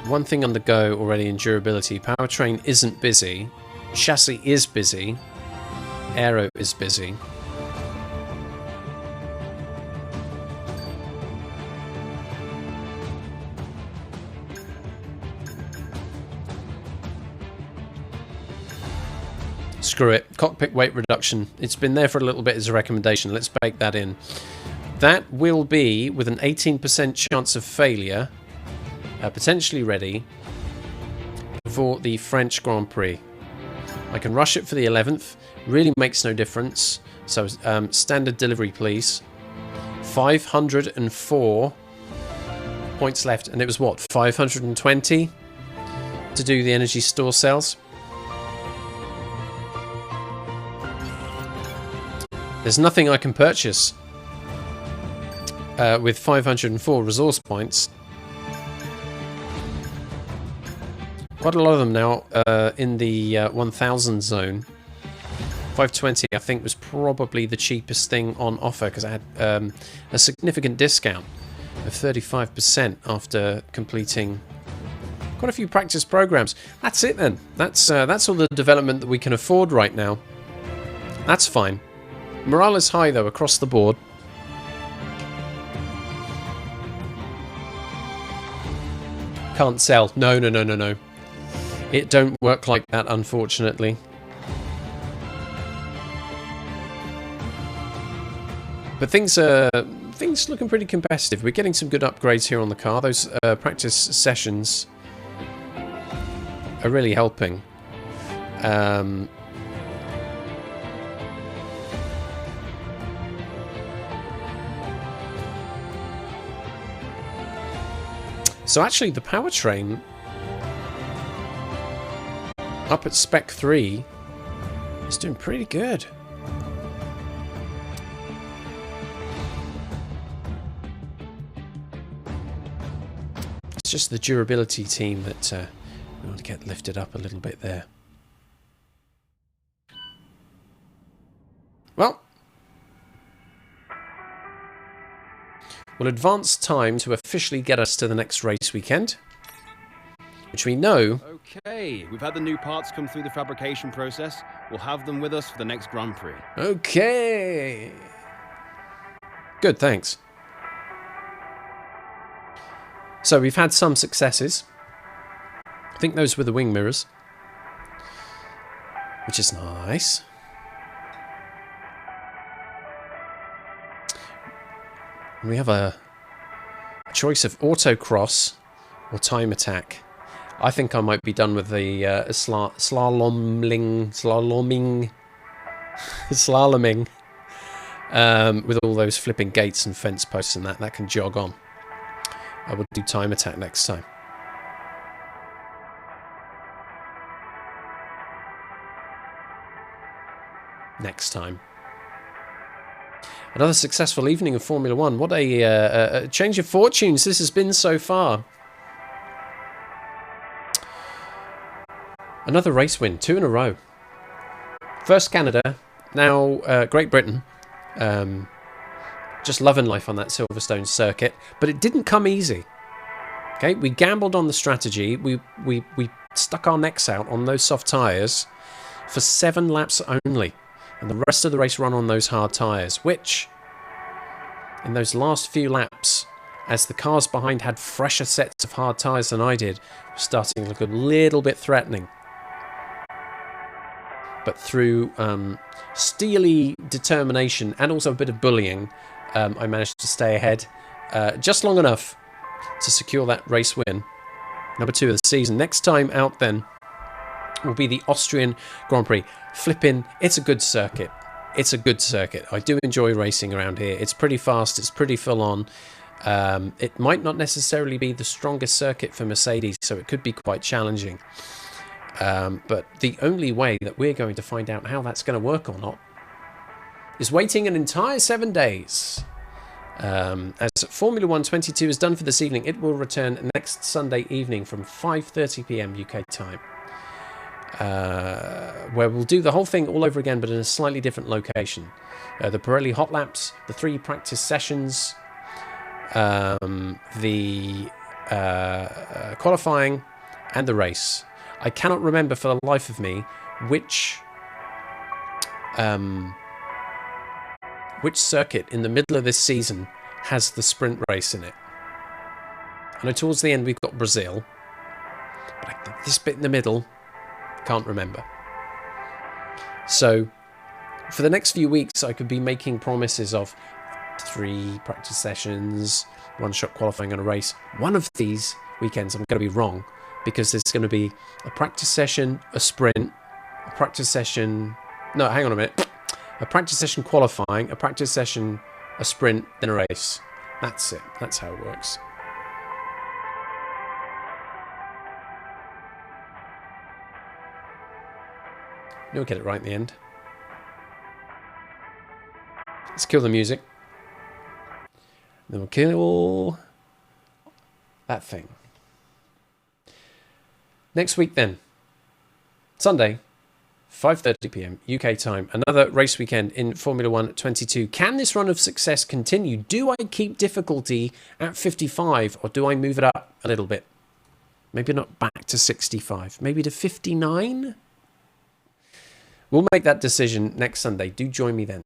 One thing on the go already in durability. Powertrain isn't busy. Chassis is busy. Aero is busy. Screw it. Cockpit weight reduction. It's been there for a little bit as a recommendation. Let's bake that in. That will be with an 18% chance of failure. Potentially ready for the French Grand Prix. I can rush it for the 11th. Really makes no difference. So standard delivery, please. 504 points left, and it was what, 520 to do the energy store cells. There's nothing I can purchase with 504 resource points. Quite a lot of them now in the 1000 zone. 520 I think was probably the cheapest thing on offer because I had a significant discount of 35% after completing quite a few practice programs. That's it then. That's all the development that we can afford right now. That's fine. Morale is high though across the board. Can't sell. No. It don't work like that, unfortunately. But things looking pretty competitive. We're getting some good upgrades here on the car. Those practice sessions are really helping. So actually the powertrain up at Spec 3 is doing pretty good. It's just the durability team that we want to get lifted up a little bit there. Well, we'll advance time to officially get us to the next race weekend, which we know... Okay, we've had the new parts come through the fabrication process. We'll have them with us for the next Grand Prix. Okay. Good, thanks. So we've had some successes. I think those were the wing mirrors, which is nice. We have a choice of autocross or time attack. I think I might be done with the slaloming, with all those flipping gates and fence posts and that can jog on. I will do time attack next time. Next time. Another successful evening of Formula One. What a change of fortunes this has been so far. Another race win, 2 in a row. First Canada, now Great Britain. Just loving life on that Silverstone circuit, but it didn't come easy. Okay, we gambled on the strategy. We stuck our necks out on those soft tyres for 7 laps only. And the rest of the race run on those hard tyres, which, in those last few laps, as the cars behind had fresher sets of hard tyres than I did, was starting to look a little bit threatening. But through steely determination and also a bit of bullying, I managed to stay ahead just long enough to secure that race win. Number 2 of the season. Next time out then will be the Austrian Grand Prix. Flipping, it's a good circuit. It's a good circuit. I do enjoy racing around here. It's pretty fast. It's pretty full on. It might not necessarily be the strongest circuit for Mercedes, so it could be quite challenging. But the only way that we're going to find out how that's going to work or not is waiting an entire 7 days. As Formula 1 22 is done for this evening, it will return next Sunday evening from 5:30 PM UK time. Where we'll do the whole thing all over again, but in a slightly different location. The Pirelli Hot Laps, the 3 practice sessions, the qualifying, and the race. I cannot remember for the life of me which circuit in the middle of this season has the sprint race in it. I know towards the end we've got Brazil, but this bit in the middle, can't remember. So for the next few weeks I could be making promises of 3 practice sessions, 1-shot qualifying and a race. One of these weekends I'm going to be wrong, because there's going to be a practice session, a sprint, a practice session... No, hang on a minute. A practice session qualifying, a practice session, a sprint, then a race. That's it. That's how it works. You'll get it right in the end. Let's kill the music. Then we'll kill that thing. Next week then, Sunday, 5:30 PM UK time, another race weekend in Formula 1 22. Can this run of success continue? Do I keep difficulty at 55 or do I move it up a little bit? Maybe not back to 65, maybe to 59? We'll make that decision next Sunday. Do join me then.